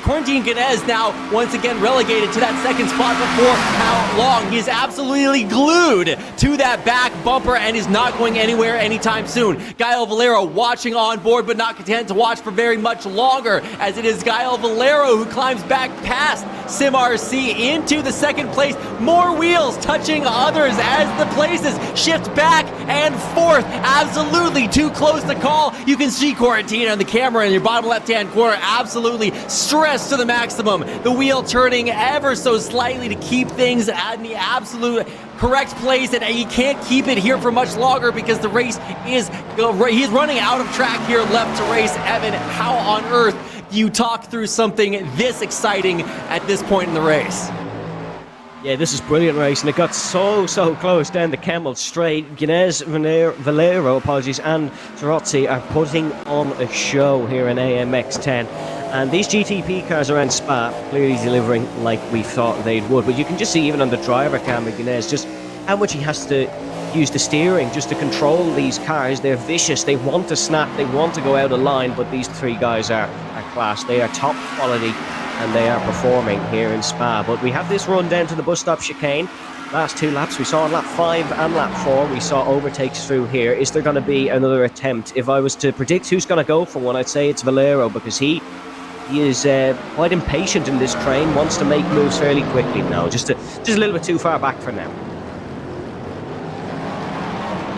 Quarantine Ganez now once again relegated to that second spot before how long? He is absolutely glued to that back bumper and is not going anywhere anytime soon. Gael Valero watching on board, but not content to watch for very much longer, as it is Gael Valero who climbs back past SimRC into the second place. More wheels touching others as the places shift back and forth. Absolutely too close to call. You can see Quarantine on the camera in your bottom left-hand corner. Absolutely stressed to the maximum. The wheel turning ever so slightly to keep things at the absolute correct place, and he can't keep it here for much longer because the race is he's running out of track here left to race. Evan, how on earth you talk through something this exciting at this point in the race? Yeah, this is brilliant race, and it got so close down the Kemmel straight. Ganez, Valero, and Tarazzi are putting on a show here in AMX 10. And these GTP cars around Spa clearly delivering like we thought they would. But you can just see even on the driver cam with Ganez just how much he has to use the steering just to control these cars. They're vicious, they want to snap, they want to go out of line, but these 3 guys are class. They are top quality and they are performing here in Spa. But we have this run down to the bus stop chicane. Last 2 laps we saw on lap 5 and lap 4 we saw overtakes through here. Is there going to be another attempt? If I was to predict who's going to go for one, I'd say it's Valero, because he He is quite impatient in this train, wants to make moves fairly quickly. No, just a little bit too far back for now.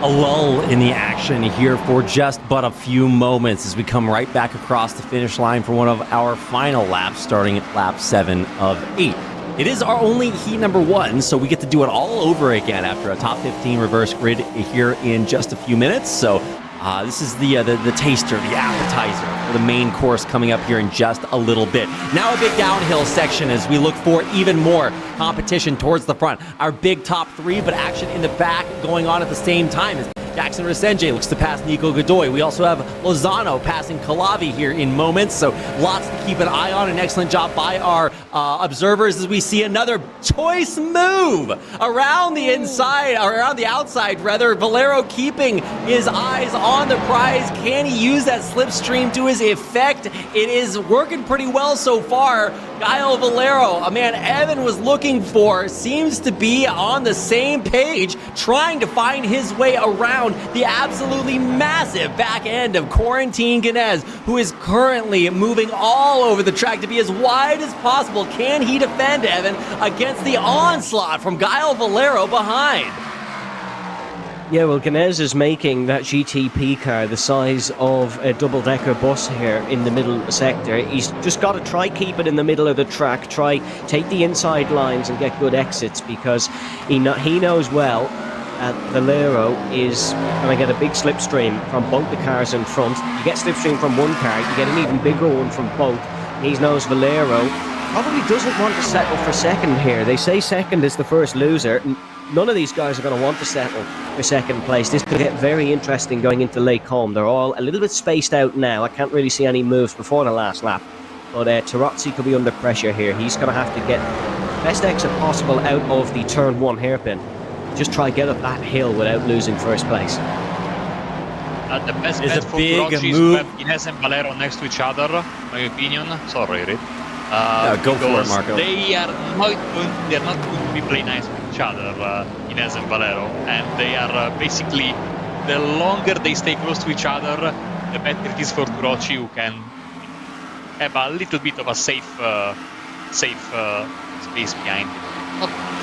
A lull in the action here for just but a few moments as we come right back across the finish line for one of our final laps, starting at lap 7 of 8. It is our only heat number 1, so we get to do it all over again after a top 15 reverse grid here in just a few minutes. So this is the taster, the appetizer for the main course coming up here in just a little bit. Now a big downhill section as we look for even more competition towards the front. Our big top 3, but action in the back going on at the same time as Jackson Resenje looks to pass Nico Godoy. We also have Lozano passing Calavi here in moments, so lots to keep an eye on. An excellent job by our observers as we see another choice move around the inside, or around the outside rather. Valero keeping his eyes on the prize. Can he use that slipstream to his effect? It is working pretty well so far. Gael Valero, a man Evan was looking for, seems to be on the same page, trying to find his way around the absolutely massive back end of Quarantine Ganez, who is currently moving all over the track to be as wide as possible. Can he defend, Evan, against the onslaught from Gael Valero behind? Yeah, well, Ganez is making that GTP car the size of a double-decker bus here in the middle sector. He's just got to try keep it in the middle of the track, try take the inside lines and get good exits, because he knows well that Valero is going to get a big slipstream from both the cars in front. You get slipstream from one car, you get an even bigger one from both. He knows Valero probably doesn't want to settle for second here. They say second is the first loser. None of these guys are going to want to settle for second place. This could get very interesting going into Lake Holm. They're all a little bit spaced out now. I can't really see any moves before the last lap. But Tarozzi could be under pressure here. He's going to have to get the best exit possible out of the turn 1 hairpin. Just try get up that hill without losing first place. The best Is bet a for big Tarozzi is move. to have Ines and Valero next to each other, my opinion. Sorry, Reed. Go for it, Marco. They are not going to be playing nice with each other, Ines and Valero, and they are basically, the longer they stay close to each other, the better it is for Tarozzi, who can have a little bit of a safe space behind him. Not much.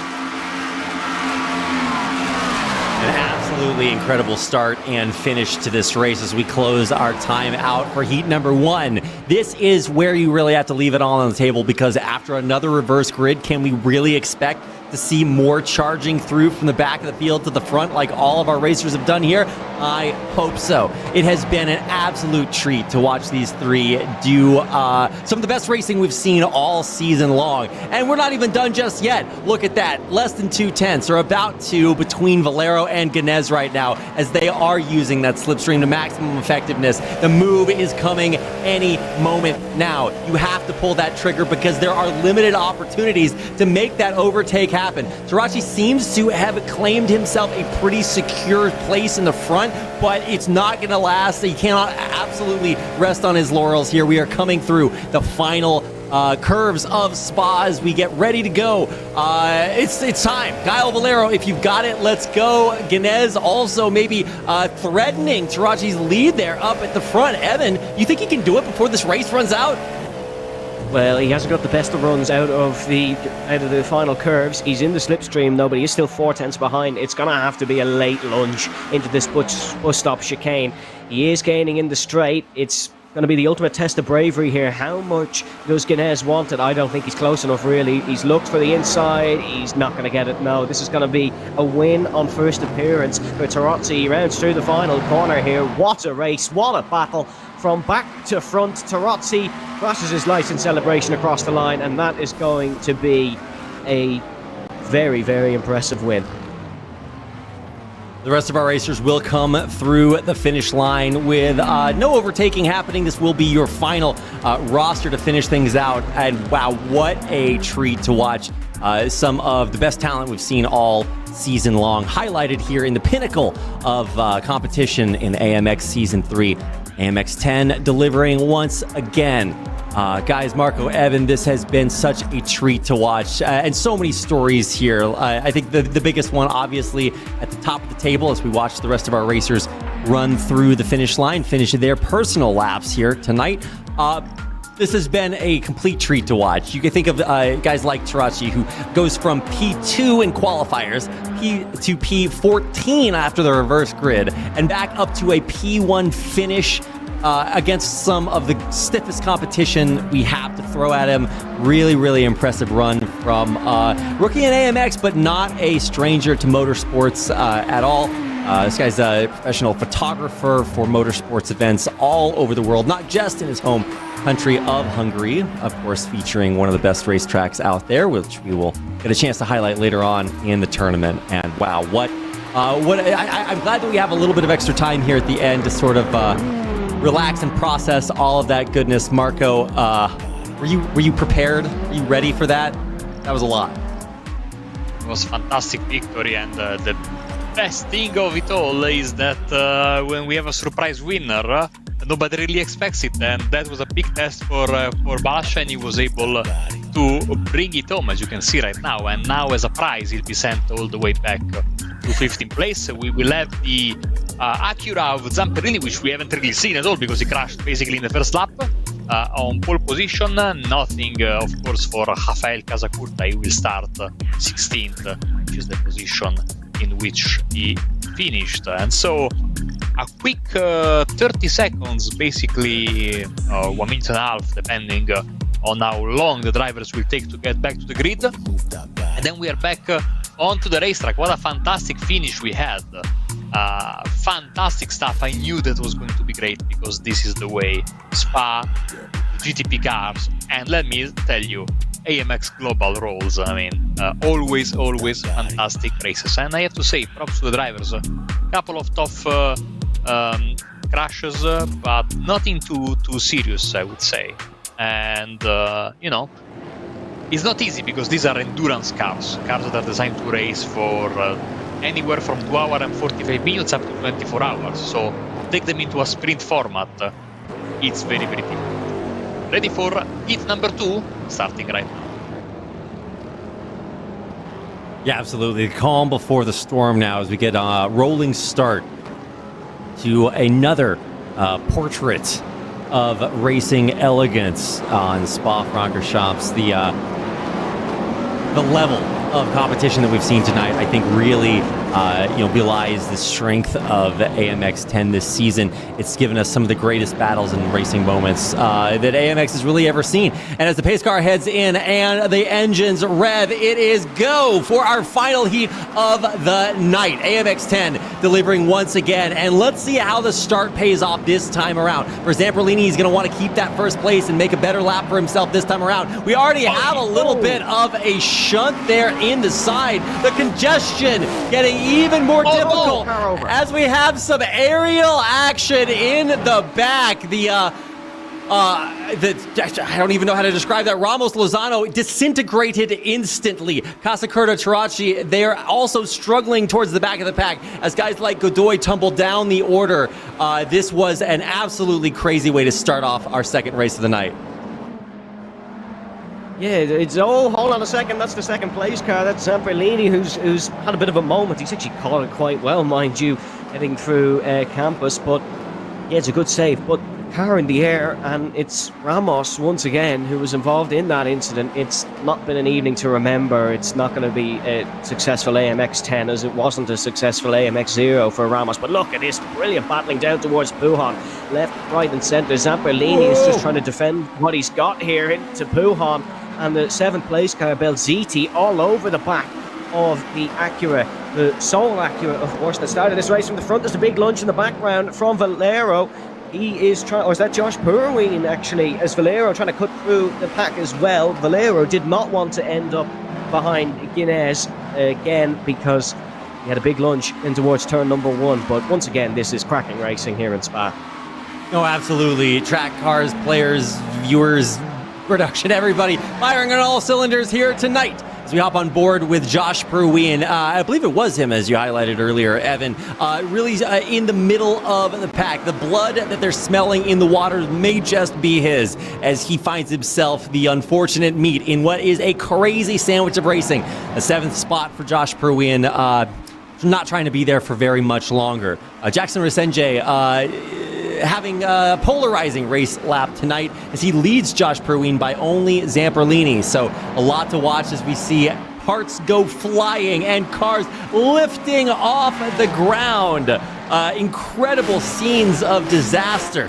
An absolutely incredible start and finish to this race as we close our time out for heat number 1. This is where you really have to leave it all on the table, because after another reverse grid, can we really expect to see more charging through from the back of the field to the front like all of our racers have done here? I hope so. It has been an absolute treat to watch these three do some of the best racing we've seen all season long. And we're not even done just yet. Look at that. Less than 2/10 or about 2 between Valero and Ganez right now, as they are using that slipstream to maximum effectiveness. The move is coming any moment now. You have to pull that trigger because there are limited opportunities to make that overtake happen. Tarozzi seems to have claimed himself a pretty secure place in the front, but it's not going to last. He cannot absolutely rest on his laurels here. We are coming through the final curves of Spa as we get ready to go. It's time. Gael Valero, if you've got it, let's go. Ganez also maybe threatening Tarozzi's lead there up at the front. Evan, you think he can do it before this race runs out? Well, he hasn't got the best of runs out of the final curves. He's in the slipstream though, but he is still 4/10 behind. It's going to have to be a late lunge into this bus stop chicane. He is gaining in the straight. It's going to be the ultimate test of bravery here. How much does Ganez want it? I don't think he's close enough, really. He's looked for the inside. He's not going to get it. No, this is going to be a win on first appearance for Tarozzi. He rounds through the final corner here. What a race. What a battle. From back to front, Tarozzi flashes his lights in celebration across the line, and that is going to be a very, very impressive win. The rest of our racers will come through the finish line with no overtaking happening. This will be your final roster to finish things out. And wow, what a treat to watch. Some of the best talent we've seen all season long, highlighted here in the pinnacle of competition in AMX Season 3. AMX 10 delivering once again. Guys, Marco, Evan, this has been such a treat to watch, and so many stories here. I think the biggest one, obviously, at the top of the table as we watch the rest of our racers run through the finish line, finish their personal laps here tonight. this has been a complete treat to watch. You can think of guys like Tarachi, who goes from P2 in qualifiers to P14 after the reverse grid, and back up to a P1 finish against some of the stiffest competition we have to throw at him. Really, really impressive run from rookie in AMX, but not a stranger to motorsports at all. This guy's a professional photographer for motorsports events all over the world, not just in his home country of Hungary, of course, featuring one of the best racetracks out there, which we will get a chance to highlight later on in the tournament. And wow, I'm glad that we have a little bit of extra time here at the end to sort of relax and process all of that goodness. Marco, were you prepared? Were you ready for that? That was a lot. It was a fantastic victory, and the best thing of it all is that when we have a surprise winner, nobody really expects it, and that was a big test for Balasha, and he was able to bring it home, as you can see right now. And now, as a prize, he'll be sent all the way back to 15th place. We will have the Acura of Zamperini, which we haven't really seen at all because he crashed basically in the first lap on pole position. Nothing, of course, for Rafael Casacuta. He will start 16th, which is the position in which he finished. And so a quick 30 seconds, basically 1 minute and a half, depending on how long the drivers will take to get back to the grid. And then we are back onto the racetrack. What a fantastic finish we had. Fantastic stuff. I knew that was going to be great because this is the way Spa, GTP cars, and let me tell you, AMX Global rolls. I mean, always fantastic races. And I have to say, props to the drivers. A couple of tough crashes, but nothing too serious, I would say. And it's not easy because these are endurance cars that are designed to race for anywhere from 2 hours and 45 minutes up to 24 hours. So take them into a sprint format. It's very difficult. Ready for heat number 2, starting right now. Yeah, absolutely. The calm before the storm now as we get a rolling start to another portrait of racing elegance on Spa-Francorchamps. The level of competition that we've seen tonight, I think, really belies the strength of AMX 10 this season. It's given us some of the greatest battles and racing moments that AMX has really ever seen. And as the pace car heads in and the engines rev, it is go for our final heat of the night. AMX 10 delivering once again. And let's see how the start pays off this time around. For Zamperlini, he's going to want to keep that first place and make a better lap for himself this time around. We already have a little bit of a shunt there in the side. The congestion getting even more difficult as we have some aerial action in the back. I don't even know how to describe that. Ramos Lozano disintegrated instantly. Casacuta, Tarachi, they're also struggling towards the back of the pack as guys like Godoy tumble down the order. This was an absolutely crazy way to start off our second race of the night. Yeah, hold on a second, that's the second place car. That's Zamperlini, who's had a bit of a moment. He's actually caught it quite well, mind you, heading through campus. But yeah, it's a good save. But car in the air, and it's Ramos once again who was involved in that incident. It's not been an evening to remember. It's not going to be a successful AMX 10 as it wasn't a successful AMX 0 for Ramos. But look at this brilliant battling down towards Pujon, left, right and centre. Zamperlini is just trying to defend what he's got here into Pujon, and the 7th place car Belziti all over the back of the Acura, the sole Acura, of course, that started this race from the front. There's a big lunge in the background from Valero. He is trying, or is that Josh Purween actually, as Valero trying to cut through the pack as well. Valero did not want to end up behind Guinness again because he had a big lunge in towards turn number 1. But once again, this is cracking racing here in Spa. No, absolutely. Track cars, players, viewers, production, everybody firing on all cylinders here tonight as we hop on board with Josh Purween. I believe it was him, as you highlighted earlier, Evan. Really in the middle of the pack. The blood that they're smelling in the water may just be his, as he finds himself the unfortunate meat in what is a crazy sandwich of racing. A 7th spot for Josh Purween. Not trying to be there for very much longer. Jackson Resenge, having a polarizing race lap tonight as he leads Josh Perween by only Zamperlini. So a lot to watch as we see parts go flying and cars lifting off the ground. Incredible scenes of disaster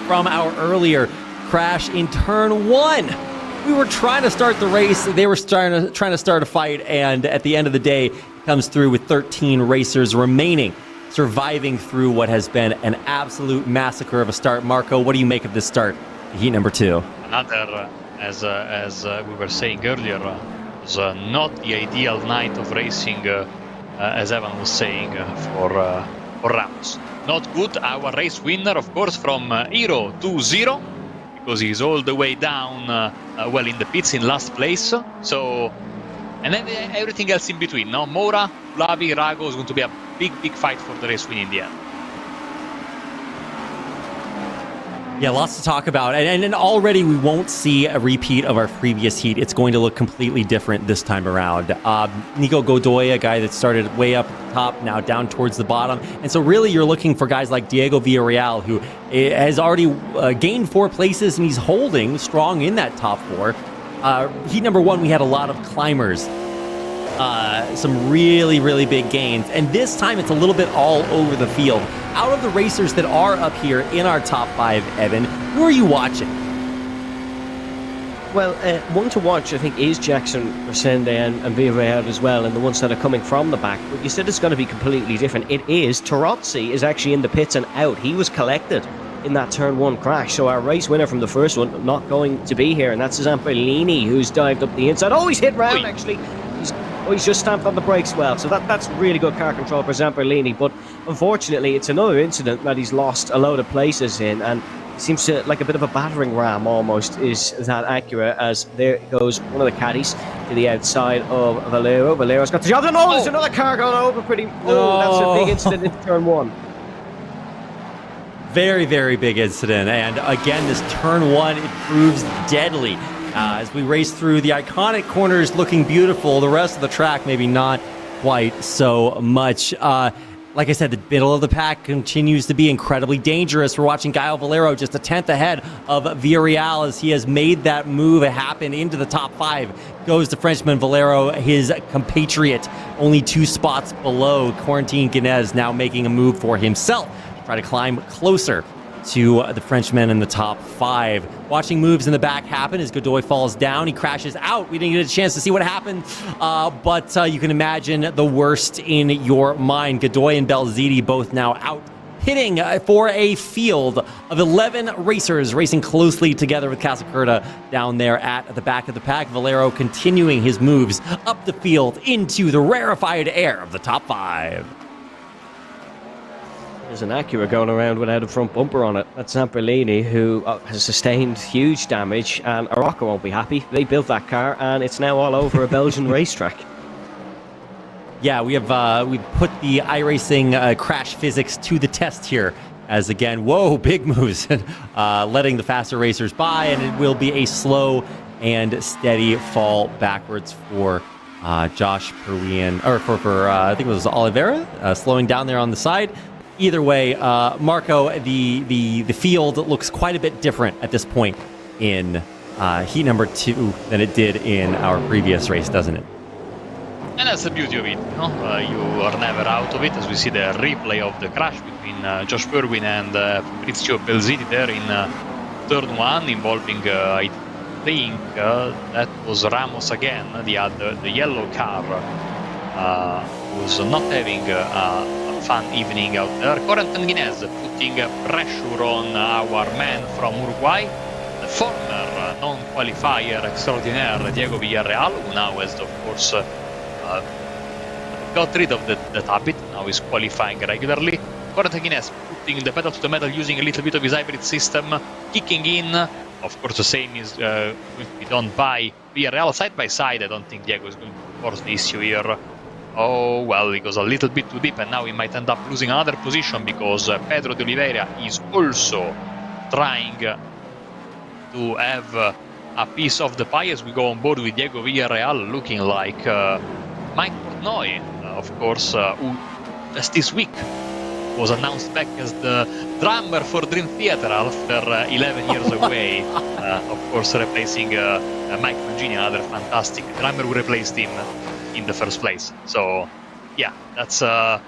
from our earlier crash in turn 1. We were trying to start the race. They were trying to start a fight, and at the end of the day, comes through with 13 racers remaining, surviving through what has been an absolute massacre of a start. Marco, what do you make of this start, heat number 2? Another, as we were saying earlier, was not the ideal night of racing, as Evan was saying, for Ramos. Not good. Our race winner, of course, from Hero 2-0, because he's all the way down, well, in the pits in last place. So, and then everything else in between, no? Mora, Lavi, Rago is going to be a big fight for the race win in the end. Yeah, lots to talk about. And already we won't see a repeat of our previous heat. It's going to look completely different this time around. Nico Godoy, a guy that started way up at the top, now down towards the bottom. And so really you're looking for guys like Diego Villarreal, who has already gained 4 places, and he's holding strong in that top 4. Heat number 1, we had a lot of climbers. Some really big gains, and this time it's a little bit all over the field. Out of the racers that are up here in our top 5, Evan, who are you watching? Well, one to watch, I think, is Jackson, Resende, and Villarreal as well, and the ones that are coming from the back. But you said it's going to be completely different. It is. Tarozzi is actually in the pits and out. He was collected in that turn 1 crash. So our race winner from the first one not going to be here, and that's Zamperlini, who's dived up the inside. Oh, he's hit round, actually. He's just stamped on the brakes well, so that's really good car control for Zamperlini. But unfortunately, it's another incident that he's lost a load of places in, and it seems to like a bit of a battering ram almost is that Acura, as there goes one of the caddies to the outside of Valero. Valero's got the job. No, there's another car going over pretty. Oh, that's a big incident in turn 1. Very big incident, and again, this turn 1, it proves deadly. As we race through the iconic corners looking beautiful, the rest of the track maybe not quite so much. Like I said, the middle of the pack continues to be incredibly dangerous. We're watching Gaio Valero just a 10th ahead of Villarreal as he has made that move happen into the top 5. Goes the Frenchman Valero, his compatriot, only 2 spots below. Quarantine Guinness now making a move for himself to try to climb closer to the Frenchman in the top 5. Watching moves in the back happen as Godoy falls down. He crashes out. We didn't get a chance to see what happened, but you can imagine the worst in your mind. Godoy and Belziti both now out, pitting for a field of 11 racers racing closely together with Casacerda down there at the back of the pack. Valero continuing his moves up the field into the rarefied air of the top 5. There's an Acura going around without a front bumper on it. That's Zamperlini, who has sustained huge damage, and Arocca won't be happy. They built that car, and it's now all over a Belgian racetrack. Yeah, we've put the iRacing crash physics to the test here, as again, whoa, big moves, letting the faster racers by, and it will be a slow and steady fall backwards for Josh Perween, or for I think it was Oliveira, slowing down there on the side. Either way, Marco, the field looks quite a bit different at this point in heat number 2 than it did in our previous race, doesn't it? And that's the beauty of it, no? You are never out of it, as we see the replay of the crash between Josh Perween and Fabrizio Belziti there in turn 1, involving, I think, that was Ramos again, the yellow car, was not having fun evening out there. Corentin Guinness putting pressure on our man from Uruguay, the former non-qualifier extraordinaire Diego Villarreal, who now has, of course, got rid of that habit. Now he's qualifying regularly. Corentin Guinness putting the pedal to the metal, using a little bit of his hybrid system, kicking in. Of course, the same is going to be done by Villarreal side by side. I don't think Diego is going to force the issue here. Oh, well, he goes a little bit too deep, and now he might end up losing another position, because Pedro de Oliveira is also trying to have a piece of the pie as we go on board with Diego Villarreal, looking like Mike Portnoy, of course, who just this week was announced back as the drummer for Dream Theater after 11 years away. Of course, replacing Mike Mangini, another fantastic drummer who replaced him in the first place. So, yeah, that's a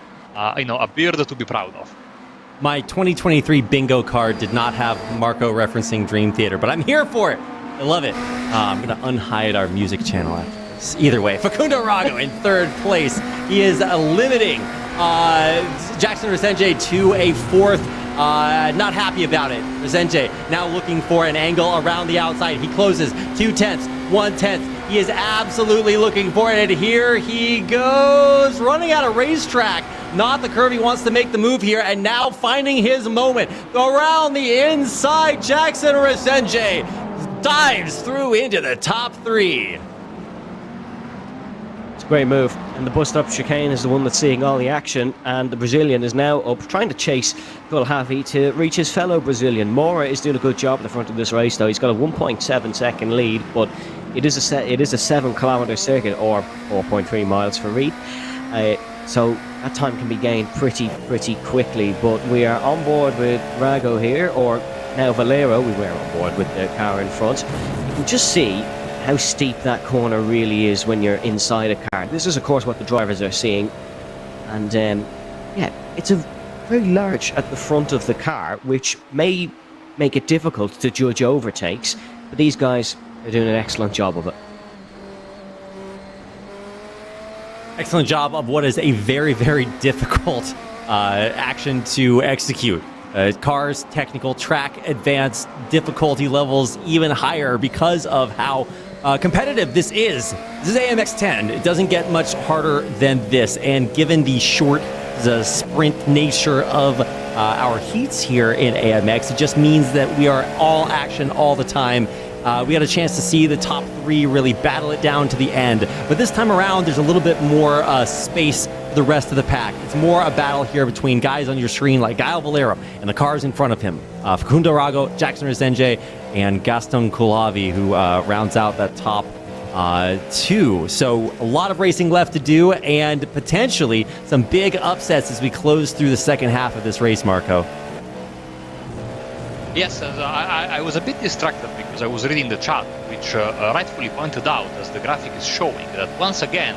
beard to be proud of. My 2023 bingo card did not have Marco referencing Dream Theater, but I'm here for it. I love it. I'm going to unhide our music channel after this. Either way, Facundo Rago in third place. He is limiting Jackson Resenje to a fourth. Not happy about it. Resenje now looking for an angle around the outside. He closes 2/10, 1/10. He is absolutely looking for it. And here he goes, running out of racetrack. Not the curve. He wants to make the move here, and now finding his moment around the inside. Jackson Resenje dives through into the top three. It's a great move, and the bust-up chicane is the one that's seeing all the action, and the Brazilian is now up trying to chase Kulhavi to reach his fellow Brazilian. Mora is doing a good job at the front of this race, though. He's got a 1.7 second lead, but it is a 7-kilometer circuit, or 4.3 miles for Reed. So that time can be gained pretty quickly, but we are on board with Rago here, or now Valero. We were on board with the car in front. You can just see how steep that corner really is when you're inside a car. This is, of course, what the drivers are seeing, and yeah, it's a very large at the front of the car, which may make it difficult to judge overtakes, but these guys are doing an excellent job of it. Excellent job of what is a very difficult action to execute. Cars, technical, track, advanced, difficulty levels even higher because of how competitive this is. This is AMX 10. It doesn't get much harder than this, and given the short, the sprint nature of our heats here in AMX, it just means that we are all action all the time. We had a chance to see the top three really battle it down to the end. But this time around, there's a little bit more space for the rest of the pack. It's more a battle here between guys on your screen like Gael Valero and the cars in front of him. Facundo Rago, Jackson Resenje, and Gaston Kulhavi, who rounds out that top two. So a lot of racing left to do, and potentially some big upsets as we close through the second half of this race, Marco. Yes, I was a bit distracted because I was reading the chat, which rightfully pointed out, as the graphic is showing, that once again,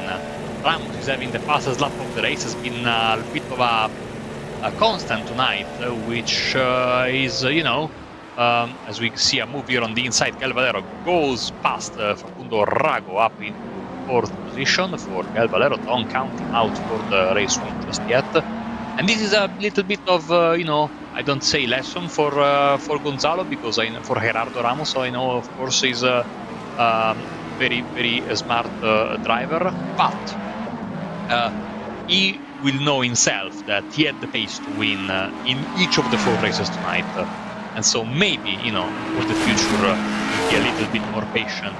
Ramos is having the fastest lap of the race. Has been a bit of a constant tonight, which is, as we see a move here on the inside, Gael Valero goes past Facundo Rago up into fourth position. For Gael Valero, don't count him out for the race win just yet. And this is a little bit of, I don't say lesson for Gonzalo, because for Gerardo Ramos, so I know, of course, he's a very smart driver, but he will know himself that he had the pace to win in each of the 4 races tonight. And so maybe, for the future, he'll be a little bit more patient,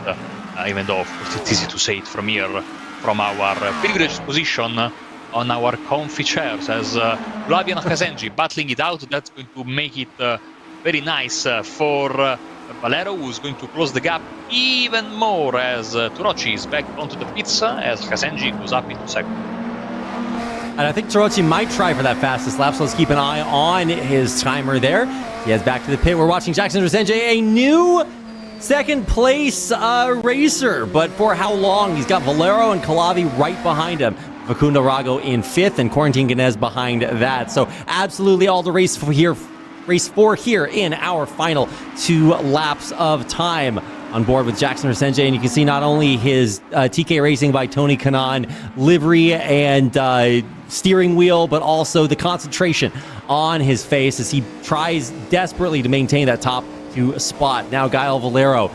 even though, of course, it's easy to say it from here, from our privileged position on our comfy chairs, as Flavio and Resenje battling it out. That's going to make it very nice for Valero, who's going to close the gap even more as Turocci is back onto the pits, as Resenje goes up into second. And I think Turocci might try for that fastest lap, so let's keep an eye on his timer there. He heads back to the pit. We're watching Jackson Resenje, a new second place racer, but for how long? He's got Valero and Kulhavi right behind him. Facundo Rago in 5th, and Corentin Ganez behind that. So absolutely all the race for here in our final 2 laps of time. On board with Jackson Resenje, and you can see not only his TK Racing by Tony Kanaan livery and steering wheel, but also the concentration on his face as he tries desperately to maintain that top 2 spot. Now Gael Valero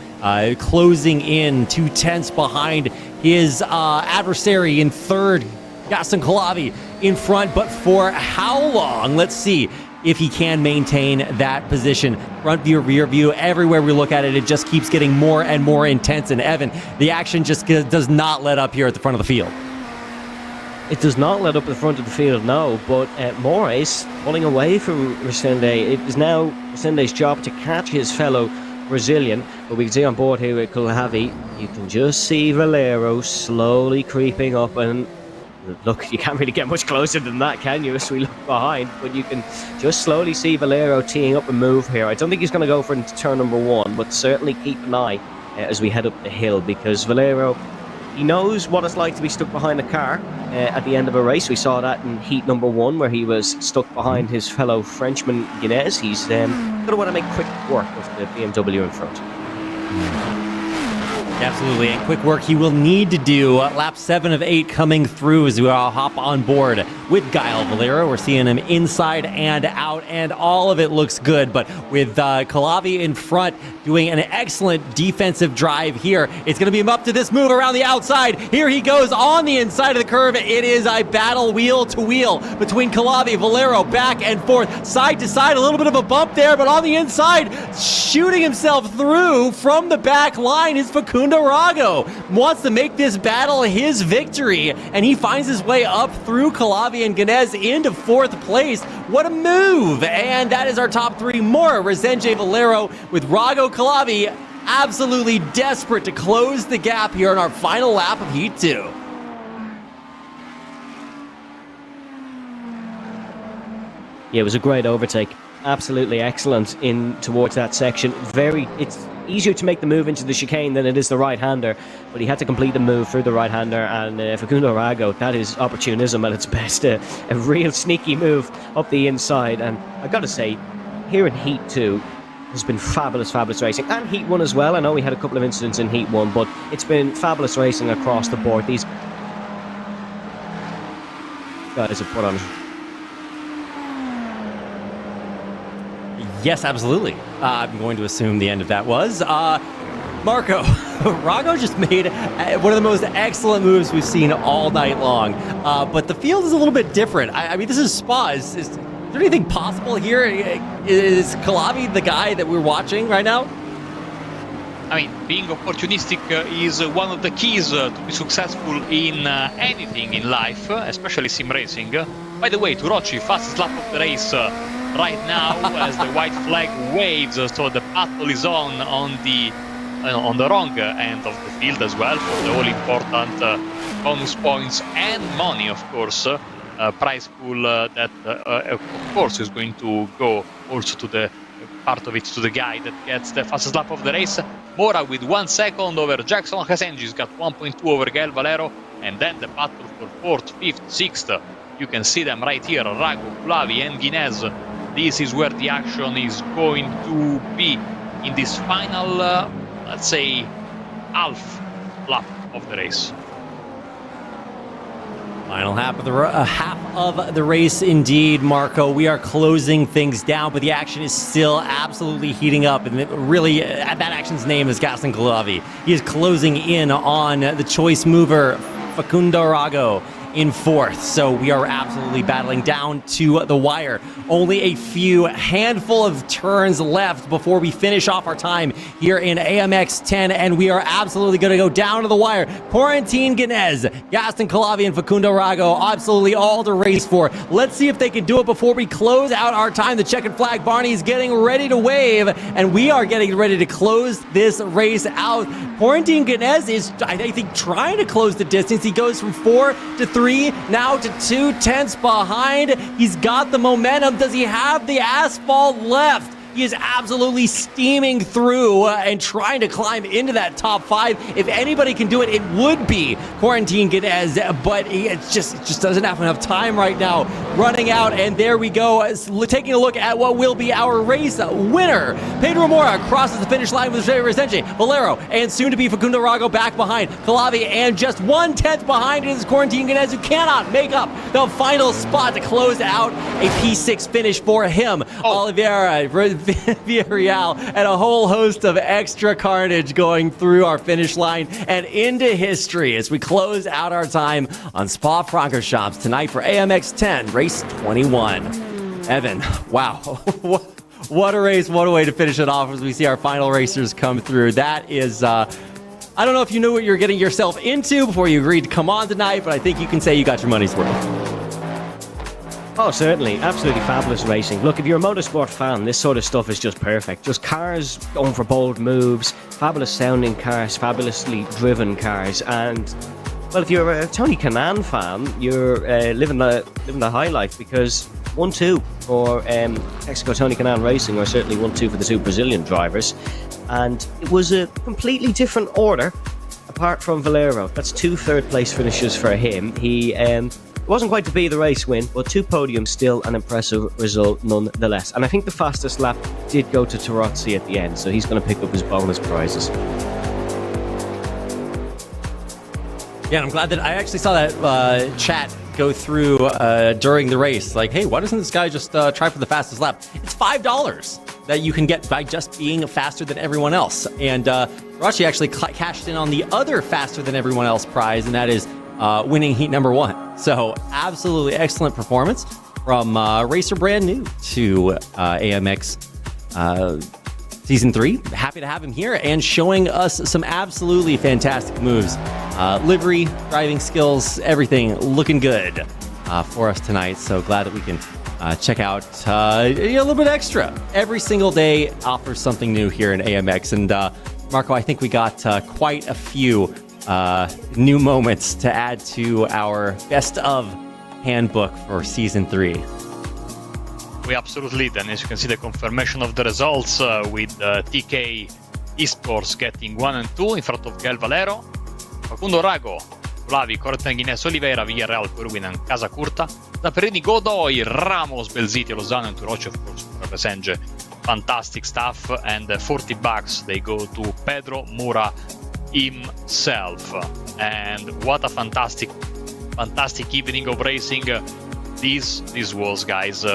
closing in 2/10 behind his adversary in 3rd, Gaston Kulhavi in front, but for how long? Let's see if he can maintain that position. Front view, rear view, everywhere we look at it, it just keeps getting more and more intense. And Evan, the action just does not let up here at the front of the field. It does not let up the front of the field, no, but Mora is pulling away from Resende. It is now Resende's job to catch his fellow Brazilian, but we can see on board here with Kulhavi, you can just see Valero slowly creeping up, and look, you can't really get much closer than that, can you, as we look behind? But you can just slowly see Valero teeing up a move here. I don't think he's going to go for into turn number 1, but certainly keep an eye as we head up the hill, because Valero, he knows what it's like to be stuck behind a car at the end of a race. We saw that in heat number 1, where he was stuck behind his fellow Frenchman Guinness. He's going to want to make quick work of the BMW in front. Absolutely, and quick work he will need to do. Lap 7 of 8 coming through as we all hop on board with Guile Valero. We're seeing him inside and out, and all of it looks good. But with Calavi in front doing an excellent defensive drive here, it's going to be him up to this move around the outside. Here he goes on the inside of the curve. It is a battle wheel to wheel between Calavi, Valero, back and forth, side to side. A little bit of a bump there, but on the inside, shooting himself through from the back line is Facundo Rago. Wants to make this battle his victory, and he finds his way up through Calavi and Guinness into 4th place. What a move! And that is our top 3. More Resenge Valero with Rago Calavi absolutely desperate to close the gap here in our final lap of Heat 2. Yeah, it was a great overtake. Absolutely excellent in towards that section. It's easier to make the move into the chicane than it is the right-hander, but he had to complete the move through the right-hander, and Facundo Rago, that is opportunism at its best. A real sneaky move up the inside, and I gotta say, here in Heat 2 has been fabulous racing, and Heat 1 as well. I know we had a couple of incidents in Heat 1, but it's been fabulous racing across the board. These guys have put on. Yes, absolutely. I'm going to assume the end of that was. Marco, Rago just made one of the most excellent moves we've seen all night long. But the field is a little bit different. I mean, this is Spa. Is there anything possible here? Is Calavi the guy that we're watching right now? I mean, being opportunistic is one of the keys to be successful in anything in life, especially sim racing. By the way, Turochi, fastest lap of the race right now as the white flag waves, so the battle is on the wrong end of the field as well for the all important bonus points and money, of course. Prize pool that of course is going to go also to the part of it to the guy that gets the fastest lap of the race. Mora with 1 second over Jackson Hasenji's got 1.2 over Gael Valero, and then the battle for 4th, 5th, 6th. You can see them right here, Rago, Culavi and Guinness. This is where the action is going to be in this final, let's say, half lap of the race. Final half of the race indeed, Marco. We are closing things down, but the action is still absolutely heating up. And really, that action's name is Gaston Calavi. He is closing in on the choice mover, Facundo Rago, in 4th. So we are absolutely battling down to the wire. Only a handful of turns left before we finish off our time here in AMX 10, and we are absolutely going to go down to the wire. Quarantine Guinness, Gaston Calavi, and Facundo Rago, absolutely all to race for. Let's see if they can do it before we close out our time. The checkered flag, Barney, is getting ready to wave, and we are getting ready to close this race out. Quarantine Guinness is, I think, trying to close the distance. He goes from 4 to 3, now to 2 tenths behind. He's got the momentum. Does he have the asphalt left? He is absolutely steaming through and trying to climb into that top 5. If anybody can do it, it would be Quarantine Guinness, but it just doesn't have enough time right now. Running out, and there we go. Taking a look at what will be our race winner. Pedro Mora crosses the finish line with Resenge, Valero, and soon to be Facundo Rago back behind Calavi, and just 1 tenth behind is Quarantine Guinness, who cannot make up the final spot to close out a P6 finish for him. Oliveira, Villarreal, and a whole host of extra carnage going through our finish line and into history as we close out our time on Spa-Francorchamps tonight for AMX 10, race 21. Evan, wow. What a race, what a way to finish it off as we see our final racers come through. That is, I don't know if you knew what you're getting yourself into before you agreed to come on tonight, but I think you can say you got your money's worth. Oh, certainly. Absolutely fabulous racing. Look, if you're a motorsport fan, this sort of stuff is just perfect. Just cars going for bold moves, fabulous sounding cars, fabulously driven cars, and Well, if you're a Tony Kanaan fan, you're living the high life, because 1-2 for Texaco Tony Kanaan Racing, or certainly 1-2 for the two Brazilian drivers. And it was a completely different order, apart from Valero. That's 2 third-place finishes for him. He wasn't quite to be the race win, but 2 podiums, still an impressive result nonetheless. And I think the fastest lap did go to Tarozzi at the end, so he's going to pick up his bonus prizes. Yeah, I'm glad that I actually saw that chat go through during the race. Like, hey, why doesn't this guy just try for the fastest lap? It's $5 that you can get by just being faster than everyone else. And Rashi actually cashed in on the other faster than everyone else prize, and that is winning heat number 1. So absolutely excellent performance from racer brand new to AMX Season 3. Happy to have him here and showing us some absolutely fantastic moves. Livery, driving skills, everything looking good for us tonight. So glad that we can check out a little bit extra. Every single day offers something new here in AMX. And Marco, I think we got quite a few new moments to add to our best of handbook for Season 3. We absolutely did, and as you can see, the confirmation of the results with TK Esports getting 1 and 2 in front of Gael Valero, Facundo Rago, Vlavi, Cortenghines, Oliveira, Villarreal, Purwin, Casa Curta, Zamperini, Godoy, Ramos, Belziti, Lozano, and Turoci, of course, Represenge. Fantastic stuff, and $40 they go to Pedro Mura himself. And what a fantastic evening of racing this was, guys. We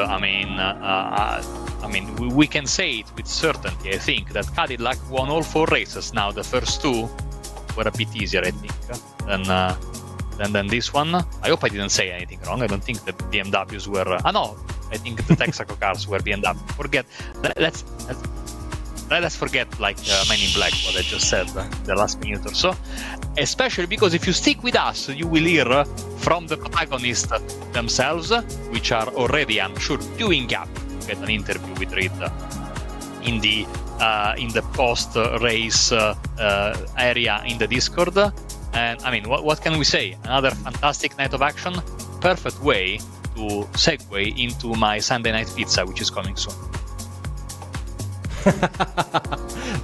can say it with certainty, I think, that Cadillac won all 4 races. Now the first 2 were a bit easier, I think, than this one. I hope I didn't say anything wrong. I don't think the BMWs were... no, I think the Texaco cars were BMW. Let's forget, like Men in Black, what I just said the last minute or so. Especially because if you stick with us, you will hear from the protagonists themselves, which are already, I'm sure, queuing up to get an interview with Reed in the post-race area in the Discord. And I mean, what can we say? Another fantastic night of action. Perfect way to segue into my Sunday night pizza, which is coming soon.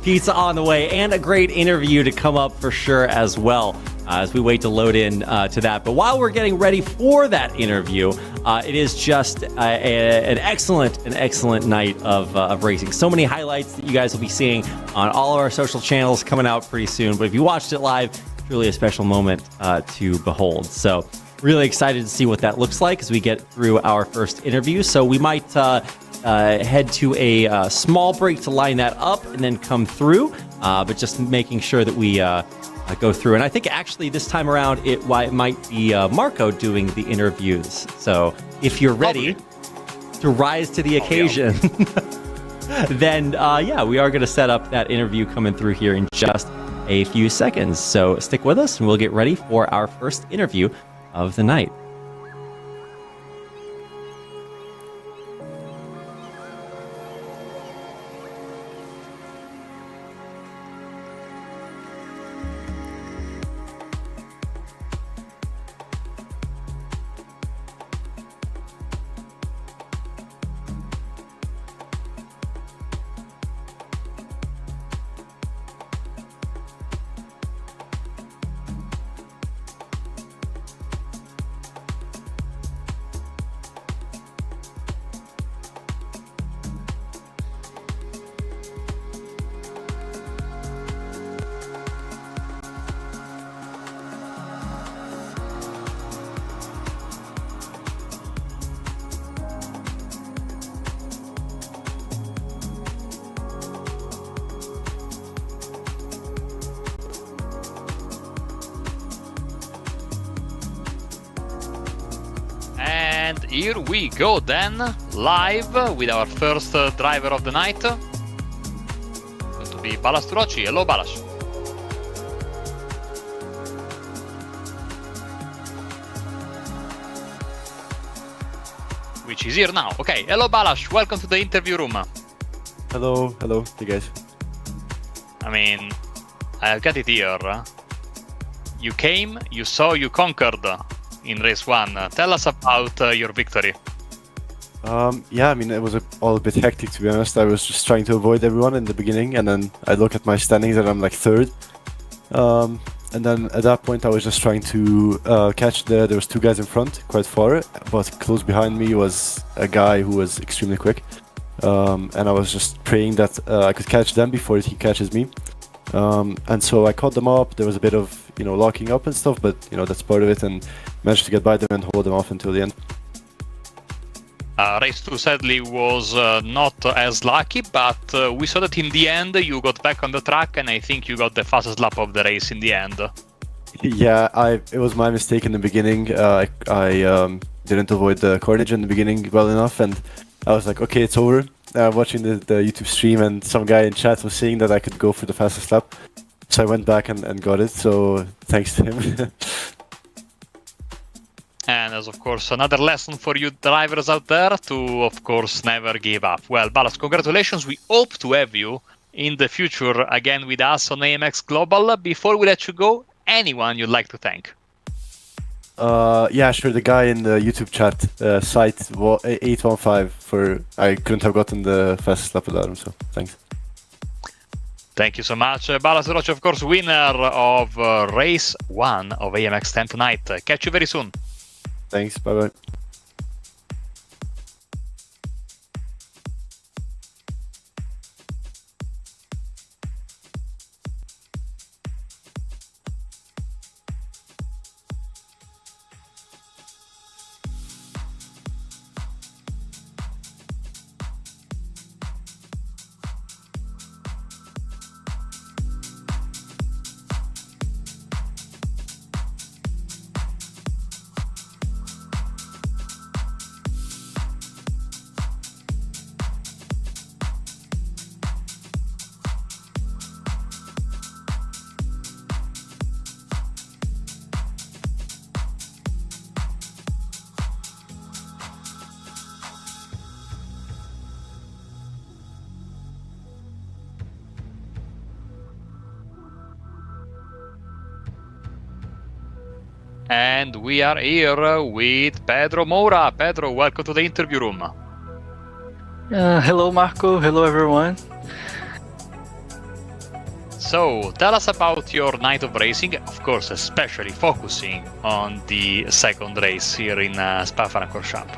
Pizza on the way, and a great interview to come up for sure as well, as we wait to load in to that. But while we're getting ready for that interview, it is just an excellent night of racing. So many highlights that you guys will be seeing on all of our social channels coming out pretty soon. But if you watched it live, truly a special moment to behold. So really excited to see what that looks like as we get through our first interview. So we might head to a small break to line that up and then come through, but just making sure that we go through. And I think actually this time around it might be Marco doing the interviews. So if you're ready to rise to the occasion, then we are going to set up that interview coming through here in just a few seconds. So stick with us and we'll get ready for our first interview of the night. And here we go then, live with our first driver of the night. Going to be Balázs Turoci. Hello, Balázs. Which is here now. Okay, hello Balázs, welcome to the interview room. Hello, you guys. I mean, I've got it here. You came, you saw, you conquered in race 1. Tell us about your victory. Yeah, I mean, it was all a bit hectic, to be honest. I was just trying to avoid everyone in the beginning, and then I look at my standings and I'm like third. And then at that point I was just trying to catch there was 2 guys in front, quite far, but close behind me was a guy who was extremely quick. And I was just praying that I could catch them before he catches me. And so I caught them up. There was a bit of, locking up and stuff, but, that's part of it, and managed to get by them and hold them off until the end. Race 2 sadly was not as lucky, but we saw that in the end you got back on the track, and I think you got the fastest lap of the race in the end. Yeah, it was my mistake in the beginning. I didn't avoid the cordage in the beginning well enough, and I was like, okay, it's over. Watching the YouTube stream, and some guy in chat was saying that I could go for the fastest lap. So I went back and got it, so thanks to him. And as of course another lesson for you drivers out there to of course never give up. Well, Ballas, congratulations. We hope to have you in the future again with us on AMX Global. Before we let you go, anyone you'd like to thank? Yeah, sure. The guy in the YouTube chat, site 815, I couldn't have gotten the fastest lap without him, so thanks. Thank you so much. Ballas Veloce, of course, winner of race 1 of AMX 10 tonight. Catch you very soon. Thanks, bye-bye. And we are here with Pedro Moura. Pedro, welcome to the interview room. Hello, Marco. Hello, everyone. So, tell us about your night of racing, of course, especially focusing on the second race here in Spa-Francorchamps.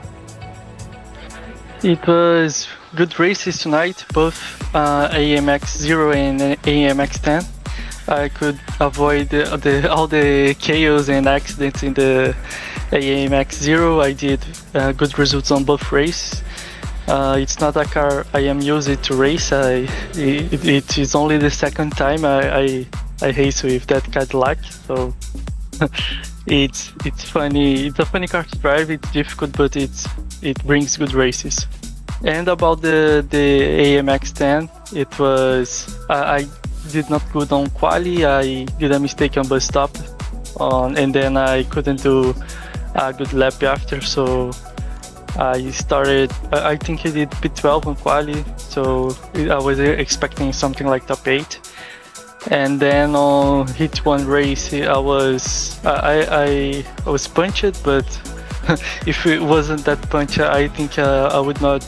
It was good races tonight, both AMX 0 and AMX 10. I could avoid all the chaos and accidents in the AMX 0. I did good results on both races. It's not a car I am used to race. It is only the second time I race with that Cadillac, so it's funny. It's a funny car to drive. It's difficult, but it brings good races. And about the AMX 10, it was I did not good on quali. I did a mistake on bus stop, and then I couldn't do a good lap after. So I started. I think I did P12 on quali. So I was expecting something like top 8. And then on hit 1 race, I was punched, but if it wasn't that punch, I think I would not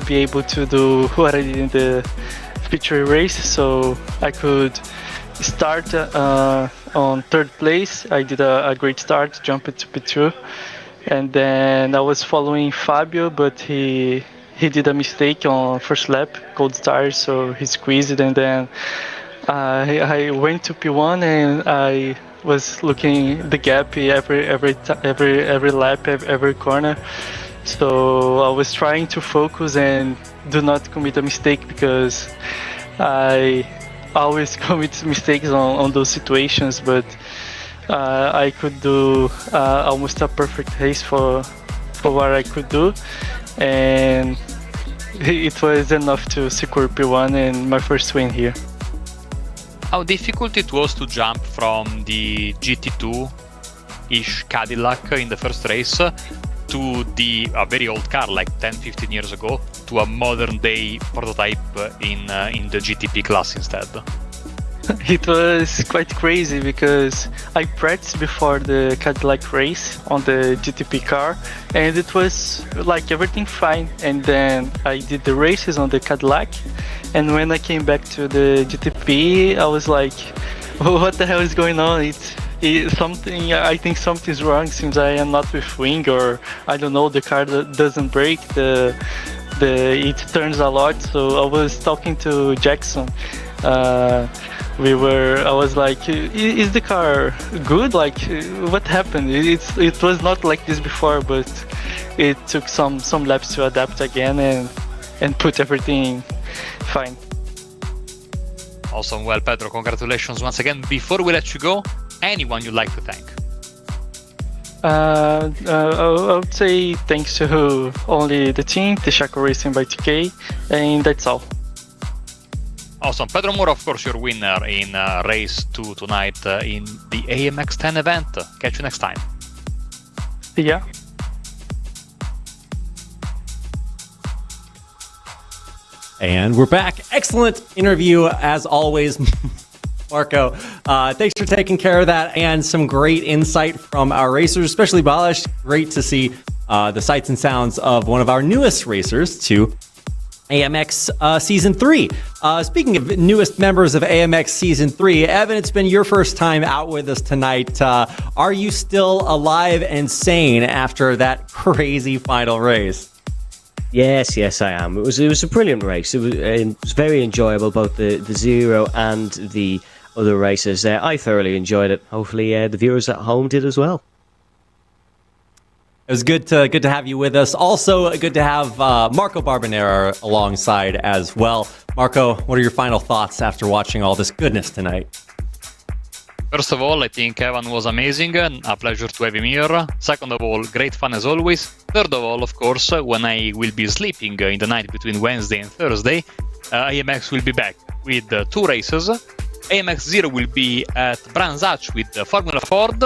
be able to do what I did in the feature race. So I could start on 3rd place. I did a great start, jumped to P2, and then I was following Fabio, but he did a mistake on first lap, cold start, so he squeezed, and then I went to P1 and I was looking the gap every lap, every corner. So I was trying to focus and do not commit a mistake, because I always commit mistakes on those situations, but I could do almost a perfect race for what I could do, and it was enough to secure P1 and my first win here. How difficult it was to jump from the GT2-ish Cadillac in the first race to a very old car, like 10-15 years ago, to a modern day prototype in the GTP class instead? It was quite crazy because I practiced before the Cadillac race on the GTP car, and it was like everything fine. And then I did the races on the Cadillac, and when I came back to the GTP, I was like, what the hell is going on? It's something. I think something's wrong since I am not with wing, or I don't know. The car doesn't brake. It turns a lot. So I was talking to Jackson. I was like, is the car good? Like, what happened? It was not like this before, but it took some laps to adapt again and put everything fine. Awesome. Well, Pedro, congratulations once again. Before we let you go, anyone you'd like to thank? I would say thanks to only the team, the Shaco Racing by TK, and that's all. Awesome. Pedro Moura, of course, your winner in race 2 tonight in the AMX 10 event. Catch you next time. Yeah. And we're back. Excellent interview as always, Marco. Thanks for taking care of that, and some great insight from our racers, especially Balash. Great to see the sights and sounds of one of our newest racers to AMX Season 3. Speaking of newest members of AMX Season 3, Evan, it's been your first time out with us tonight. Are you still alive and sane after that crazy final race? Yes, I am. It was a brilliant race. It was very enjoyable, both the Zero and the other races. I thoroughly enjoyed it. Hopefully, the viewers at home did as well. It was good to have you with us. Also, good to have Marco Barbanera alongside as well. Marco, what are your final thoughts after watching all this goodness tonight? First of all, I think Evan was amazing. A pleasure to have him here. Second of all, great fun as always. Third of all, of course, when I will be sleeping in the night between Wednesday and Thursday, AMX will be back with 2 races. AMX 0 will be at Brands Hatch with Formula Ford,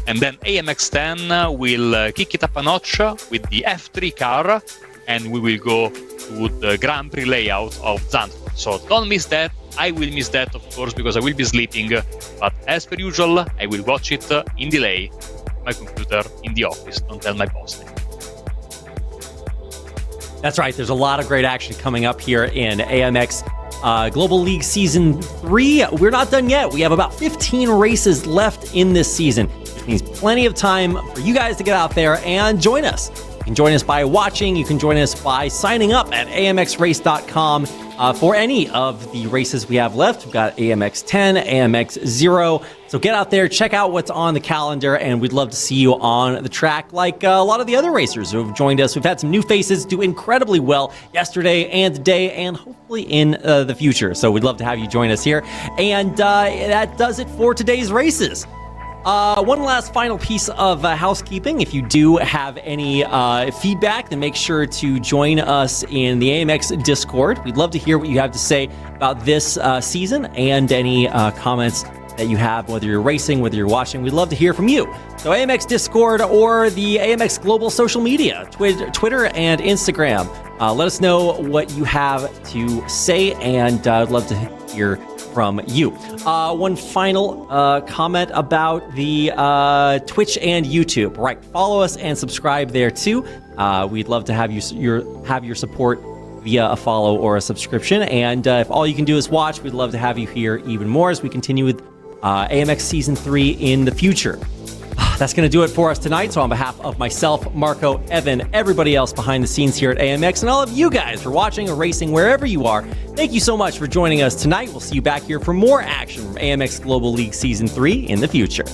and then AMX 10 will kick it up a notch with the F3 car, and we will go to the Grand Prix layout of Zandvoort. So don't miss that. I will miss that, of course, because I will be sleeping, but as per usual, I will watch it in delay on my computer in the office. Don't tell my boss. That's right. There's a lot of great action coming up here in AMX Global League Season 3. We're not done yet. We have about 15 races left in this season, which means plenty of time for you guys to get out there and join us. You can join us by watching. You can join us by signing up at amxrace.com for any of the races we have left. We've got AMX 10, AMX 0. So get out there, check out what's on the calendar, and we'd love to see you on the track like a lot of the other racers who have joined us. We've had some new faces do incredibly well yesterday and today, and hopefully in the future. So we'd love to have you join us here. And that does it for today's races. One last final piece of housekeeping. If you do have any feedback, then make sure to join us in the AMX Discord. We'd love to hear what you have to say about this season and any comments that you have, whether you're racing, whether you're watching. We'd love to hear from you. So AMX Discord or the AMX Global social media, Twitter and Instagram. Let us know what you have to say, and I'd love to hear from you. One final comment about the Twitch and YouTube. Right, follow us and subscribe there too. We'd love to have your support via a follow or a subscription. And if all you can do is watch, we'd love to have you here even more as we continue with AMX Season 3 in the future. That's going to do it for us tonight. So on behalf of myself, Marco, Evan, everybody else behind the scenes here at AMX, and all of you guys for watching or racing wherever you are, thank you so much for joining us tonight. We'll see you back here for more action from AMX Global League Season 3 in the future.